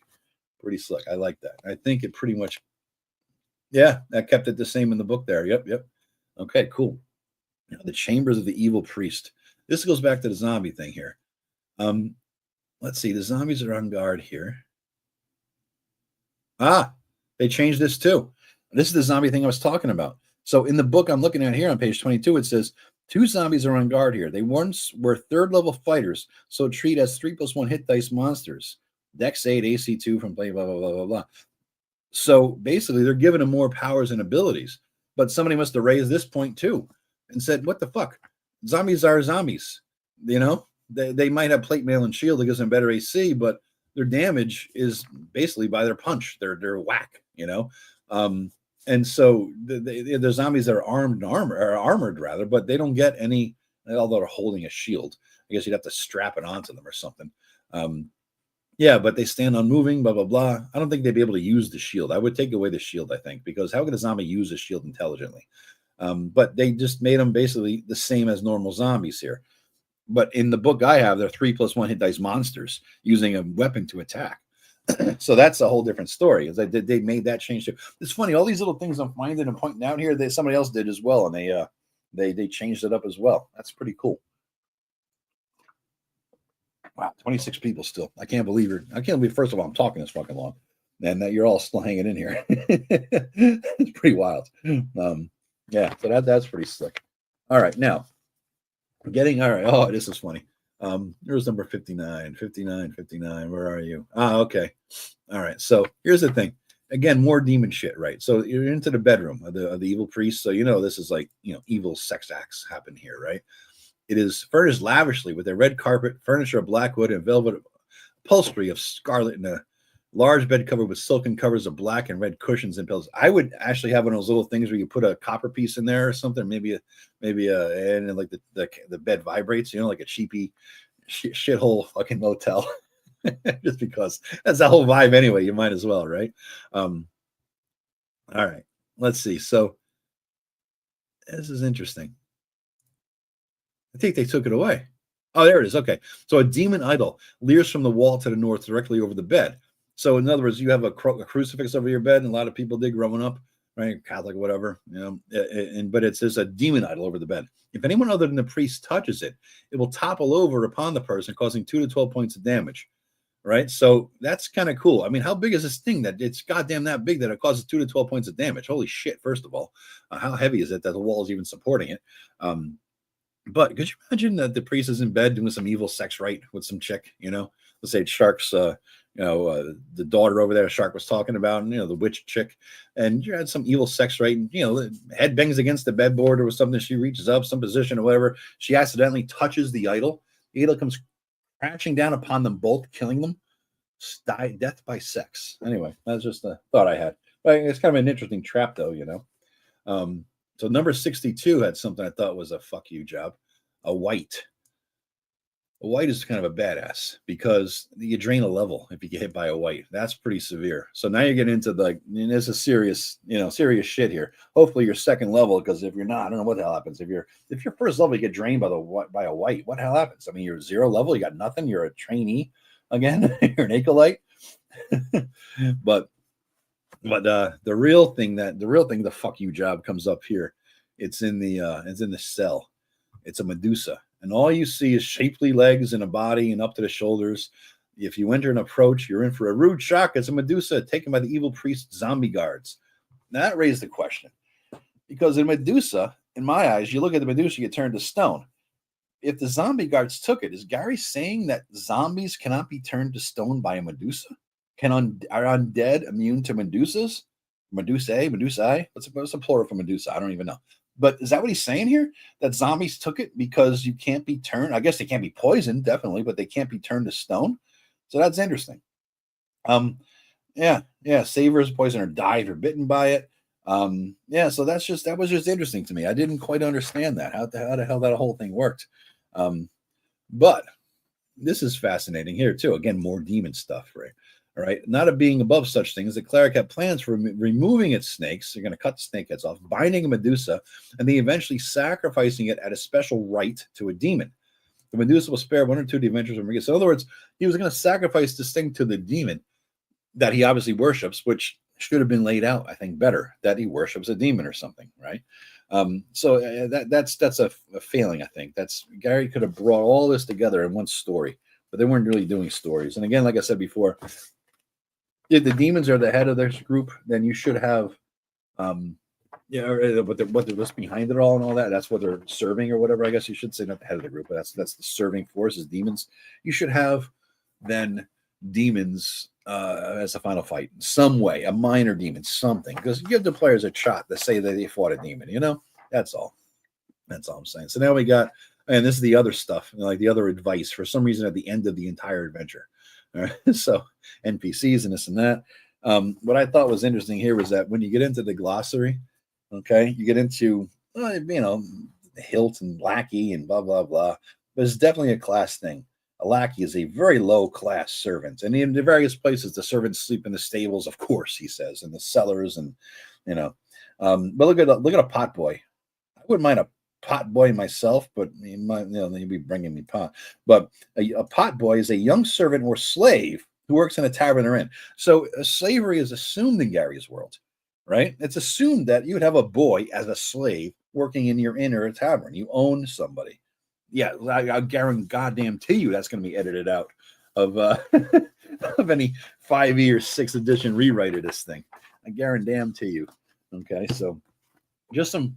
Speaker 1: Pretty slick. I like that. I think it pretty much, yeah, that kept it the same in the book there. Yep. Okay, cool. The chambers of the evil priest. This goes back to the zombie thing here. Let's see. The zombies are on guard here. They changed this too. This is the zombie thing I was talking about. So in the book I'm looking at here on page 22, it says 2 zombies are on guard here. They once were 3rd level fighters, so treat as 3+1 hit dice monsters. Dex 8, AC 2 from blah, blah, blah, blah, blah. So basically they're giving them more powers and abilities. But somebody must have raised this point too and said, what the fuck? Zombies are zombies. They might have plate mail and shield that gives them better AC, but their damage is basically by their punch. They're whack, and so the zombies that are armored rather, but they don't get any, although they're holding a shield. I guess you'd have to strap it onto them or something. Yeah, but they stand unmoving, blah, blah, blah. I don't think they'd be able to use the shield. I would take away the shield, I think, because how could a zombie use a shield intelligently? But they just made them basically the same as normal zombies here. But in the book I have, they're 3+1 hit dice monsters using a weapon to attack. So that's a whole different story. They made that change too. It's funny, all these little things I'm finding and pointing out here, somebody else did as well, and they changed it up as well. That's pretty cool. Wow, 26 people still. I can't believe first of all, I'm talking this fucking long, and that you're all still hanging in here. It's pretty wild. Yeah, so that's pretty slick. All right, now all right. Oh, this is funny. Here's number 59. Where are you? Okay. All right. So here's the thing. Again, more demon shit, right? So you're into the bedroom of the evil priest. So this is like evil sex acts happen here, right? It is furnished lavishly with a red carpet, furniture of black wood, and velvet upholstery of scarlet, and a large bed covered with silken covers of black and red cushions and pillows. I would actually have one of those little things where you put a copper piece in there or something, maybe and like the bed vibrates, like a cheapy shithole fucking motel. Just because that's the whole vibe anyway. You might as well, right? All right, let's see. So this is interesting. I think they took it away. Oh, there it is. Okay. So a demon idol leers from the wall to the north directly over the bed. So in other words, you have a crucifix over your bed, and a lot of people did growing up, right? Catholic, whatever, but it says a demon idol over the bed. If anyone other than the priest touches it, it will topple over upon the person, causing 2 to 12 points of damage, right? So that's kind of cool. I mean, how big is this thing that it's goddamn that big that it causes 2 to 12 points of damage? Holy shit, first of all. How heavy is it that the wall is even supporting it? But could you imagine that the priest is in bed doing some evil sex rite with some chick, let's say Shark's, the daughter over there, Shark was talking about, and, the witch chick, and you had some evil sex rite, and, the head bangs against the bedboard or something. She reaches up some position or whatever. She accidentally touches the idol. Hela comes crashing down upon them both, killing them. Death by sex. Anyway, that's just a thought I had. But it's kind of an interesting trap, though, you know. So number 62 had something I thought was a fuck you job. A white. A white is kind of a badass because you drain a level if you get hit by a white. That's pretty severe. So now you get into this is serious, serious shit here. Hopefully you're second level, because if you're not, I don't know what the hell happens. If you're first level, you get drained by a white. What the hell happens? I mean, you're 0 level, you got nothing. You're a trainee again. You're an acolyte. but the real thing, the fuck you job comes up here. It's in the cell. It's a Medusa. And all you see is shapely legs and a body and up to the shoulders. If you enter and approach, you're in for a rude shock. It's a Medusa taken by the evil priest zombie guards. Now that raised the question. Because in Medusa, in my eyes, you look at the Medusa, you get turned to stone. If the zombie guards took it, is Gary saying that zombies cannot be turned to stone by a Medusa? Are undead immune to Medusas? Medusae? What's the plural for Medusa? I don't even know. But is that what he's saying here? That zombies took it because you can't be turned? I guess they can't be poisoned, definitely, but they can't be turned to stone. So that's interesting. Savors poison or die if you're bitten by it. So that was just interesting to me. I didn't quite understand that, how the hell that whole thing worked. But this is fascinating here too. Again, more demon stuff, right? All right. Not a being above such things, the cleric had plans for removing its snakes. They're going to cut the snake heads off, binding a Medusa, and then eventually sacrificing it at a special rite to a demon. The Medusa will spare 1 or 2 of the adventurers from. So in other words, he was going to sacrifice this thing to the demon that he obviously worships, which should have been laid out, I think, better, that he worships a demon or something, right? That's a failing, I think. Gary could have brought all this together in one story, but they weren't really doing stories. And again, like I said before, if the demons are the head of this group, then you should have, what's behind it all and all that. That's what they're serving or whatever. I guess you should say, not the head of the group, but that's the serving force is demons. You should have then demons as a final fight in some way, a minor demon, something, because give the players a shot to say that they fought a demon. That's all. That's all I'm saying. So now we got, and this is the other stuff, like the other advice for some reason at the end of the entire adventure. All right. So NPCs and this and that. What I thought was interesting here was that when you get into the glossary, okay, you get into, hilt and lackey and blah, blah, blah. But it's definitely a class thing. A lackey is a very low class servant. And in the various places, the servants sleep in the stables, of course, he says, in the cellars and, but look at a pot boy. I wouldn't mind a pot boy myself, but he might, he'd be bringing me pot. But a pot boy is a young servant or slave who works in a tavern or inn. So slavery is assumed in Gary's world, right? It's assumed that you would have a boy as a slave working in your inn or a tavern. You own somebody. Yeah, I guarantee goddamn to you that's going to be edited out of of any 5e or 6th edition rewrite of this thing. I guarantee to you. Okay, so just some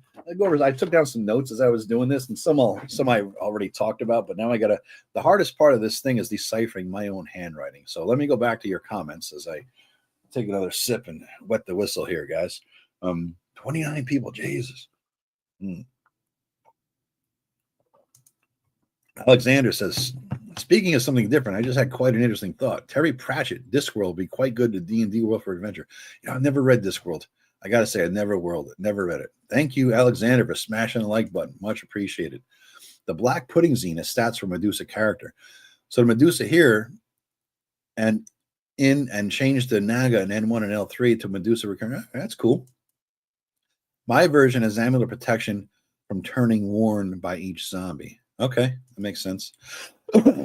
Speaker 1: I took down some notes as I was doing this, and some I already talked about, but now the hardest part of this thing is deciphering my own handwriting. So let me go back to your comments as I take another sip and wet the whistle here, guys. 29 people, Jesus. Alexander says, speaking of something different, I just had quite an interesting thought. Terry Pratchett, Discworld would be quite good to D&D World for Adventure. I've never read Discworld. I got to say, I never read it. Thank you, Alexander, for smashing the like button. Much appreciated. The Black Pudding Zine has stats for Medusa character. So the Medusa here and changed the Naga and N1 and L3 to Medusa recurring. That's cool. My version has amulet protection from turning worn by each zombie. Okay, that makes sense.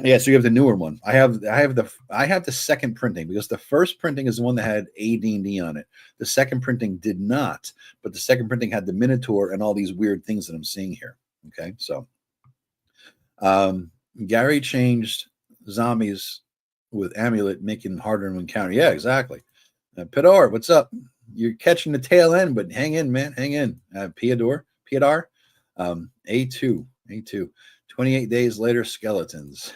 Speaker 1: Yeah, so you have the newer one. I have the second printing because the first printing is the one that had AD&D on it. The second printing did not, but the second printing had the Minotaur and all these weird things that I'm seeing here. Okay, so Gary changed zombies with amulet, making it harder to encounter. Yeah, exactly. Pedor, what's up? You're catching the tail end, but hang in, man, hang in. Piador, A2. 28 days later, skeletons.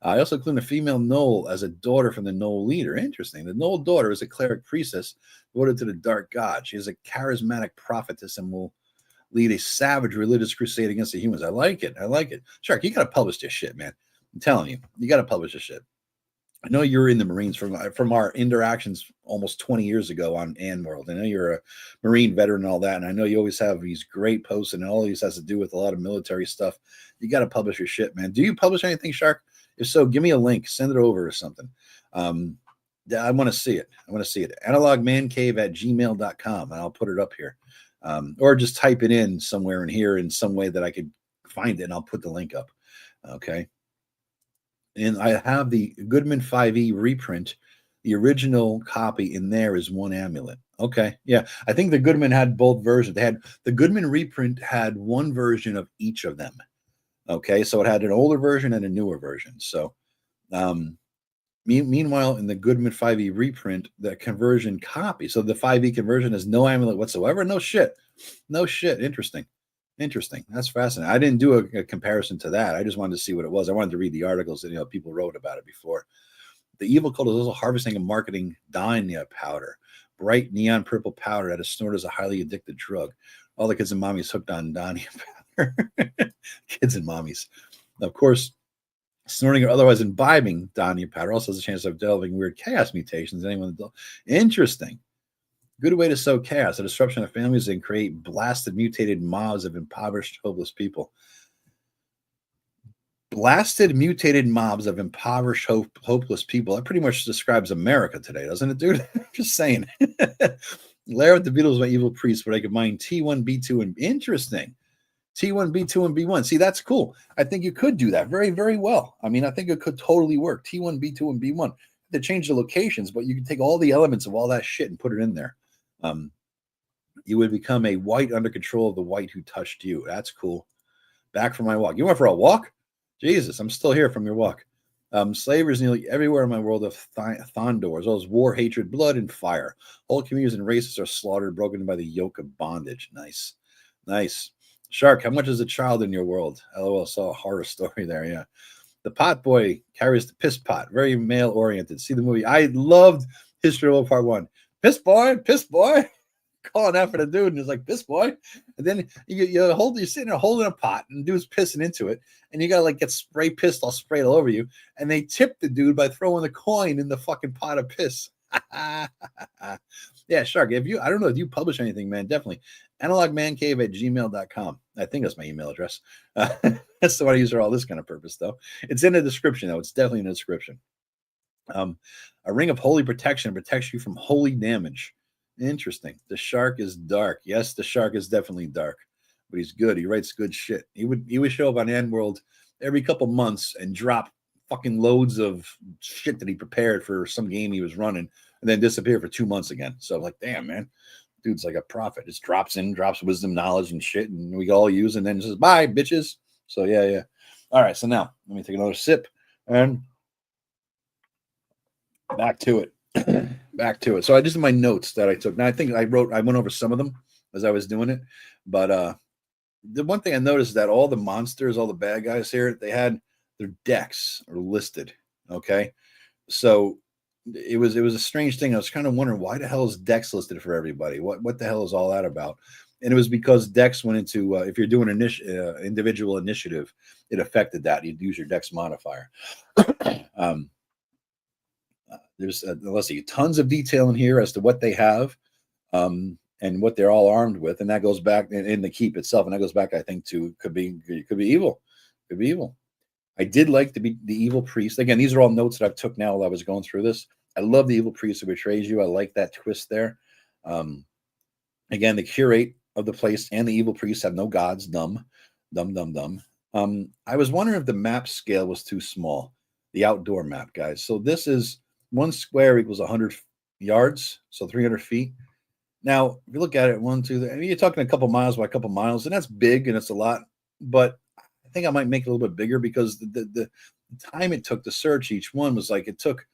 Speaker 1: I also include a female Knoll as a daughter from the Knoll leader. Interesting. The Knoll daughter is a cleric priestess devoted to the dark god. She is a charismatic prophetess and will lead a savage religious crusade against the humans. I like it. Shark, you got to publish this shit, man. I'm telling you, you got to publish this shit. I know you're in the Marines from our interactions almost 20 years ago on Ann World. I know you're a Marine veteran and all that, and I know you always have these great posts, and all these has to do with a lot of military stuff. You got to publish your shit, man. Do you publish anything, Shark? If so, give me a link, send it over or something. I want to see it. I want to see it. Analogmancave@gmail.com, and I'll put it up here. Or just type it in somewhere in here in some way that I could find it, and I'll put the link up. Okay. And I have the Goodman 5e reprint. The original copy in there is one amulet. Okay. Yeah. I think the Goodman had both versions. The Goodman reprint had one version of each of them. Okay. So it had an older version and a newer version. So, meanwhile, in the Goodman 5e reprint, the conversion copy. So the 5e conversion has no amulet whatsoever. No shit. No shit. Interesting. That's fascinating. I didn't do a comparison to that. I just wanted to see what it was. I wanted to read the articles that people wrote about it before. The evil cult is also harvesting and marketing Danya powder, bright neon purple powder that is snorted as a highly addictive drug. All the kids and mommies hooked on Danya powder. Kids and mommies. Of course, snorting or otherwise imbibing Danya powder also has a chance of developing weird chaos mutations. Interesting. Good way to sow chaos, a disruption of families, and create blasted, mutated mobs of impoverished, hopeless people. Blasted, mutated mobs of impoverished, hopeless people. That pretty much describes America today, doesn't it, dude? Just saying. Lair with the Beatles, my evil priest, but I could mine T1, B2, and interesting. T1, B2, and B1. See, that's cool. I think you could do that very, very well. I mean, I think it could totally work. T1, B2, and B1. They change the locations, but you can take all the elements of all that shit and put it in there. You would become a white under control of the white who touched you. That's cool. Back from my walk. You went for a walk? Jesus, I'm still here from your walk. Slavery is nearly everywhere in my world of Thondor, as well as war, hatred, blood, and fire. Whole communities and races are slaughtered, broken by the yoke of bondage. Nice. Shark, how much is a child in your world? LOL, saw a horror story there, yeah. The pot boy carries the piss pot. Very male-oriented. See the movie. I loved History of World Part 1. Piss boy. Calling out for the dude, and it's like, piss boy. And then you're sitting there holding a pot, and the dude's pissing into it, and you gotta get spray pissed all sprayed all over you. And they tip the dude by throwing the coin in the fucking pot of piss. Yeah, Shark. I don't know if you publish anything, man. Definitely. Analogmancave@gmail.com. I think that's my email address. That's the one I use for all this kind of purpose, though. It's in the description, though. It's definitely in the description. A ring of holy protection protects you from holy damage. Interesting. The shark is dark. Yes, the shark is definitely dark, but he's good. He writes good shit. He would show up on End World every couple months and drop fucking loads of shit that he prepared for some game he was running, and then disappear for 2 months again. So like, damn, man, dude's like a prophet. Just drops wisdom, knowledge, and shit, and we all use, and then says bye, bitches. So yeah. All right. So now let me take another sip and back to it. So I just my notes that I took. Now I think I went over some of them as I was doing it, but the one thing I noticed is that all the monsters, all the bad guys here, they had their decks are listed. Okay, so it was a strange thing. I was kind of wondering why the hell is decks listed for everybody? What the hell is all that about? And it was because decks went into if you're doing an individual initiative, it affected that. You'd use your dex modifier. There's let's see, tons of detail in here as to what they have and what they're all armed with, and that goes back in the keep itself, and that goes back, I think, to could be evil. I did like the evil priest. Again, these are all notes that I took now while I was going through this. I love the evil priest who betrays you. I like that twist there. Again, the curate of the place and the evil priest have no gods. Dumb. I was wondering if the map scale was too small. The outdoor map, guys. So this is 1 square equals 100 yards, so 300 feet. Now, if you look at it, 1, 2, 3, I mean, you're talking a couple miles by a couple miles, and that's big and it's a lot. But I think I might make it a little bit bigger because the time it took to search each one was like it took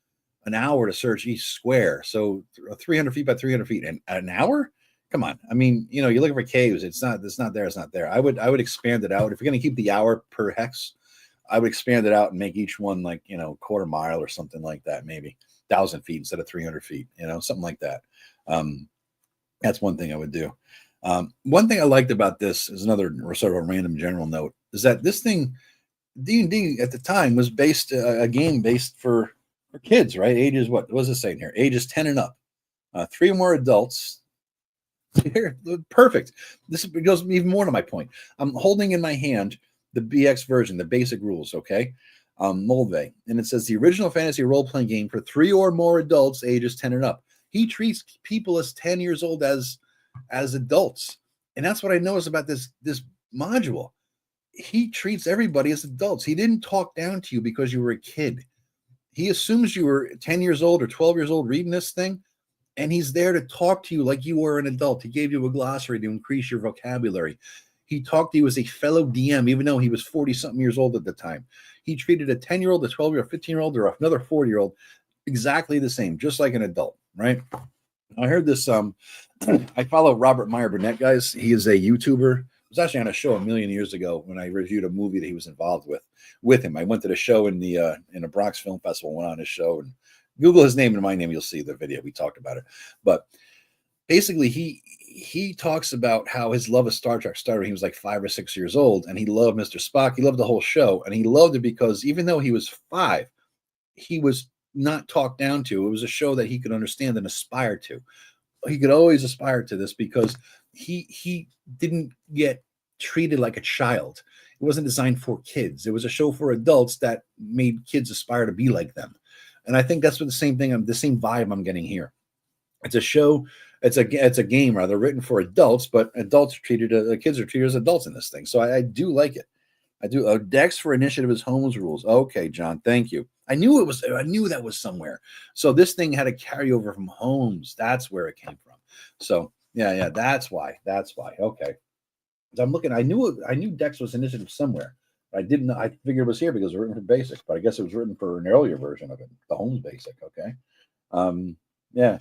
Speaker 1: an hour to search each square. So 300 feet by 300 feet, and an hour? Come on. I mean, you're looking for caves. It's not there. I would expand it out. If you're going to keep the hour per hex, I would expand it out and make each one like, quarter mile or something like that, maybe 1,000 feet instead of 300 feet, something like that. That's one thing I would do. One thing I liked about this is another sort of a random general note is that this thing, D&D at the time was based a game based for kids, right? Ages, what was it saying here? Ages 10 and up. 3 or more adults. Here, perfect. This goes even more to my point. I'm holding in my hand the BX version, the basic rules, okay? Mulvey, and it says the original fantasy role-playing game for 3 or more adults ages 10 and up. He treats people as 10 years old as adults. And that's what I noticed about this module. He treats everybody as adults. He didn't talk down to you because you were a kid. He assumes you were 10 years old or 12 years old reading this thing, and he's there to talk to you like you were an adult. He gave you a glossary to increase your vocabulary. He talked to you as a fellow DM, even though he was 40-something years old at the time. He treated a 10-year-old, a 12-year-old, a 15-year-old, or another 40-year-old exactly the same, just like an adult, right? I heard this. I follow Robert Meyer Burnett, guys. He is a YouTuber. I was actually on a show a million years ago when I reviewed a movie that he was involved with him. I went to the show in the Bronx Film Festival, went on his show, and Google his name and my name, you'll see the video. We talked about it. But basically, he talks about how his love of Star Trek started when he was like 5 or 6 years old, and he loved Mr. Spock. He loved the whole show, and he loved it because even though he was 5, he was not talked down to. It was a show that he could understand and aspire to. He could always aspire to this because he didn't get treated like a child. It wasn't designed for kids. It was a show for adults that made kids aspire to be like them. And I think that's what the same vibe I'm getting here. It's a show, it's a game rather written for adults, but adults are treated, kids are treated as adults in this thing. So I do like it. I do. Dex for initiative is Holmes rules. Okay, John, thank you. I knew that was somewhere. So this thing had a carryover from Holmes. That's where it came from. So yeah, that's why. Okay. I'm looking. I knew Dex was initiative somewhere. I didn't know. I figured it was here because it was written for basic, but I guess it was written for an earlier version of it, the Holmes basic. Okay. Yeah.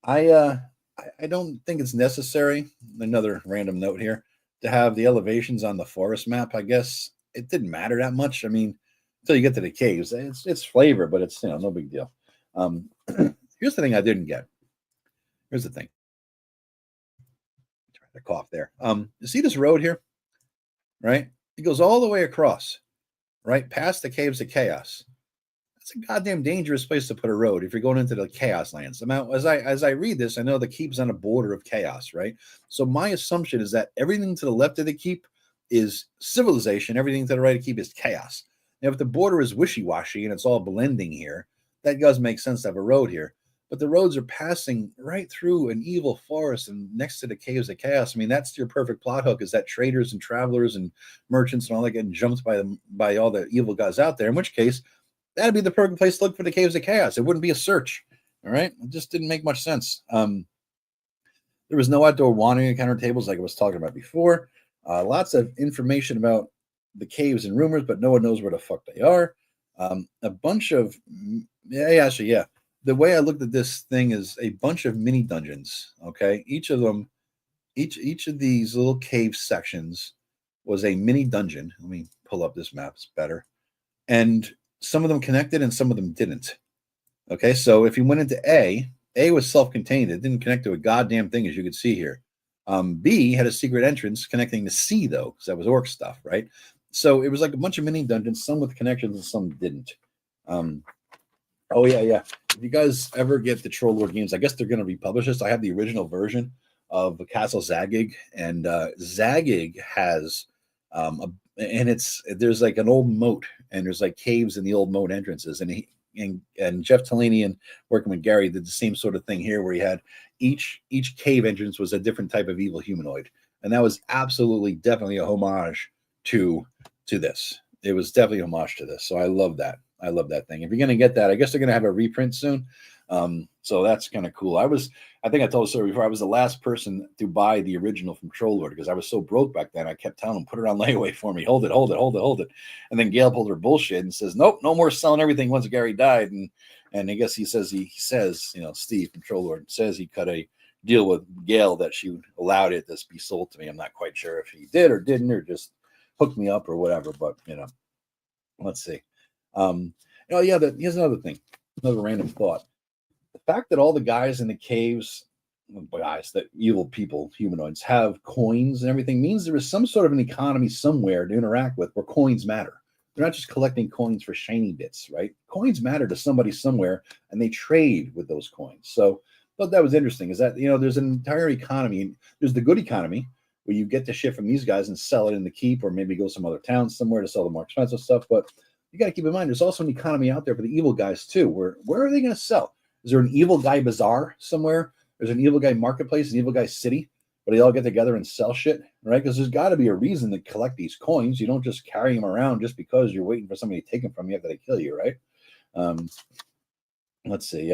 Speaker 1: I don't think it's necessary. Another random note here to have the elevations on the forest map. I guess it didn't matter that much. I mean, until you get to the caves, it's flavor, but it's no big deal. Here's the thing I didn't get. Here's the thing. Try to cough there. You see this road here, right? It goes all the way across, right past the caves of chaos. That's a goddamn dangerous place to put a road if you're going into the chaos lands. Now, as I read this, I know the keep's on a border of chaos, right? So my assumption is that everything to the left of the keep is civilization. Everything to the right of the keep is chaos. Now, if the border is wishy-washy and it's all blending here, that does make sense to have a road here. But the roads are passing right through an evil forest and next to the caves of chaos. I mean, that's your perfect plot hook, is that traders and travelers and merchants and all that getting jumped by all the evil guys out there, in which case that'd be the perfect place to look for the caves of chaos. It wouldn't be a search. All right. It just didn't make much sense. There was no outdoor wandering encounter tables like I was talking about before. Lots of information about the caves and rumors, but no one knows where the fuck they are. A bunch of, yeah. The way I looked at this thing is a bunch of mini dungeons. Okay. Each of of these little cave sections was a mini dungeon. Let me pull up this map. It's better. And some of them connected and some of them didn't. Okay. So if you went into A was self-contained. It didn't connect to a goddamn thing, as you could see here. B had a secret entrance connecting to C, though, because that was orc stuff, right? So it was like a bunch of mini dungeons, some with connections and some didn't. Oh, yeah. If you guys ever get the Troll Lord games, I guess they're going to republish this. I have the original version of Castle Zagig, and Zagig has there's like an old moat, and there's like caves in the old moat entrances, and Jeff Talanian working with Gary did the same sort of thing here, where he had each cave entrance was a different type of evil humanoid, and that was definitely a homage to this. It was definitely a homage to this, so I love that. I love that thing. If you're going to get that, I guess they're going to have a reprint soon. So that's kind of cool. I think I told the story before, I was the last person to buy the original from Troll Lord because I was so broke back then. I kept telling them, put it on layaway for me. Hold it. And then Gail pulled her bullshit and says, nope, no more selling everything once Gary died. And I guess he says, Steve from Troll Lord says he cut a deal with Gail that she allowed it to be sold to me. I'm not quite sure if he did or didn't, or just hooked me up or whatever, but let's see. Here's another thing, another random thought. The fact that all the guys in the caves, that evil people, humanoids, have coins and everything means there is some sort of an economy somewhere to interact with where coins matter. They're not just collecting coins for shiny bits, right? Coins matter to somebody somewhere, and they trade with those coins. So I thought that was interesting. Is that there's an entire economy. There's the good economy where you get the shit from these guys and sell it in the keep, or maybe go some other town somewhere to sell the more expensive stuff. But you got to keep in mind, there's also an economy out there for the evil guys too. Where are they going to sell? Is there an evil guy bazaar somewhere? There's an evil guy marketplace, an evil guy city, where they all get together and sell shit, right? Because there's got to be a reason to collect these coins. You don't just carry them around just because you're waiting for somebody to take them from you after they kill you, right? Let's see.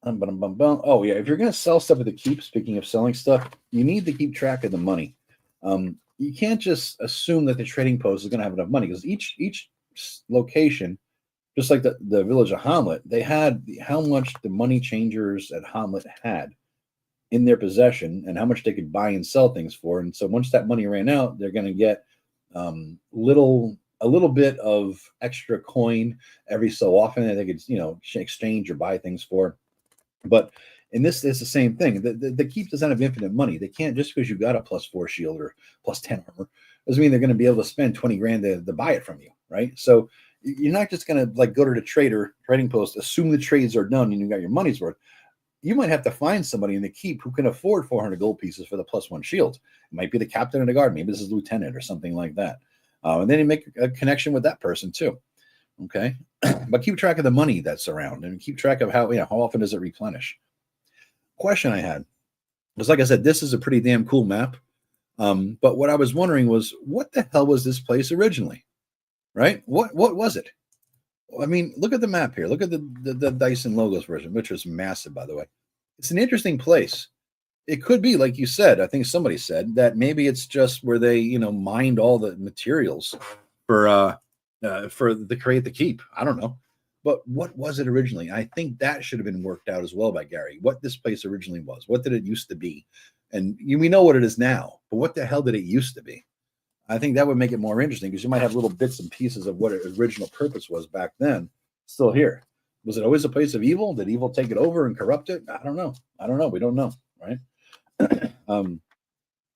Speaker 1: Oh yeah, if you're going to sell stuff at the keep, speaking of selling stuff, you need to keep track of the money. You can't just assume that the trading post is going to have enough money, because each location, just like the village of Hamlet, they had how much the money changers at Hamlet had in their possession and how much they could buy and sell things for. And so once that money ran out, they're going to get a little bit of extra coin every so often that they could exchange or buy things for. But in this, it's the same thing. The keep doesn't have infinite money. They can't, just because you got a +4 shield or +10 armor, doesn't mean they're going to be able to spend 20 grand to buy it from you, right? So you're not just going to go to the trading post, assume the trades are done and you got your money's worth. You might have to find somebody in the keep who can afford 400 gold pieces for the +1 shield. It might be the captain of the guard. Maybe this is lieutenant or something like that. And then you make a connection with that person too. Okay. But keep track of the money that's around and keep track of how often does it replenish. Question I had was, like I said, this is a pretty damn cool map. But what I was wondering was, what the hell was this place originally? Right? What was it? I mean, look at the map here. Look at the Dyson Logos version, which was massive, by the way. It's an interesting place. It could be, like you said, I think somebody said, that maybe it's just where they, mined all the materials for to create the keep. I don't know. But what was it originally? I think that should have been worked out as well by Gary. What this place originally was. What did it used to be? And we know what it is now, but what the hell did it used to be? I think that would make it more interesting, because you might have little bits and pieces of what its original purpose was back then still here. Was it always a place of evil? Did evil take it over and corrupt it? I don't know. We don't know, right?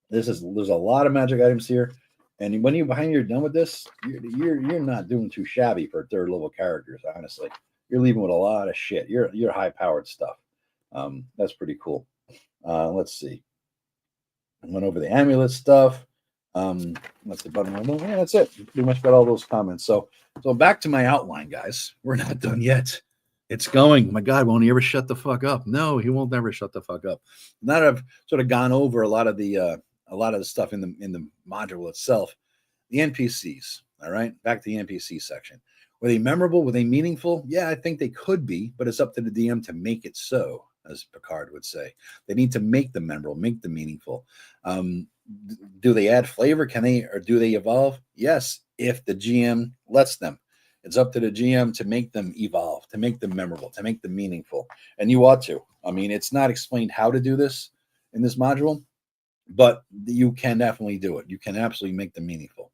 Speaker 1: There's a lot of magic items here, and when you're done with this, you're not doing too shabby for third level characters. Honestly, you're leaving with a lot of shit. You're high powered stuff. That's pretty cool. Let's see. I went over the amulet stuff. That's the button. Yeah, that's it. Pretty much got all those comments. So back to my outline, guys. We're not done yet. It's going. My God, won't he ever shut the fuck up? No, he won't ever shut the fuck up. Now that I've sort of gone over a lot of the stuff in the module itself, the NPCs. All right, back to the NPC section. Were they memorable? Were they meaningful? Yeah, I think they could be, but it's up to the DM to make it so, as Picard would say. They need to make them memorable, make them meaningful. Do they add flavor? Do they evolve? Yes, if the GM lets them. It's up to the GM to make them evolve, to make them memorable, to make them meaningful. And you ought to. I mean, it's not explained how to do this in this module, but you can definitely do it. You can absolutely make them meaningful.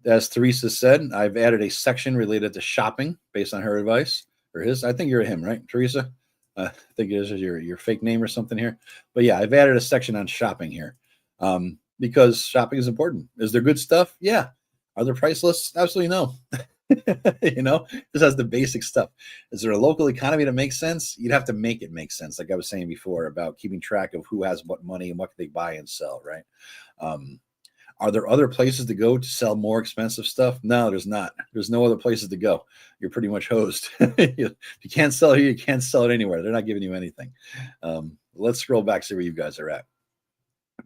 Speaker 1: As Teresa said, I've added a section related to shopping based on her advice, or his. I think you're a him, right, Teresa? I think it is your fake name or something here. But yeah, I've added a section on shopping here because shopping is important. Is there good stuff? Yeah. Are there price lists? Absolutely no. This has the basic stuff. Is there a local economy that makes sense? You'd have to make it make sense, like I was saying before, about keeping track of who has what money and what they buy and sell, right? Are there other places to go to sell more expensive stuff? No, there's not. There's no other places to go. You're pretty much hosed. If you can't sell here, you can't sell it anywhere. They're not giving you anything. Let's scroll back, see where you guys are at.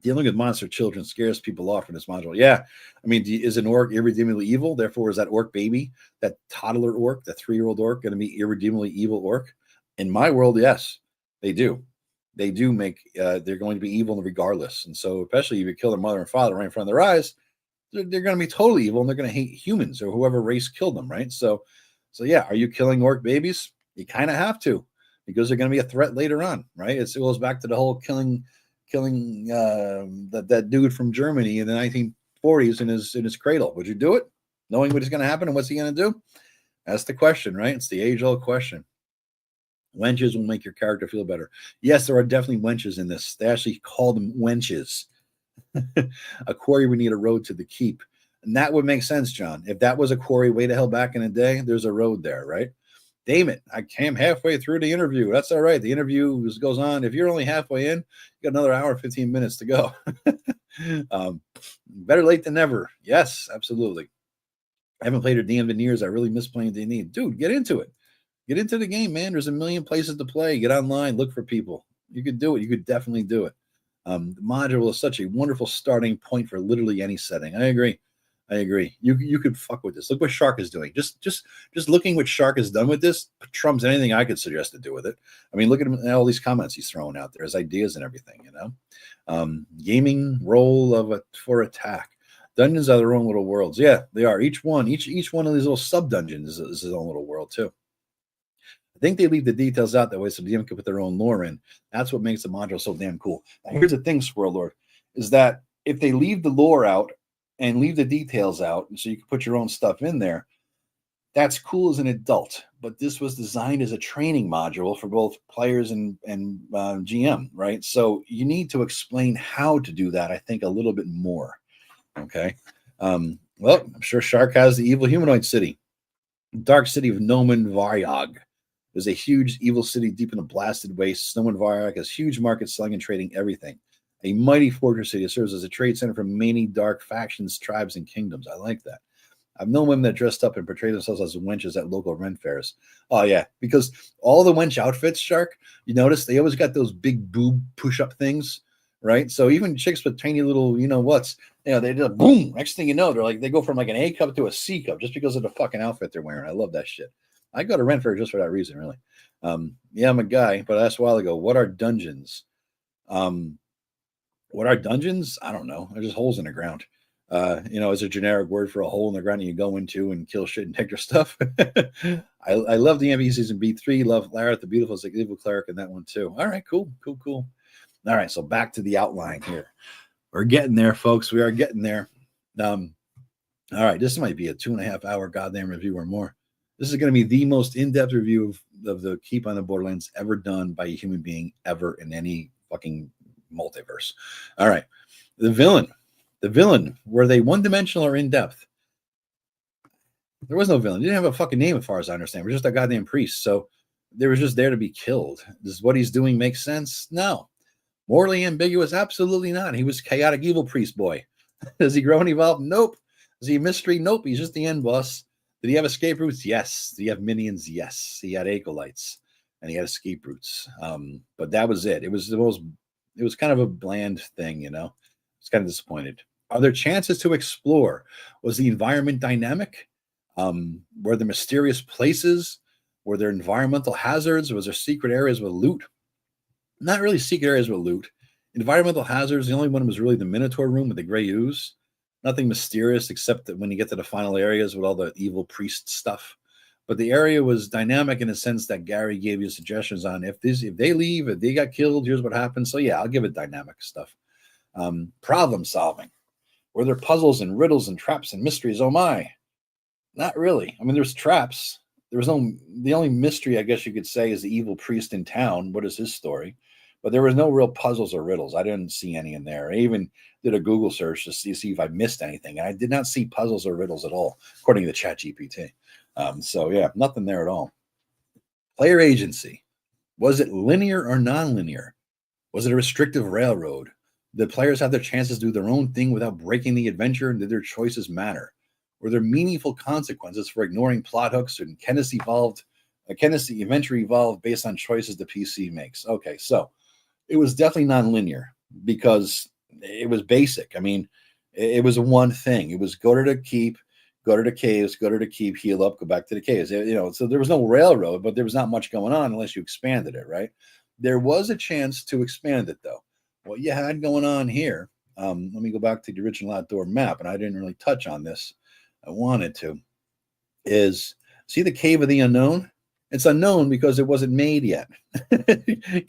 Speaker 1: Dealing with monster children scares people off in this module. Yeah. I mean, is an orc irredeemably evil? Therefore, is that orc baby, that toddler orc, the 3-year-old orc, going to be irredeemably evil orc? In my world, yes, they do. They do make, they're going to be evil regardless. And so, especially if you kill their mother and father right in front of their eyes, they're going to be totally evil, and they're going to hate humans or whoever race killed them, right? So yeah, are you killing orc babies? You kind of have to, because they're going to be a threat later on, right? It goes back to the whole killing that dude from Germany in the 1940s in his cradle. Would you do it, knowing what is going to happen and what's he going to do? That's the question, right? It's the age-old question. Wenches will make your character feel better. Yes, there are definitely wenches in this. They actually call them wenches. A quarry would need a road to the keep. And that would make sense, John. If that was a quarry way to hell back in the day, there's a road there, right? Damn it, I came halfway through the interview. That's all right. The interview goes on. If you're only halfway in, you got another hour, 15 minutes to go. Better late than never. Yes, absolutely. I haven't played a DM in years. I really miss playing D&D. Dude, get into it. Get into the game, man. There's a million places to play. Get online, look for people. You could do it. You could definitely do it. The module is such a wonderful starting point for literally any setting. I agree. You could fuck with this. Look what Shark is doing. Just looking what Shark has done with this trumps anything I could suggest to do with it. I mean, look at him, all these comments he's throwing out there, his ideas and everything. Gaming role for attack. Dungeons are their own little worlds. Yeah, they are. Each one of these little sub dungeons is his own little world too. I think they leave the details out that way so the DM can put their own lore in. That's what makes the module so damn cool. Now, here's the thing, Squirrel Lord, is that if they leave the lore out and leave the details out so you can put your own stuff in there, that's cool as an adult. But this was designed as a training module for both players and GM, right? So you need to explain how to do that, I think, a little bit more. Okay. Well, I'm sure Shark has the evil humanoid city. Dark city of Nomen Varyag. There's a huge evil city deep in the blasted wastes. Nomen Varyag has huge markets selling and trading everything. A mighty fortress city that serves as a trade center for many dark factions, tribes, and kingdoms. I like that. I've known women that dressed up and portrayed themselves as wenches at local rent fairs. Oh, yeah, because all the wench outfits, Shark, you notice they always got those big boob push-up things, right? So even chicks with tiny little, they just boom. Next thing you know, they go from like an A cup to a C cup just because of the fucking outfit they're wearing. I love that shit. I go to rent fair just for that reason, really. Yeah, I'm a guy, but I asked a while ago, what are dungeons? What are dungeons? I don't know. They're just holes in the ground. It's a generic word for a hole in the ground you go into and kill shit and take your stuff. I love the NPCs in B3. Love Lareth the Beautiful as the evil cleric in that one too. All right, cool. All right, so back to the outline here. We're getting there, folks. We are getting there. All right, this might be a 2.5 hour goddamn review or more. This is going to be the most in-depth review of the Keep on the Borderlands ever done by a human being ever in any fucking multiverse. All right, the villain. Were they one-dimensional or in-depth? There was no villain. He didn't have a fucking name as far as I understand. We're just a goddamn priest. So they were just there to be killed. Does what he's doing make sense? No. Morally ambiguous? Absolutely not. He was chaotic evil priest boy. Does he grow and evolve? Nope. Is he a mystery? Nope. He's just the end boss. Did he have escape routes? Yes. Did he have minions? Yes. He had acolytes and he had escape routes. But that was it. It was kind of a bland thing, It's kind of disappointed. Are there chances to explore? Was the environment dynamic? Were there mysterious places? Were there environmental hazards? Was there secret areas with loot? Not really secret areas with loot. Environmental hazards, the only one was really the Minotaur room with the gray ooze. Nothing mysterious except that when you get to the final areas with all the evil priest stuff. But the area was dynamic in the sense that Gary gave you suggestions on if they leave, if they got killed, here's what happens. So yeah, I'll give it dynamic stuff. Problem solving. Were there puzzles and riddles and traps and mysteries? Oh my. Not really. I mean, there's traps. The only mystery I guess you could say is the evil priest in town. What is his story? But there was no real puzzles or riddles. I didn't see any in there. I even did a Google search to see if I missed anything. And I did not see puzzles or riddles at all, according to ChatGPT. So yeah, nothing there at all. Player agency. Was it linear or non-linear? Was it a restrictive railroad? Did players have their chances to do their own thing without breaking the adventure? And did their choices matter? Were there meaningful consequences for ignoring plot hooks? And can this eventually evolve based on choices the PC makes? Okay, so it was definitely non-linear because it was basic. I mean, it was one thing. It was go to the keep, go to the caves, go to the keep, heal up, go back to the caves. So there was no railroad, but there was not much going on unless you expanded it, right? There was a chance to expand it, though. What you had going on here, let me go back to the original outdoor map, and I didn't really touch on this. I wanted to, is see the Cave of the Unknown? It's unknown because it wasn't made yet.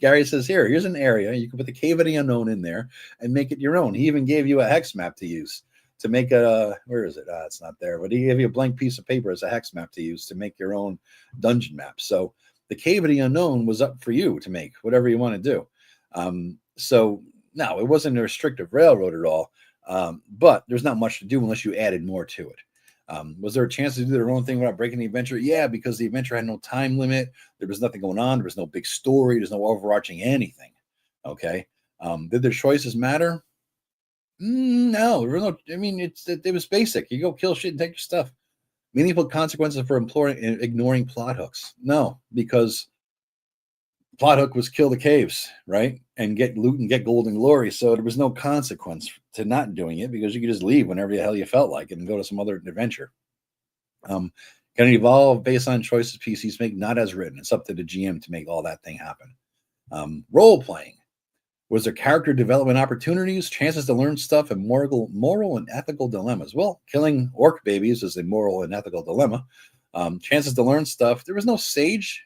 Speaker 1: Gary says, here's an area. You can put the Cave of the Unknown in there and make it your own. He even gave you a hex map to use to make where is it? It's not there, but he gave you a blank piece of paper as a hex map to use to make your own dungeon map. So the Cave of the Unknown was up for you to make whatever you want to do. So no, it wasn't a restrictive railroad at all. But there's not much to do unless you added more to it. Was there a chance to do their own thing without breaking the adventure? Yeah, because the adventure had no time limit. There was nothing going on. There was no big story. There's no overarching anything. Okay. Did their choices matter? No, there was no. I mean, it was basic. You go kill shit and take your stuff. Meaningful consequences for ignoring plot hooks? No, because plot hook was kill the caves, right, and get loot and get gold and glory. So there was no consequence to not doing it because you could just leave whenever the hell you felt like it and go to some other adventure. Can it evolve based on choices PCs make? Not as written. It's up to the GM to make all that thing happen. Role playing. Was there character development opportunities, chances to learn stuff, and moral and ethical dilemmas? Well, killing orc babies is a moral and ethical dilemma. Chances to learn stuff. There was no sage.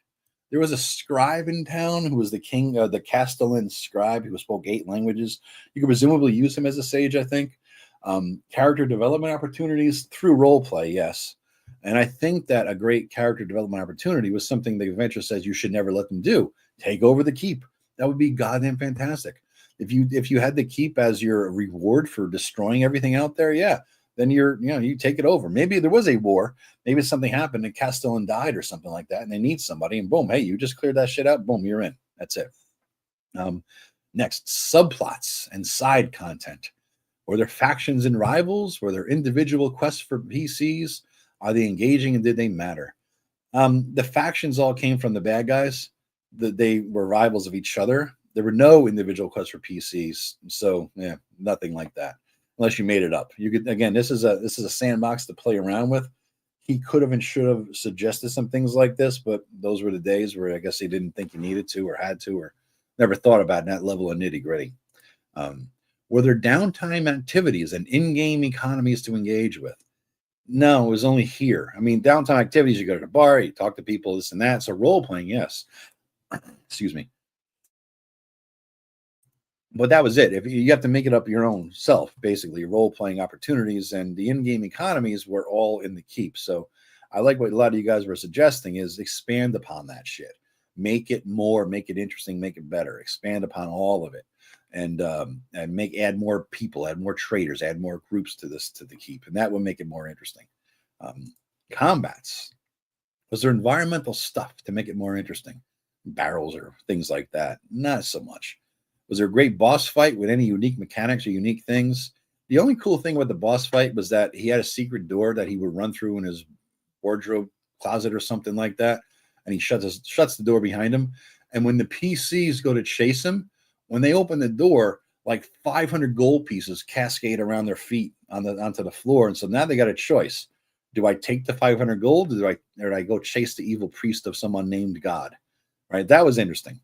Speaker 1: There was a scribe in town who was the king, the Castellan scribe who spoke 8 languages. You could presumably use him as a sage, I think. Character development opportunities through role play, yes. And I think that a great character development opportunity was something the adventure says you should never let them do. Take over the keep. That would be goddamn fantastic. If you had the keep as your reward for destroying everything out there, yeah, then you take it over. Maybe there was a war, maybe something happened and Castellan died or something like that, and they need somebody, and boom, hey, you just cleared that shit out, boom, you're in. That's it. Next, subplots and side content. Were there factions and rivals? Were there individual quests for PCs? Are they engaging and did they matter? The factions all came from the bad guys. They were rivals of each other. There were no individual quests for PCs, so yeah, nothing like that. Unless you made it up, you could. Again, this is a sandbox to play around with. He could have and should have suggested some things like this, but those were the days where I guess he didn't think he needed to, or had to, or never thought about that level of nitty gritty. Were there downtime activities and in-game economies to engage with? No, it was only here. I mean, downtime activities, you go to the bar, you talk to people, this and that. So role playing, yes. Excuse me. But that was it. If you have to make it up your own self, basically, role playing opportunities and the in-game economies were all in the keep. So I like what a lot of you guys were suggesting is expand upon that shit. Make it more, make it interesting, make it better. Expand upon all of it. And add more people, add more traders, add more groups to the keep, and that would make it more interesting. Combats. Was there environmental stuff to make it more interesting? Barrels or things like that? Not so much. Was there a great boss fight with any unique mechanics or unique things? The only cool thing with the boss fight was that he had a secret door that he would run through in his wardrobe closet or something like that, and he shuts the door behind him. And when the PCs go to chase him, when they open the door, like 500 gold pieces cascade around their feet onto the floor. And so now they got a choice. Do I take the 500 gold or do I go chase the evil priest of some unnamed god? Right. That was interesting.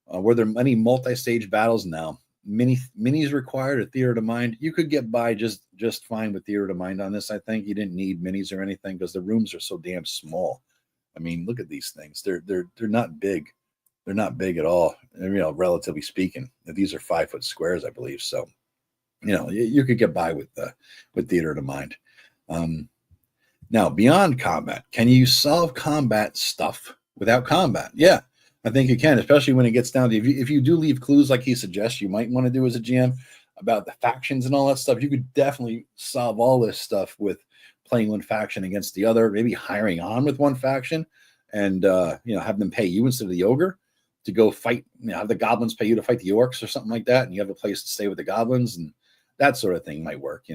Speaker 1: Were there any multi-stage battles? No. Minis required or theater of mind? You could get by just fine with theater of mind on this. I think you didn't need minis or anything because the rooms are so damn small. I mean, look at these things. They're not big. They're not big at all, relatively speaking. These are 5-foot squares, I believe. So, you could get by with theater of the mind. Now, beyond combat, can you solve combat stuff without combat? Yeah, I think you can, especially when it gets down to if you do leave clues like he suggests you might want to do as a GM about the factions and all that stuff. You could definitely solve all this stuff with playing one faction against the other, maybe hiring on with one faction and have them pay you instead of the ogre to go fight, have the goblins pay you to fight the orcs or something like that, and you have a place to stay with the goblins, and that sort of thing might work,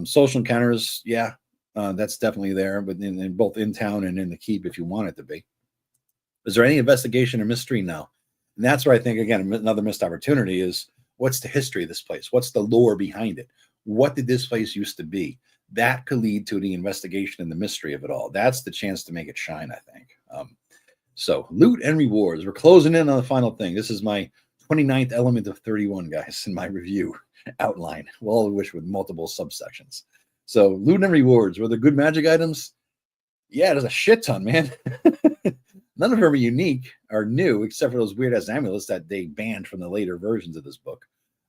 Speaker 1: Social encounters, yeah, that's definitely there, but in both in town and in the keep if you want it to be. Is there any investigation or mystery? No. And that's where I think, again, another missed opportunity is what's the history of this place? What's the lore behind it? What did this place used to be? That could lead to the investigation and the mystery of it all. That's the chance to make it shine, I think. So loot and rewards. We're closing in on the final thing. This is my 29th element of 31, guys, in my review outline, well, of which with multiple subsections. So loot and rewards. Were there good magic items? Yeah, there's a shit ton, man. None of them are unique or new, except for those weird-ass amulets that they banned from the later versions of this book.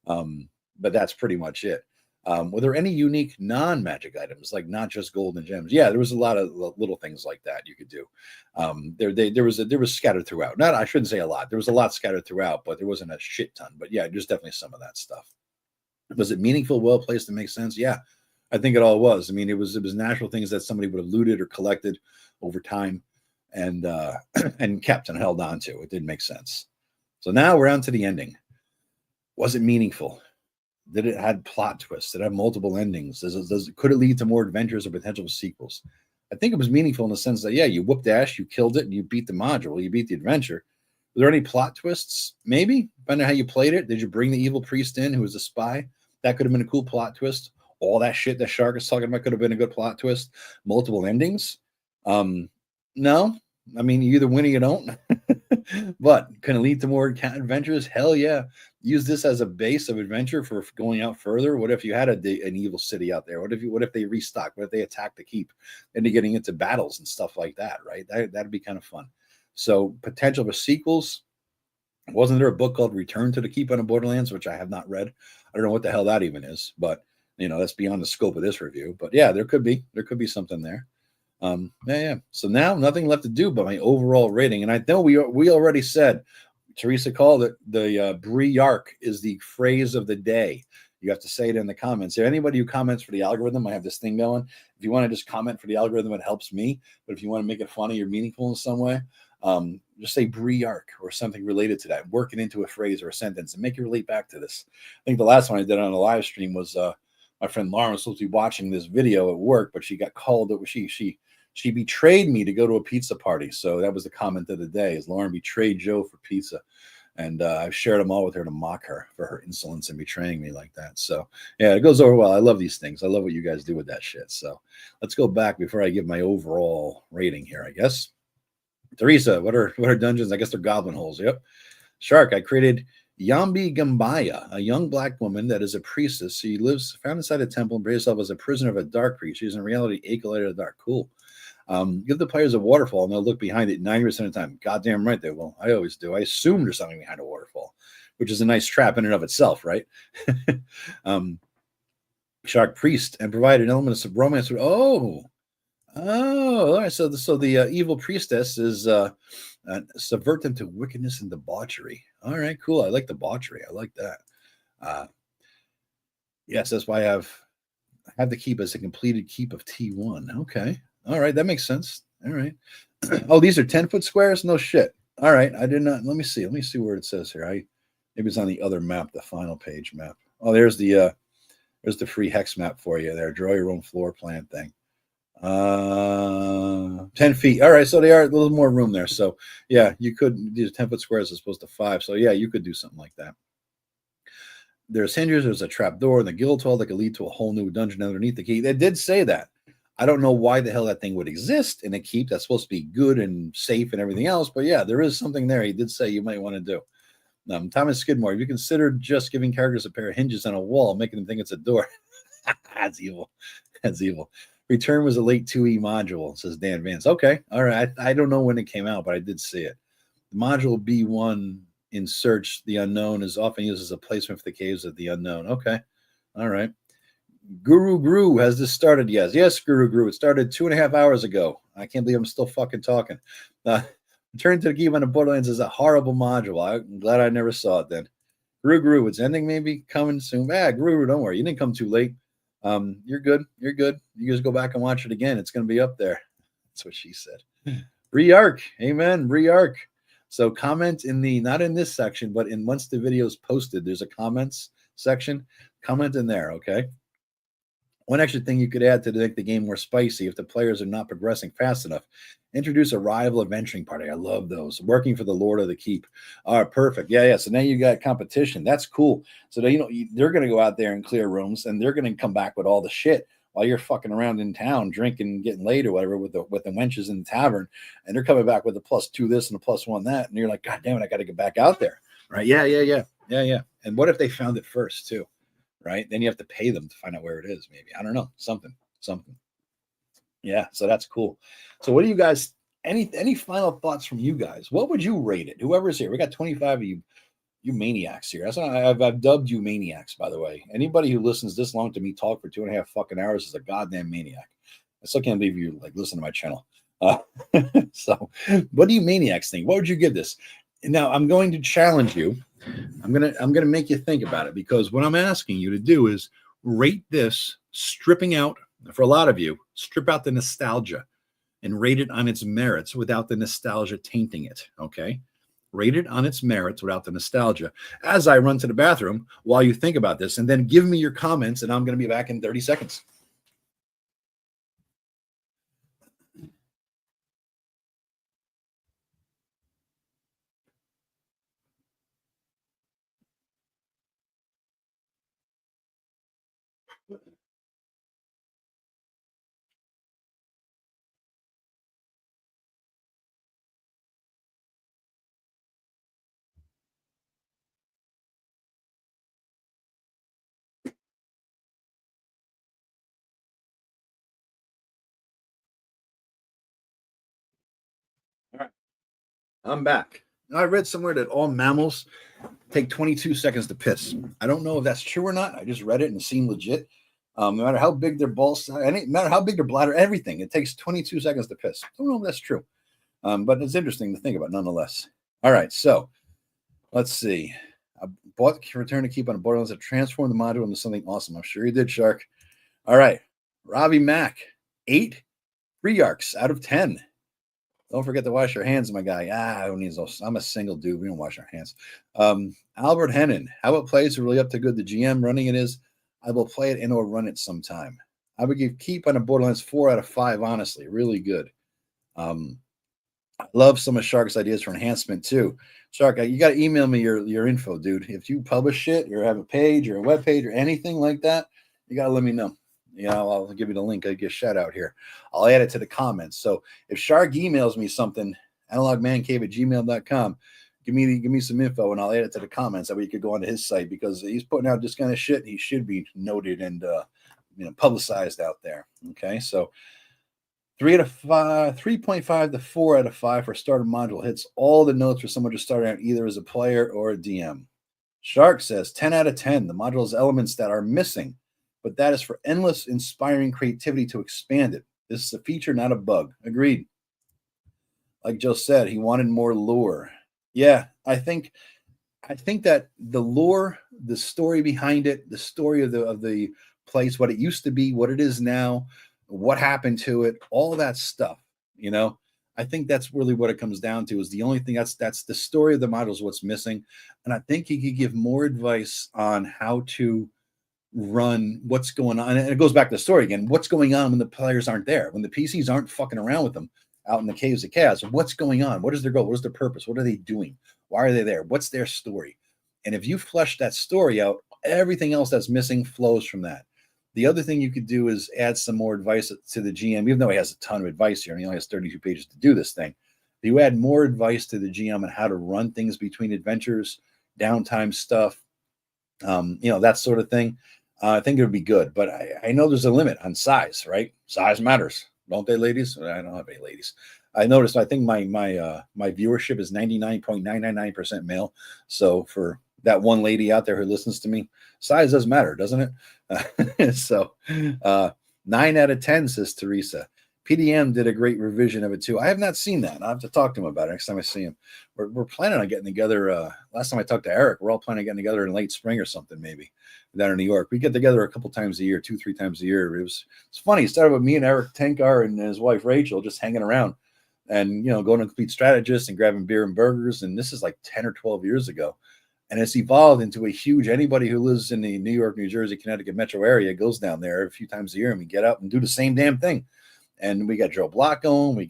Speaker 1: But that's pretty much it. Were there any unique non-magic items, like not just gold and gems? Yeah, there was a lot of little things like that you could do. There was scattered throughout. I shouldn't say a lot. There was a lot scattered throughout, but there wasn't a shit ton. But yeah, there's definitely some of that stuff. Was it meaningful, well placed, and make sense? Yeah, I think it all was. I mean, it was natural things that somebody would have looted or collected over time and and kept and held on to. It did make sense. So now we're on to the ending. Was it meaningful? Did it had plot twists? Did it have multiple endings? Could it lead to more adventures or potential sequels? I think it was meaningful in the sense that, yeah, you whooped Ash, you killed it, and you beat the module, you beat the adventure. Were there any plot twists? Maybe, depending on how you played it. Did you bring the evil priest in who was a spy? That could have been a cool plot twist. All that shit that Shark is talking about could have been a good plot twist. Multiple endings. No. I mean, you either win or you don't. But can it lead to more adventures? Hell yeah. Use this as a base of adventure for going out further. What if you had an evil city out there? What if they restock? What if they attack the keep and getting into battles and stuff like that, right? That'd be kind of fun. So potential for sequels. Wasn't there a book called Return to the Keep on the Borderlands, which I have not read? I don't know what the hell that even is, but that's beyond the scope of this review. But yeah, there could be something there. Yeah. So now nothing left to do but my overall rating. And I know we already said, Teresa called it the Briars is the phrase of the day. You have to say it in the comments. If anybody who comments for the algorithm, I have this thing going. If you want to just comment for the algorithm, it helps me. But if you want to make it funny or meaningful in some way, just say Briars or something related to that. Work it into a phrase or a sentence and make it relate back to this. I think the last one I did on a live stream was my friend Lauren was supposed to be watching this video at work, but she got called. She betrayed me to go to a pizza party. So that was the comment of the day: is Lauren betrayed Joe for pizza. And I've shared them all with her to mock her for her insolence and betraying me like that. So yeah, it goes over well. I love these things. I love what you guys do with that shit. So let's go back before I give my overall rating here, I guess. Teresa, what are dungeons? I guess they're goblin holes. Yep. Shark, I created Yambi Gambaya, a young black woman that is a priestess. She found inside a temple and brings herself as a prisoner of a dark priest. She's in reality acolyte of the dark. Cool. Give the players a waterfall and they'll look behind it 90% of the time. Goddamn right they will. I always do. I assume there's something behind a waterfall, which is a nice trap in and of itself, right? Shark priest and provide an element of romance. Oh, all right. So the evil priestess is subvert them to wickedness and debauchery. All right, cool. I like debauchery. I like that. Yes, that's why I have the keep as a completed keep of T1. Okay. All right, that makes sense. All right. Oh, these are 10-foot squares? No shit. All right. I did not. Let me see where it says here. Maybe it's on the other map, the final page map. Oh, there's the free hex map for you there. Draw your own floor plan thing. 10 feet. All right, so they are a little more room there. So yeah, you could, these 10-foot squares as opposed to 5. So yeah, you could do something like that. There's hinges, there's a trap door in the guild hall that could lead to a whole new dungeon underneath the keep. They did say that. I don't know why the hell that thing would exist in a keep that's supposed to be good and safe and everything else, but yeah, there is something there. He did say you might want to do. Thomas Skidmore, have you considered just giving characters a pair of hinges on a wall, making them think it's a door? That's evil. That's evil. Return was a late 2E module, says Dan Vance. Okay, all right. I don't know when it came out, but I did see it. The module B1 in Search the Unknown is often used as a placement for the Caves of the Unknown. Okay, all right. Guru Gru, has this started? Yes, Guru Gru. It started 2.5 hours ago. I can't believe I'm still fucking talking. Return to the Keep on the Borderlands is a horrible module. I'm glad I never saw it then. Guru Gru, it's ending maybe coming soon. Guru, don't worry. You didn't come too late. You're good. You're good. You just go back and watch it again. It's going to be up there. That's what she said. Briars. Amen. Briars. So comment in the, not in this section, but in once the video is posted, there's a comments section. Comment in there, okay? One extra thing you could add to make the game more spicy if the players are not progressing fast enough. Introduce a rival adventuring party. I love those. Working for the Lord of the Keep. All right, perfect. Yeah. So now you got competition. That's cool. So they're going to go out there and clear rooms, and they're going to come back with all the shit while you're fucking around in town, drinking, getting laid or whatever with the wenches in the tavern, and they're coming back with a +2 this and a +1 that, and you're like, God damn it, I got to get back out there, right? Yeah. And what if they found it first too? Right? Then you have to pay them to find out where it is. Maybe, I don't know, something. Yeah. So that's cool. So what do you guys, any final thoughts from you guys? What would you rate it? Whoever's here, we got 25 of you maniacs here. That's what I've dubbed you maniacs, by the way. Anybody who listens this long to me talk for 2.5 fucking hours is a goddamn maniac. I still can't believe you listen to my channel. So what do you maniacs think? What would you give this? Now I'm going to challenge you. I'm gonna make you think about it, because what I'm asking you to do is rate this, stripping out, for a lot of you, strip out the nostalgia and rate it on its merits without the nostalgia tainting it. Okay. Rate it on its merits without the nostalgia. As I run to the bathroom while you think about this, and then give me your comments, and I'm going to be back in 30 seconds. All right. I'm back. I read somewhere that all mammals take 22 seconds to piss. I don't know if that's true or not. I just read it and it seemed legit. No matter how big their balls, no matter how big their bladder, everything, it takes 22 seconds to piss. I don't know if that's true, but it's interesting to think about nonetheless. All right, so let's see. I bought Return to Keep on a Borderlands that transformed the module into something awesome. I'm sure you did, Shark. All right, Robbie Mack, 8 Briars out of 10. Don't forget to wash your hands, my guy. Who needs those? I'm a single dude. We don't wash our hands. Albert Hennon, how it plays really up to good. The GM running it is. I will play it and or run it sometime. I would give Keep on a Borderlands 4 out of 5, honestly. Really good. I love some of Shark's ideas for enhancement too. Shark, you got to email me your info, dude. If you publish shit or have a page or a web page or anything like that, you got to let me know. I'll give you the link. I'll get a shout out here. I'll add it to the comments. So if Shark emails me something, analogmancave@gmail.com, give me some info and I'll add it to the comments. That way you could go onto his site, because he's putting out this kind of shit. He should be noted and publicized out there. Okay, so 3 out of 5, 3.5 to 4 out of 5 for starter module. Hits all the notes for someone just starting out either as a player or a DM. Shark says 10 out of 10. The module has elements that are missing, but that is for endless, inspiring creativity to expand it. This is a feature, not a bug. Agreed. Like Joe said, he wanted more lore. Yeah, I think that the lore, the story behind it, the story of the place, what it used to be, what it is now, what happened to it, all that stuff, I think that's really what it comes down to. Is the only thing that's the story of the model is what's missing. And I think he could give more advice on how to run what's going on. And it goes back to the story again. What's going on when the players aren't there, when the PCs aren't fucking around with them out in the caves of chaos? What's going on? What is their goal? What is their purpose? What are they doing? Why are they there? What's their story? And if you flesh that story out, everything else that's missing flows from that. The other thing you could do is add some more advice to the GM, even though he has a ton of advice here and he only has 32 pages to do this thing. You add more advice to the GM on how to run things between adventures, downtime stuff, that sort of thing. I think it would be good, but I know there's a limit on size, right? Size matters, don't they, ladies? I don't have any ladies. I noticed. I think my viewership is 99.999% male. So for that one lady out there who listens to me, size does matter, doesn't it? So 9 out of 10, says Teresa. PDM did a great revision of it too. I have not seen that. I'll have to talk to him about it next time I see him. We're planning on getting together. Last time I talked to Eric, we're all planning on getting together in late spring or something, maybe down in New York. We get together a couple times a year, 2-3 times a year. It's funny. It started with me and Eric Tenkar and his wife Rachel just hanging around and going to Complete Strategist and grabbing beer and burgers. And this is like 10 or 12 years ago. And it's evolved into a huge, anybody who lives in the New York, New Jersey, Connecticut metro area goes down there a few times a year, and we get up and do the same damn thing. And we got Joe Block going. We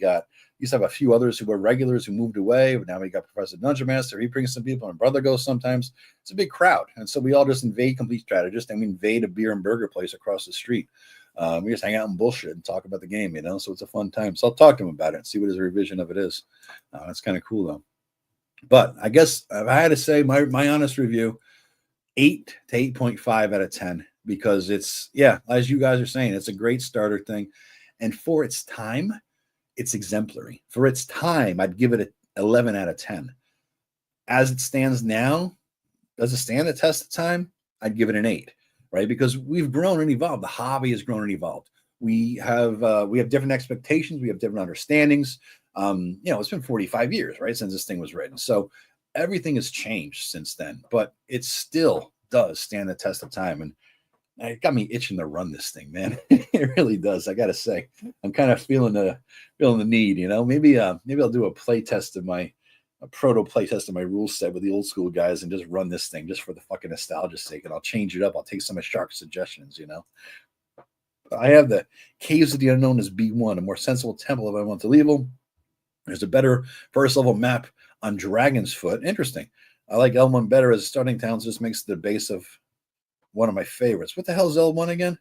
Speaker 1: used to have a few others who were regulars who moved away, but now we got Professor Dungeon Master. He brings some people, and brother goes sometimes. It's a big crowd. And so we all just invade Complete Strategist, and we invade a beer and burger place across the street. We just hang out and bullshit and talk about the game, so it's a fun time. So I'll talk to him about it and see what his revision of it is. That's kind of cool, though. But I guess if I had to say my honest review, 8 to 8.5 out of 10, because it's, as you guys are saying, it's a great starter thing. And for its time, it's exemplary. For its time, I'd give it an 11 out of 10. As it stands now, does it stand the test of time? I'd give it an 8, right? Because we've grown and evolved. The hobby has grown and evolved. We have different expectations. We have different understandings. It's been 45 years, right, since this thing was written. So everything has changed since then, but it still does stand the test of time. And it got me itching to run this thing, man. It really does. I gotta say, I'm kind of feeling the need. Maybe I'll do a proto play test of my rule set with the old school guys and just run this thing just for the fucking nostalgia's sake. And I'll change it up. I'll take some of Shark's suggestions. I have the Caves of the Unknown as B1, a more sensible temple if I want to leave them. There's a better first level map on Dragon's Foot. Interesting. I like L1 better as a starting town. So just makes the base of one of my favorites. What the hell is L1 again?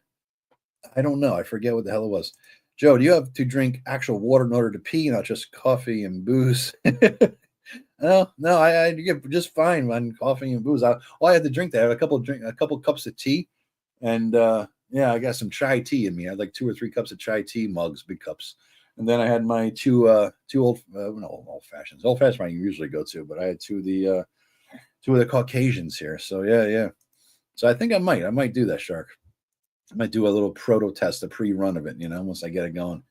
Speaker 1: I don't know. I forget what the hell it was. Joe, do you have to drink actual water in order to pee, not just coffee and booze? No, I get just fine on coffee and booze. All I had to drink that. I had a couple cups of tea, and yeah, I got some chai tea in me. I had like 2 or 3 cups of chai tea mugs, big cups, and then I had my two old fashions. Old fashioned I usually go to, but I had two of the Caucasians here. So yeah. So I think I might do that, Shark. I might do a little proto test, a pre-run of it, once I get it going.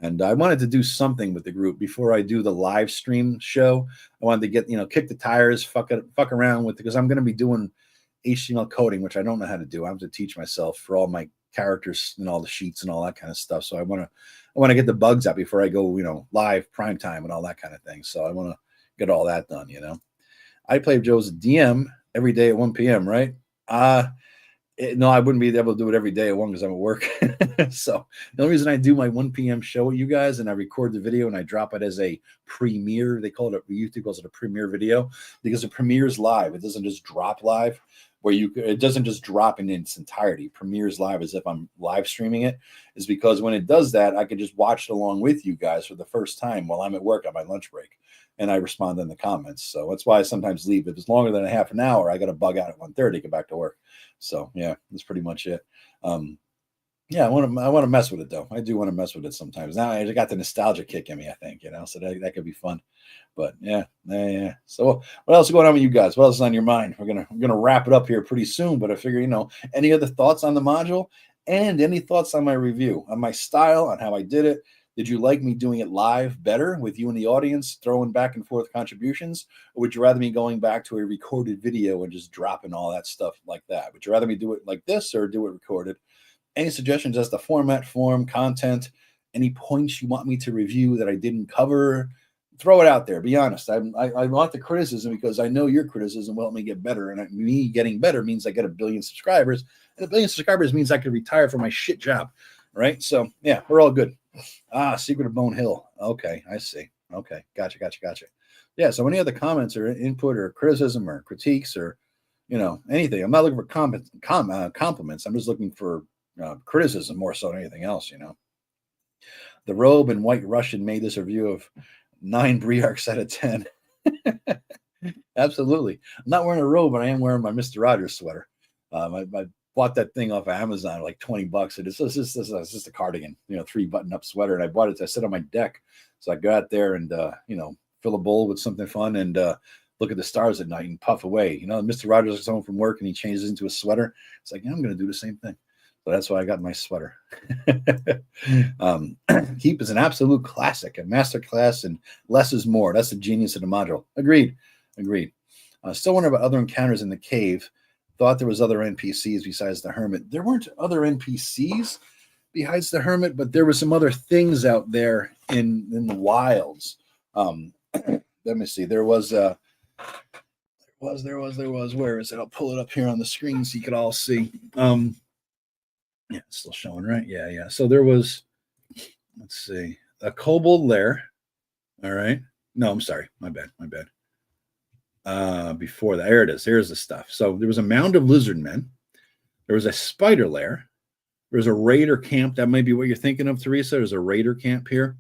Speaker 1: And I wanted to do something with the group before I do the live stream show. I wanted to get, kick the tires, fuck around with it, because I'm going to be doing HTML coding, which I don't know how to do. I have to teach myself for all my characters and all the sheets and all that kind of stuff. So I want to get the bugs out before I go, live prime time and all that kind of thing. So I want to get all that done, I play Joe's DM every day at 1 p.m., right? No, I wouldn't be able to do it every day at 1 because I'm at work. So the only reason I do my 1 p.m. show with you guys and I record the video and I drop it as a premiere, YouTube calls it a premiere video, because it premieres live. It doesn't just drop live it doesn't just drop in its entirety. Premieres live as if I'm live streaming it, is because when it does that, I can just watch it along with you guys for the first time while I'm at work on my lunch break. And I respond in the comments. So that's why I sometimes leave. If it's longer than a half an hour, I got to bug out at 1:30, get back to work. So yeah, that's pretty much it. Yeah, I want to mess with it though. I do want to mess with it sometimes. Now I got the nostalgia kick in me, I think, so that could be fun. But yeah. So what else is going on with you guys? What else is on your mind? We're gonna wrap it up here pretty soon. But I figure, any other thoughts on the module and any thoughts on my review, on my style, on how I did it. Did you like me doing it live better with you in the audience, throwing back and forth contributions? Or would you rather me going back to a recorded video and just dropping all that stuff like that? Would you rather me do it like this or do it recorded? Any suggestions as to format, form, content, any points you want me to review that I didn't cover? Throw it out there. Be honest. I want the criticism because I know your criticism will help me get better. And me getting better means I get 1 billion subscribers. And 1 billion subscribers means I could retire from my shit job. Right? So, yeah, we're all good. Secret of Bone Hill. Okay, I see. Okay, gotcha. Yeah, so any other comments or input or criticism or critiques or, anything. I'm not looking for compliments. I'm just looking for criticism more so than anything else, The Robe and White Russian made this review of 9 Briars out of 10. Absolutely. I'm not wearing a robe, but I am wearing my Mr. Rogers sweater. I bought that thing off of Amazon like $20. And it's just a cardigan, 3 button-up sweater. And I bought it to sit on my deck. So I go out there and, fill a bowl with something fun and look at the stars at night and puff away. Mr. Rogers is home from work and he changes into a sweater. It's like, I'm going to do the same thing. So that's why I got my sweater. Keep is an absolute classic, a master class, and less is more. That's the genius of the module. Agreed. Still wonder about other encounters in the cave. Thought there was other NPCs besides the hermit. There weren't other NPCs besides the hermit, but there were some other things out there in the wilds. Let me see. There was. Where is it? I'll pull it up here on the screen so you can all see. Yeah, it's still showing, right? Yeah. So there was, let's see, a kobold lair. All right. No, I'm sorry. My bad. Before that, there it is. Here's the stuff. So there was a mound of lizard men. There was a spider lair. There was a raider camp. That might be what you're thinking of, Teresa. There's a raider camp here.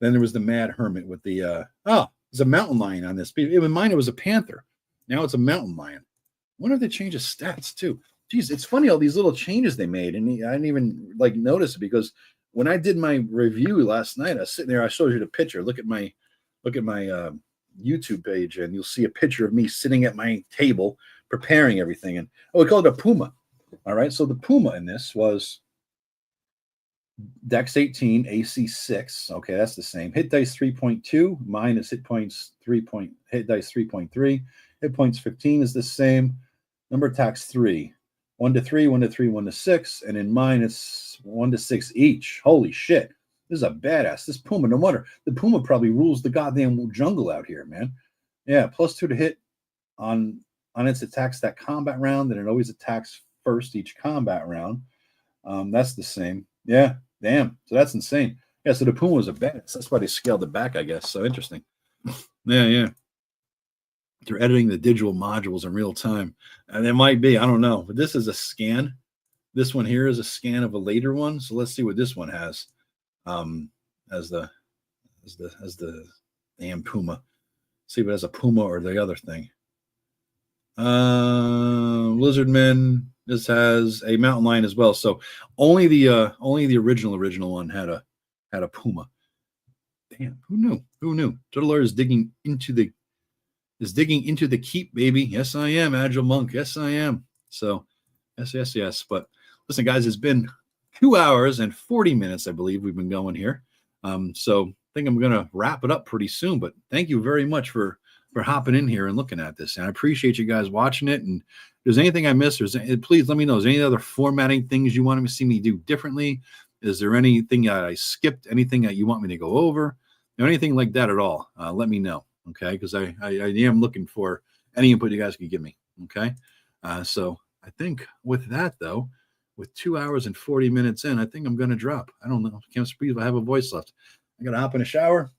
Speaker 1: Then there was the mad hermit with the, there's a mountain lion on this. In mine, it was a panther. Now it's a mountain lion. I wonder if they change his stats too. Geez, it's funny all these little changes they made, and I didn't even notice it because when I did my review last night, I was sitting there. I showed you the picture. Look at my YouTube page, and you'll see a picture of me sitting at my table preparing everything. And we call it a puma. All right, so the puma in this was Dex 18, AC 6. Okay, that's the same. Hit dice 3.2 minus hit points hit dice 3.3. Hit points 15 is the same. Number attacks 3. 1 to 3, 1 to 3, 1 to 6, and then minus 1 to 6 each. Holy shit. This is a badass. This Puma, no wonder. The Puma probably rules the goddamn jungle out here, man. Yeah, plus 2 to hit on its attacks that combat round, and it always attacks first each combat round. That's the same. Yeah, damn. So that's insane. Yeah, so the Puma was a badass. That's why they scaled it back, I guess. So interesting. Yeah. They're editing the digital modules in real time. And it might be, I don't know. But this is a scan. This one here is a scan of a later one. So let's see what this one has. As the damn Puma. See if it has a Puma or the other thing. Lizardman. This has a mountain lion as well. So only the original one had a Puma. Damn, who knew? Joethelawyer is digging into the keep, baby. Yes, I am, Agile Monk. Yes, I am. So yes. But listen, guys, it's been 2 hours and 40 minutes, I believe we've been going here. So I think I'm gonna wrap it up pretty soon. But thank you very much for hopping in here and looking at this. And I appreciate you guys watching it. And if there's anything I missed, please let me know. Is there any other formatting things you want to see me do differently? Is there anything I skipped? Anything that you want me to go over? Or anything like that at all? Let me know. Okay, because I am looking for any input you guys can give me. Okay, so I think with that though, with 2 hours and 40 minutes in, I think I'm going to drop. I don't know. I can't speak if I have a voice left. I got to hop in a shower,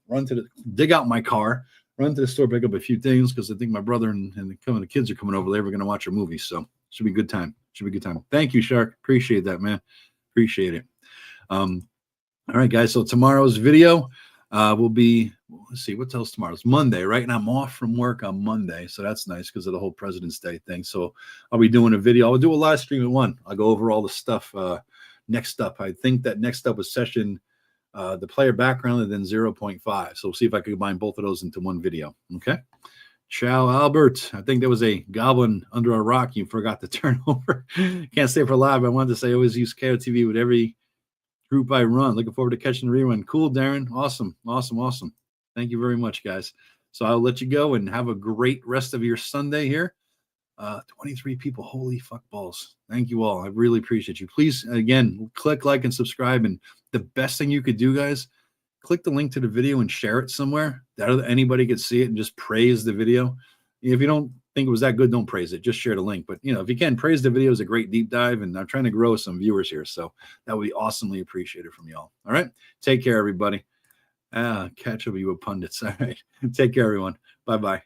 Speaker 1: dig out my car, run to the store, pick up a few things because I think my brother and the kids are coming over there. We're going to watch a movie, so should be a good time. Thank you, Shark. Appreciate that, man. Appreciate it. All right, guys. So tomorrow's video will be, let's see, what else tomorrow? It's Monday, right? And I'm off from work on Monday, so that's nice because of the whole President's Day thing. So I'll be doing a video. I'll do a live stream at 1. I'll go over all the stuff. Next up, I think that next up was session, the player background, and then 0.5. So we'll see if I can combine both of those into one video. Okay. Ciao, Albert. I think there was a goblin under a rock you forgot to turn over. Can't stay for live. I wanted to say I always use KOTV with every group I run. Looking forward to catching the rerun. Cool, Darren. Awesome. Thank you very much, guys. So I'll let you go and have a great rest of your Sunday here. 23 people. Holy fuck balls. Thank you all. I really appreciate you. Please, again, click like and subscribe. And the best thing you could do, guys, click the link to the video and share it somewhere that anybody could see it and just praise the video. If you don't think it was that good, don't praise it. Just share the link. But, if you can, praise the video. Is a great deep dive. And I'm trying to grow some viewers here. So that would be awesomely appreciated from y'all. All right. Take care, everybody. Catch up with you pundits. All right. Take care, everyone. Bye-bye.